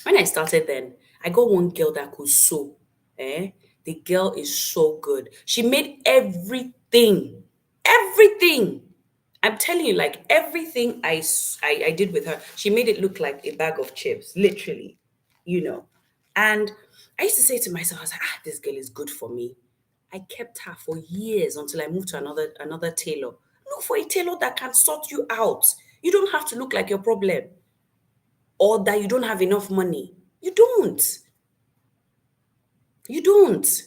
When I started then, I got one girl that could sew. Eh? The girl is so good. She made everything. Everything. I'm telling you, like everything I did with her, she made it look like a bag of chips, literally, you know. And I used to say to myself, I was like, this girl is good for me. I kept her for years until I moved to another tailor. Look for a tailor that can sort you out. You don't have to look like your problem or that you don't have enough money. You don't. You don't.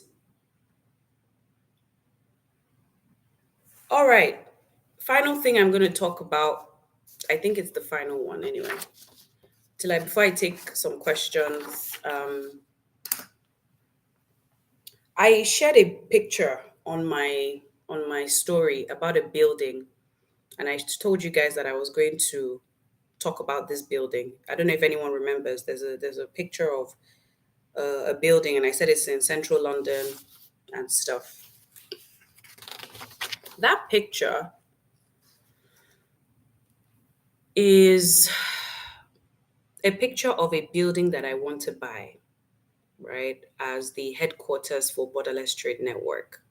All right. Final thing I'm going to talk about. I think it's the final one anyway. Before I take some questions, I shared a picture on my story about a building, and I told you guys that I was going to talk about this building. I don't know if anyone remembers. There's a picture of a building, and I said it's in central London and stuff. That picture is a picture of a building that I want to buy, right, as the headquarters for Borderless Trade Network.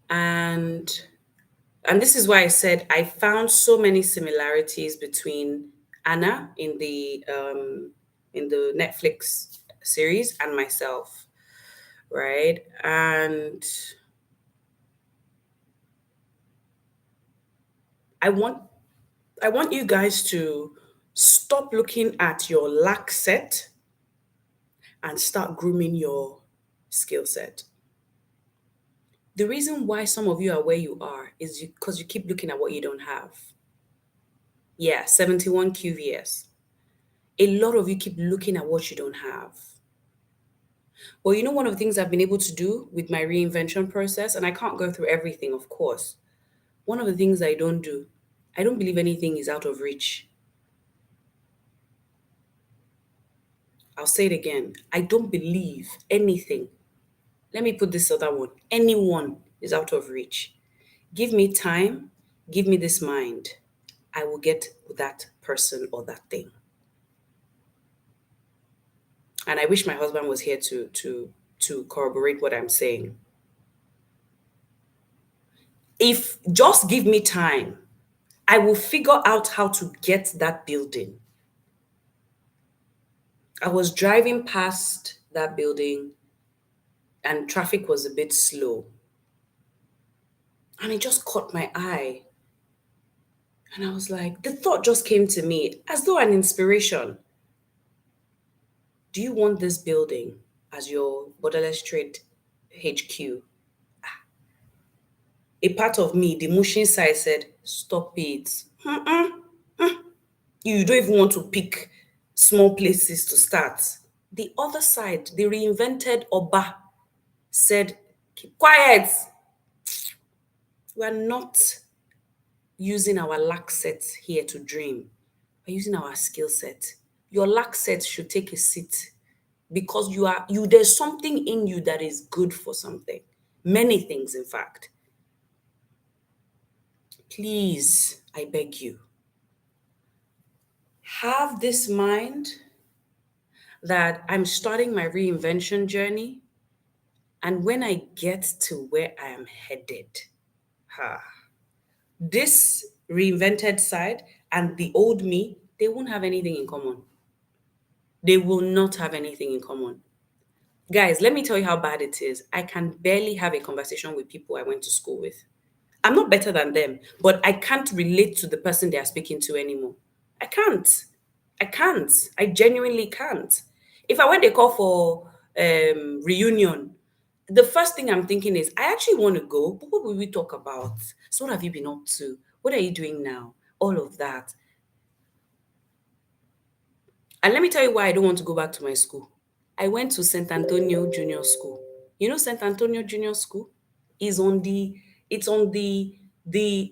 And this is why I said I found so many similarities between Anna in the Netflix series and myself, right? And I want I want you guys to stop looking at your lack set and start grooming your skill set. The reason why some of you are where you are is because you keep looking at what you don't have. Yeah, 71 QVS. A lot of you keep looking at what you don't have. Well, you know, one of the things I've been able to do with my reinvention process, and I can't go through everything, of course. One of the things I don't do, I don't believe anything is out of reach. I'll say it again. I don't believe anything. Let me put this other one. Anyone is out of reach. Give me time, give me this mind. I will get that person or that thing. And I wish my husband was here to corroborate what I'm saying. If just give me time, I will figure out how to get that building. I was driving past that building and traffic was a bit slow. And it just caught my eye. And I was like, the thought just came to me as though an inspiration. Do you want this building as your borderless trade HQ? a part of me, the motion side, said, stop it. You don't even want to pick small places to start. The other side, the reinvented Oba, said, keep quiet. We're not using our lack set here to dream. We're using our skill set. Your lack set should take a seat because there's something in you that is good for something. Many things, in fact. Please, I beg you, have this mind that I'm starting my reinvention journey. And when I get to where I am headed, this reinvented side and the old me, they won't have anything in common. They will not have anything in common. Guys, let me tell you how bad it is. I can barely have a conversation with people I went to school with. I'm not better than them, but I can't relate to the person they are speaking to anymore. I can't. I can't. I genuinely can't. If I went a call for reunion, the first thing I'm thinking is, I actually want to go, but what will we talk about? So what have you been up to? What are you doing now? All of that. And let me tell you why I don't want to go back to my school. I went to St. Antonio Junior School. You know St. Antonio Junior School is on the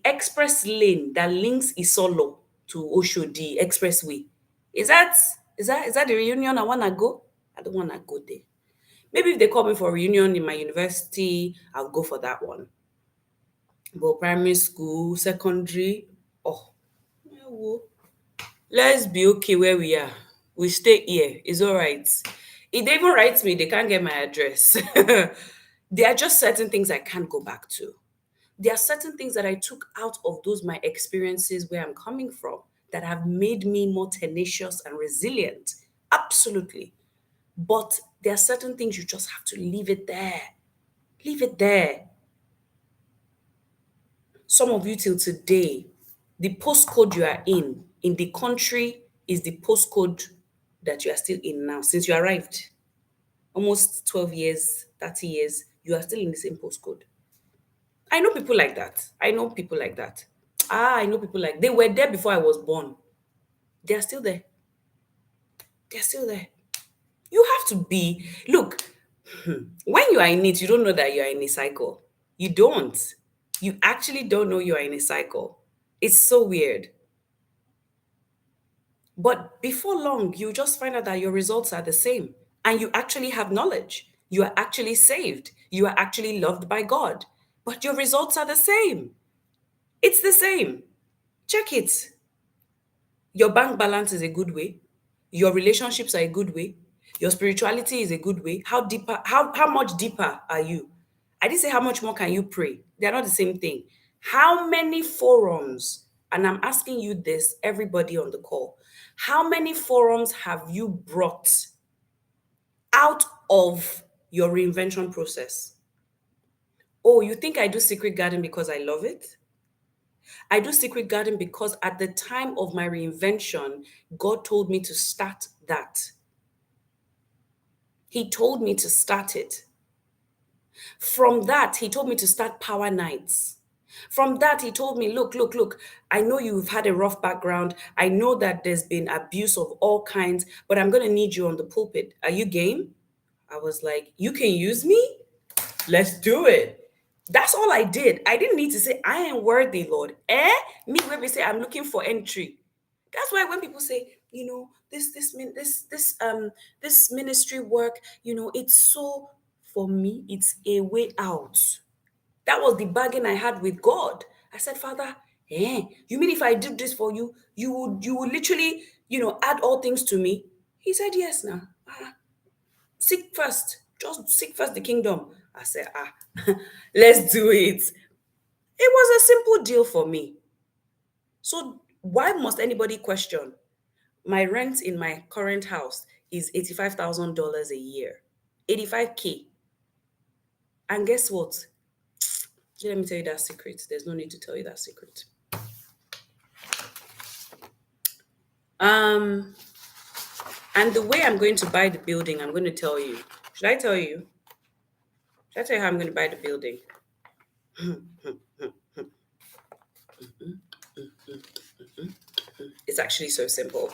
express lane that links Isolo to Oshodi Expressway. Is that is that the reunion I wanna go? I don't wanna go there. Maybe if they call me for a reunion in my university, I'll go for that one. But primary school, secondary, oh, yeah, let's be okay where we are. We stay here. It's all right. If they even write me, they can't get my address. There are just certain things I can't go back to. There are certain things that I took out of those my experiences where I'm coming from that have made me more tenacious and resilient. Absolutely. But there are certain things you just have to leave it there. Leave it there. Some of you till today, the postcode you are in the country is the postcode that you are still in now. Since you arrived, almost 12 years, 30 years, you are still in the same postcode. I know people like that. I know people like that. I know people like they were there before I was born. They are still there. They're still there. You have to be, look, when you are in it, you don't know that you are in a cycle. You don't. You actually don't know you are in a cycle. It's so weird. But before long, you just find out that your results are the same and you actually have knowledge. You are actually saved. You are actually loved by God. But your results are the same. It's the same. Check it. Your bank balance is a good way. Your relationships are a good way. Your spirituality is a good way. How much deeper are you? I didn't say how much more can you pray. They're not the same thing. How many forums, and I'm asking you this, everybody on the call, how many forums have you brought out of your reinvention process? Oh, you think I do Secret Garden because I love it? I do Secret Garden because at the time of my reinvention, God told me to start that. He told me to start it. From that, he told me to start Power Nights. From that, he told me, look, I know you've had a rough background. I know that there's been abuse of all kinds, but I'm going to need you on the pulpit. Are you game? I was like, you can use me? Let's do it. That's all I did. I didn't need to say, I am worthy, Lord. Me, when we say I'm looking for entry. That's why when people say, this ministry work, it's so, for me, it's a way out. That was the bargain I had with God. I said, Father, you mean if I did this for you, you would literally, add all things to me? He said, yes, now. Seek first. Just seek first the kingdom. I said, let's do it. It was a simple deal for me. So why must anybody question? My rent in my current house is $85,000 a year. 85K. And guess what? Let me tell you that secret. There's no need to tell you that secret. And the way I'm going to buy the building, I'm going to tell you. Should I tell you? Should I tell you how I'm going to buy the building? It's actually so simple.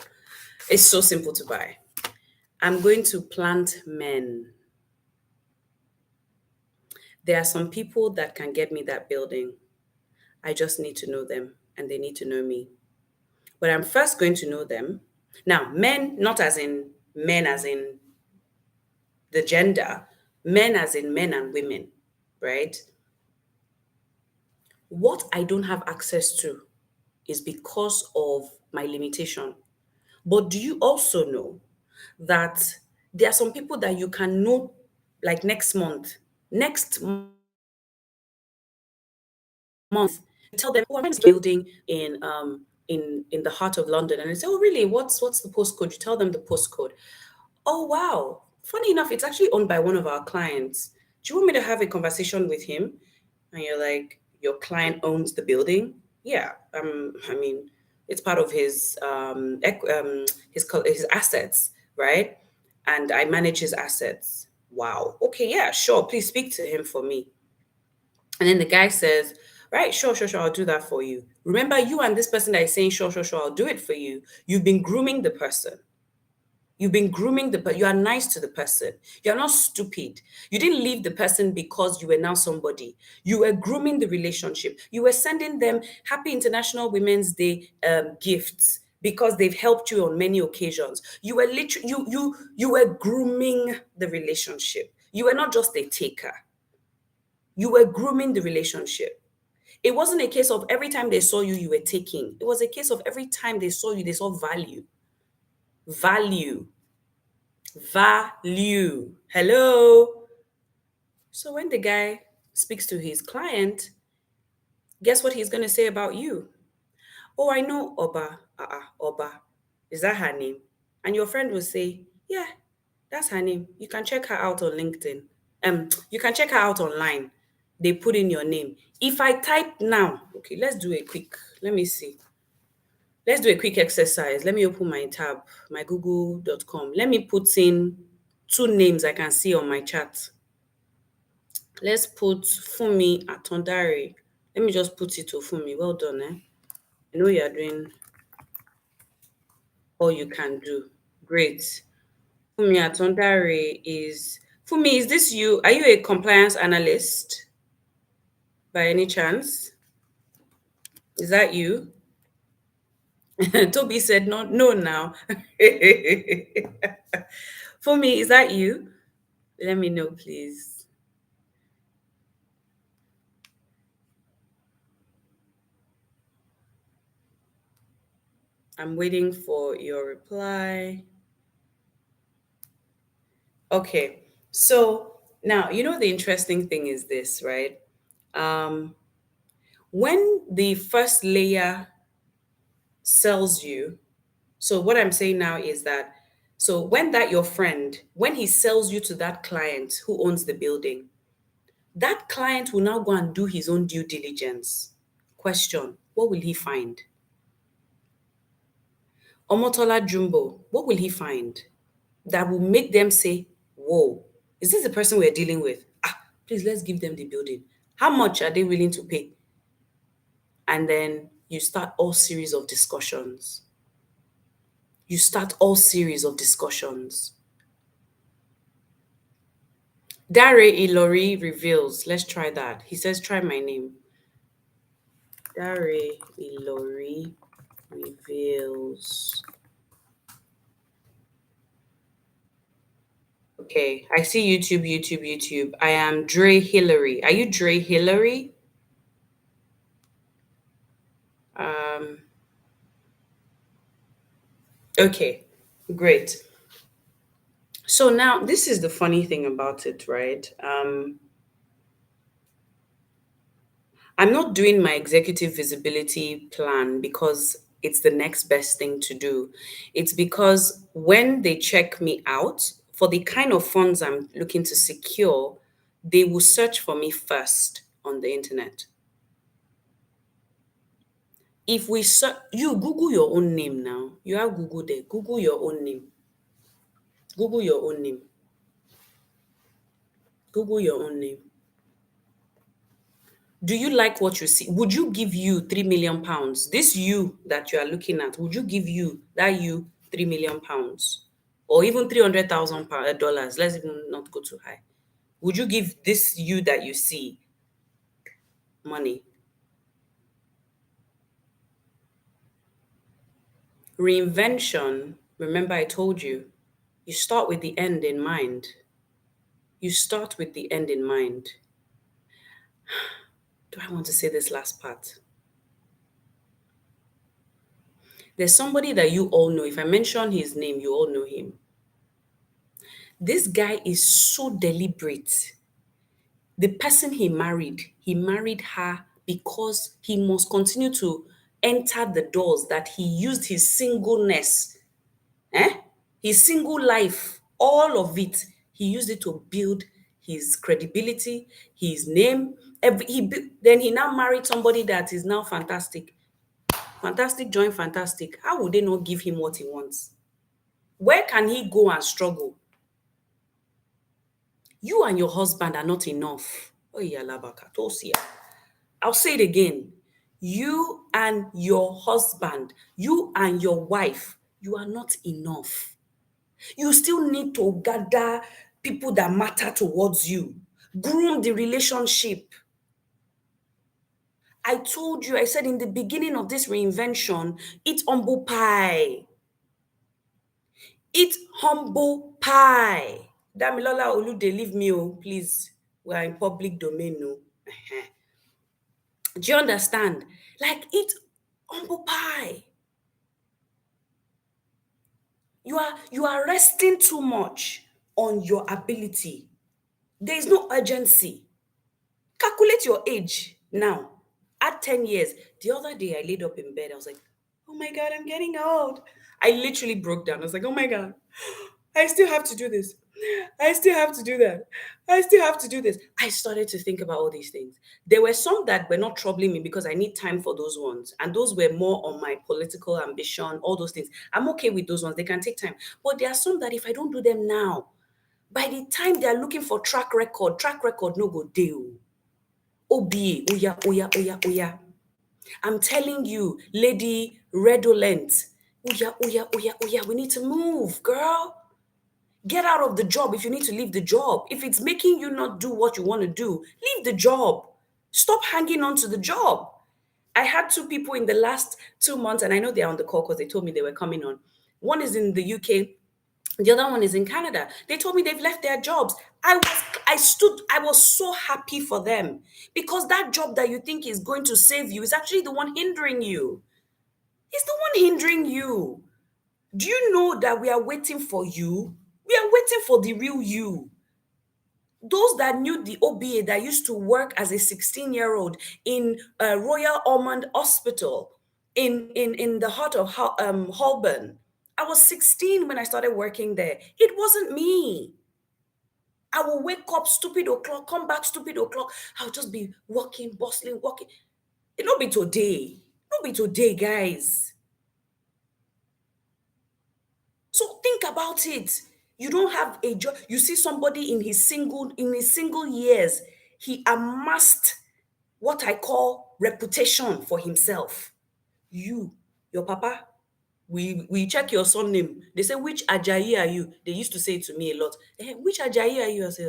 It's so simple to buy. I'm going to plant men. There are some people that can get me that building. I just need to know them and they need to know me. But I'm first going to know them. Now, men, not as in men, as in the gender, men as in men and women, right? What I don't have access to is because of my limitation. But do you also know that there are some people that you can know like next month, you tell them, oh, I'm in this building in the heart of London. And they say, oh, really? What's the postcode? You tell them the postcode. Oh, wow. Funny enough, it's actually owned by one of our clients. Do you want me to have a conversation with him? And you're like, your client owns the building? Yeah. I mean, it's part of his assets, right? And I manage his assets. Wow. Okay, yeah, sure. Please speak to him for me. And then the guy says, right, sure, I'll do that for you. Remember, you and this person that is saying, sure, I'll do it for you. You've been grooming the person. You've been grooming you are nice to the person. You're not stupid. You didn't leave the person because you were now somebody. You were grooming the relationship. You were sending them Happy International Women's Day gifts because they've helped you on many occasions. You were literally you were grooming the relationship. You were not just a taker. You were grooming the relationship. It wasn't a case of every time they saw you, you were taking. It was a case of every time they saw you, they saw value. Value. Value. Hello. So when the guy speaks to his client, guess what he's going to say about you? Oh, I know Oba. Oba. Is that her name? And your friend will say, yeah, that's her name. You can check her out on LinkedIn. You can check her out online. They put in your name. If I type now, okay, let me see. Let's do a quick exercise. Let me open my tab, my google.com. Let me put in two names I can see on my chat. Let's put Fumi Atondare. Let me just put it to Fumi. Well done, eh? I know you are doing all you can do. Great. Fumi Atondare Fumi, is this you? Are you a compliance analyst by any chance? Is that you? Toby said no now. Fumi, is that you? Let me know, please. I'm waiting for your reply. Okay. So now, the interesting thing is this, right? Um, when the first layer sells you, so what I'm saying now is that, so when that your friend, when he sells you to that client who owns the building, that client will now go and do his own due diligence. Question, what will he find? Omotola Jumbo, what will he find that will make them say, whoa, is this the person we're dealing with? Please, let's give them the building. How much are they willing to pay? And then you start all series of discussions. Dare Ilori reveals. Let's try that. He says, try my name. Dare Ilori reveals. Okay, I see YouTube. I am Dre Hillary. Are you Dre Hillary? Um, okay, great. So now this is the funny thing about it, right? I'm not doing my executive visibility plan because it's the next best thing to do. It's because when they check me out for the kind of funds I'm looking to secure, they will search for me first on the internet. If we search, you Google your own name now. You have Google there. Google your own name. Google your own name. Google your own name. Do you like what you see? Would you give you 3 million pounds? This you that you are looking at, would you give you that you 3 million pounds? Or even $300,000? Let's even not go too high. Would you give this you that you see money? Reinvention, remember I told you, you start with the end in mind. You start with the end in mind. Do I want to say this last part? There's somebody that you all know. If I mention his name, you all know him. This guy is so deliberate. The person he married her because he must continue to enter the doors that he used his singleness, eh? His single life, all of it, he used it to build his credibility, his name. Then he now married somebody that is now fantastic. Fantastic join fantastic. How would they not give him what he wants? Where can he go and struggle? You and your husband are not enough. Oh, yeah, labaka, tosia. I'll say it again. You and your husband, you and your wife, you are not enough. You still need to gather people that matter towards you. Groom the relationship. I told you, I said in the beginning of this reinvention, eat humble pie. Eat humble pie. Damilola Olude, leave me, oh, please. We are in public domain, no. Do you understand? Like, eat humble pie. You are resting too much on your ability. There is no urgency. Calculate your age now. Add 10 years. The other day I laid up in bed. I was like, oh my God, I'm getting old. I literally broke down. I was like, oh my God, I still have to do this. I still have to do that. I still have to do this. I started to think about all these things. There were some that were not troubling me because I need time for those ones. And those were more on my political ambition, all those things. I'm okay with those ones. They can take time. But there are some that if I don't do them now, by the time they are looking for track record no go deal. OBA, oya, oya, oya, oya. I'm telling you, Lady Redolent, oya, oya, oya, oya, we need to move, girl. Get out of the job if you need to leave the job. If it's making you not do what you want to do, leave the job. Stop hanging on to the job. I had two people in the last 2 months, and I know they're on the call because they told me they were coming on. One is in the UK, the other one is in Canada. They told me they've left their jobs. I was so happy for them because that job that you think is going to save you is actually the one hindering you. It's the one hindering you. Do you know that we are waiting for you? We are waiting for the real you. Those that knew the OBA that used to work as a 16-year-old in Royal Ormond Hospital in the heart of Holborn. I was 16 when I started working there. It wasn't me. I will wake up stupid o'clock, come back stupid o'clock. I'll just be working, bustling, working. It not be today. Not be today, guys. So think about it. You don't have a job. You see somebody in his single years, he amassed what I call reputation for himself. You, your papa, we check your surname. They say, which Ajayi are you? They used to say it to me a lot. Which Ajayi are you? I say,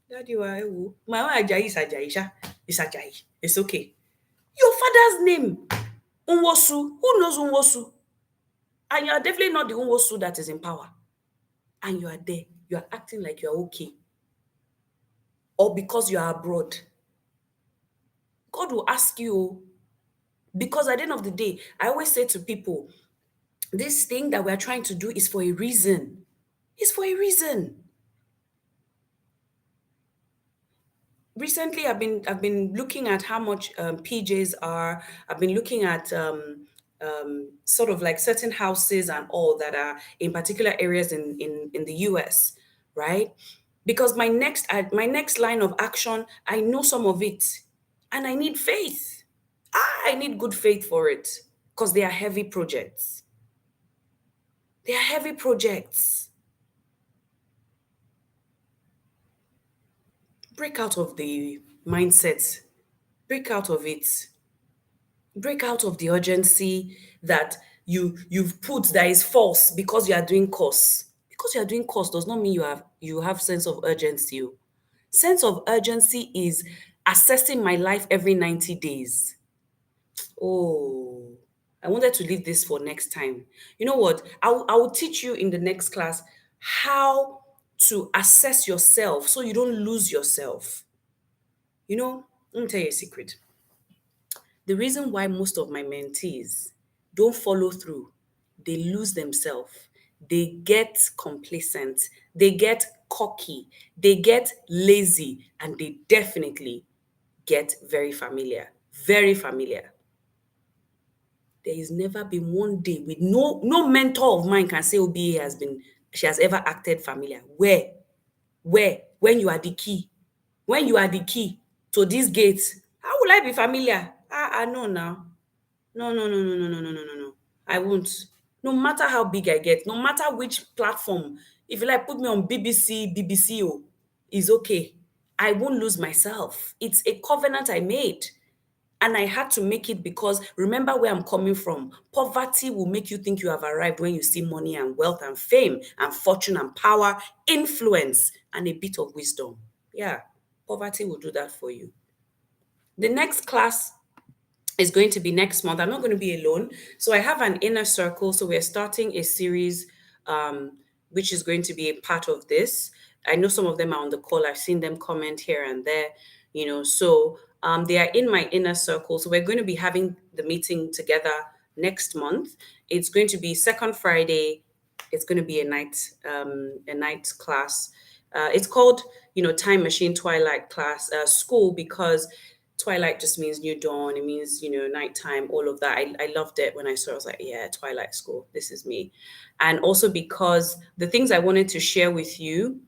Daddy, who? My own Ajayi is Ajayi, sha. It's Ajayi. It's okay. Your father's name, Unwosu. Who knows Unwosu? And you are definitely not the Unwosu that is in power. And you are there. You are acting like you are okay. Or because you are abroad. God will ask you, because at the end of the day, I always say to people, this thing that we're trying to do is for a reason. It's for a reason. Recently, I've been looking at how much PJs are. I've been looking at sort of like certain houses and all that are in particular areas in the US, right? Because my next line of action, I know some of it, and I need faith. I need good faith for it because they are heavy projects. They are heavy projects. Break out of the mindset Break out of it. Break out of the urgency that you've put that is false because you are doing course. Because you are doing course does not mean you have sense of urgency. Oh. Sense of urgency is assessing my life every 90 days. Oh, I wanted to leave this for next time. You know what? I will teach you in the next class how to assess yourself so you don't lose yourself. Let me tell you a secret. The reason why most of my mentees don't follow through, they lose themselves, they get complacent, they get cocky, they get lazy, and they definitely get very familiar. Very familiar. There has never been one day with no mentor of mine can say OBA she has ever acted familiar. Where? When you are the key. When you are the key to this gate, how will I be familiar? No now. No, no, no, no, no, no, no, no, no, no. I won't. No matter how big I get, no matter which platform, if you like put me on BBC, is okay. I won't lose myself. It's a covenant I made. And I had to make it because remember where I'm coming from. Poverty will make you think you have arrived when you see money and wealth and fame and fortune and power, influence, and a bit of wisdom. Yeah, poverty will do that for you. The next class is going to be next month. I'm not going to be alone. So I have an inner circle. So we're starting a series, which is going to be a part of this. I know some of them are on the call. I've seen them comment here and there, So they are in my inner circle. So we're going to be having the meeting together next month. It's going to be second Friday. It's going to be a night class. It's called, Time Machine Twilight class school because Twilight just means new dawn. It means, nighttime, all of that. I loved it when I saw it. I was like, yeah, Twilight School. This is me. And also because the things I wanted to share with you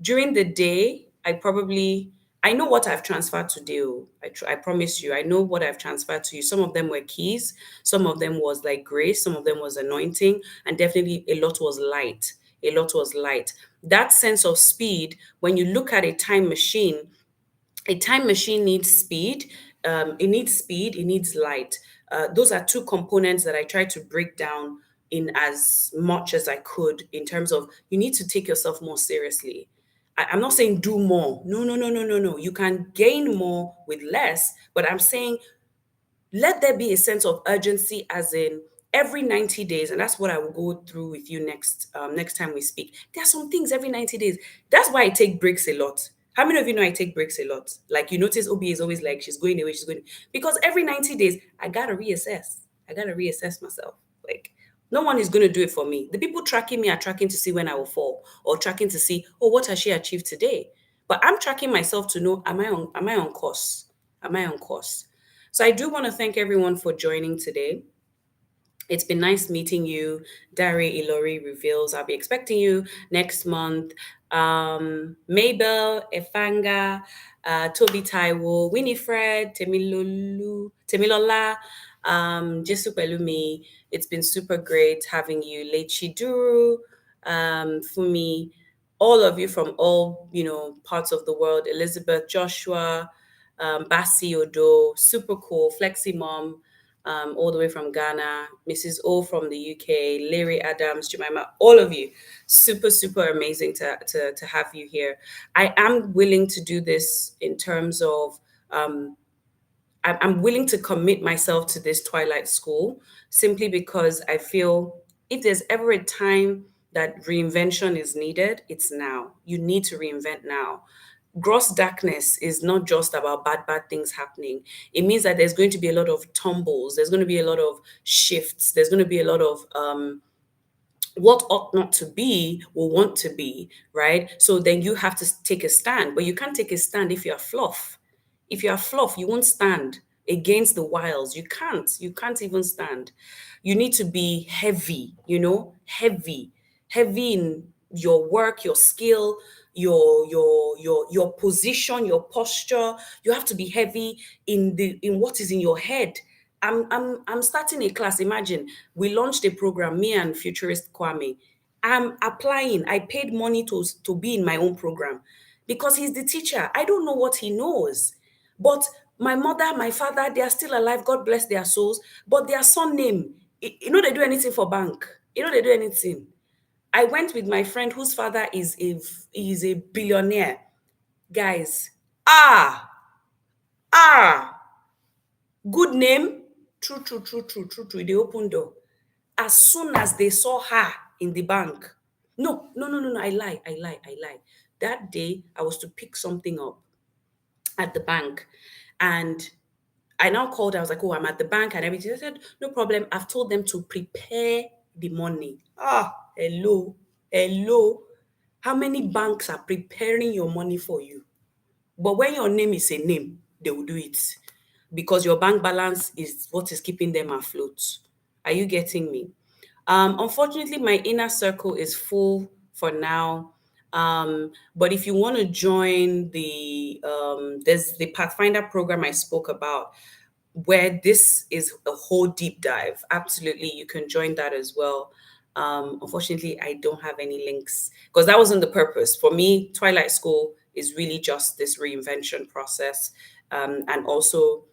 during the day, I know what I've transferred to do. I promise you, I know what I've transferred to you. Some of them were keys. Some of them was like grace. Some of them was anointing. And definitely a lot was light. A lot was light. That sense of speed, when you look at a time machine needs speed. It needs light. Those are two components that I try to break down in as much as I could in terms of you need to take yourself more seriously. I'm not saying do more. No, no, no, no, no, no. You can gain more with less, but I'm saying let there be a sense of urgency as in every 90 days, and that's what I will go through with you next time we speak. There are some things every 90 days. That's why I take breaks a lot. How many of you know I take breaks a lot? Like you notice Obi is always like she's going away, because every 90 days I gotta reassess. I gotta reassess myself. Like no one is going to do it for me. The people tracking me are tracking to see when I will fall or tracking to see, oh, what has she achieved today? But I'm tracking myself to know, am I on course? Am I on course? So I do want to thank everyone for joining today. It's been nice meeting you. Diary Ilori reveals. I'll be expecting you next month. Mabel, Efanga, Toby Taiwo, Winifred, Temilola, Jesu Pelumi. It's been super great having you. Lechi Duru, Fumi, all of you from all parts of the world. Elizabeth, Joshua, Basi Odo, super cool. Flexi Mom, all the way from Ghana, Mrs. O from the UK, Larry Adams, Jemima, all of you. Super, super amazing to have you here. I am willing to do this in terms of I'm willing to commit myself to this Twilight School simply because I feel if there's ever a time that reinvention is needed, it's now. You need to reinvent now. Gross darkness is not just about bad things happening. It means that there's going to be a lot of tumbles, there's going to be a lot of shifts, there's going to be a lot of what ought not to be will want to be, right? So then you have to take a stand, but you can't take a stand if you're fluff. If you're fluff, you won't stand against the wiles. You can't even stand. You need to be heavy, heavy in your work, your skill, your position, your posture. You have to be heavy in what is in your head. I'm starting a class. Imagine we launched a program, me and futurist Kwame. I'm applying. I paid money to be in my own program because he's the teacher. I don't know what he knows, but My mother, my father, they are still alive. God bless their souls. But their son name, they do anything for bank. They do anything. I went with my friend whose father is a billionaire. Guys, ah, ah, good name. True, true, true, true, true, true. They open door. As soon as they saw her in the bank, no, no, no, no, no. I lie. That day, I was to pick something up at the bank, and I now called. I was like, "Oh, I'm at the bank and everything." I said, "No problem. I've told them to prepare the money." Ah, hello, hello. How many banks are preparing your money for you? But when your name is a name, they will do it because your bank balance is what is keeping them afloat. Are you getting me? Unfortunately, my inner circle is full for now. But if you want to join there's the Pathfinder program I spoke about, where this is a whole deep dive. Absolutely, you can join that as well. Unfortunately, I don't have any links because that wasn't the purpose. For me, Twilight School is really just this reinvention process, and also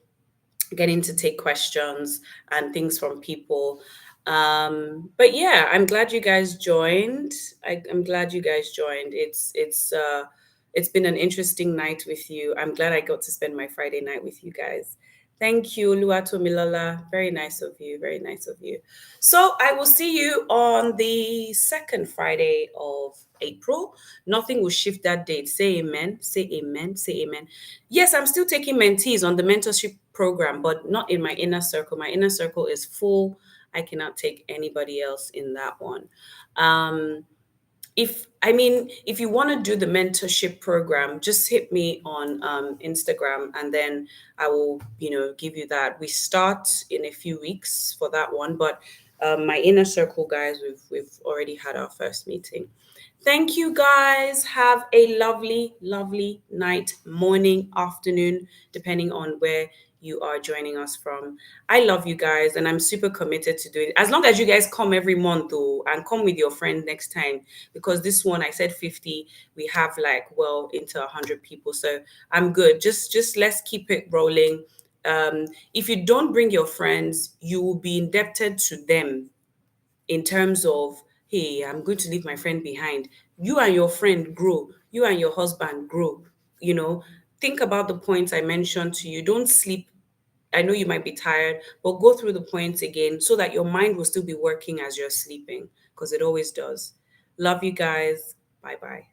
getting to take questions and things from people. But yeah, I'm glad you guys joined. I'm glad you guys joined. It's been an interesting night with you. I'm glad I got to spend my Friday night with you guys. Thank you, Luato Milala. Very nice of you. Very nice of you. So I will see you on the second Friday of April. Nothing will shift that date. Say amen. Say amen. Say amen. Yes, I'm still taking mentees on the mentorship program, but not in my inner circle. My inner circle is full. I cannot take anybody else in that one. Um, if you want to do the mentorship program, just hit me on Instagram, and then I will give you that. We start in a few weeks for that one, but my inner circle guys, we've already had our first meeting. Thank you guys. Have a lovely, lovely night, morning, afternoon, depending on where you are joining us from. I love you guys, and I'm super committed to doing it. As long as you guys come every month, though, and come with your friend next time, because this one I said 50, we have like well into 100 people, so I'm good. Just let's keep it rolling. If you don't bring your friends, you will be indebted to them in terms of, hey, I'm going to leave my friend behind. You and your friend grow, you and your husband grow. You know, think about the points I mentioned to you. Don't sleep. I know you might be tired, but go through the points again so that your mind will still be working as you're sleeping, because it always does. Love you guys. Bye bye.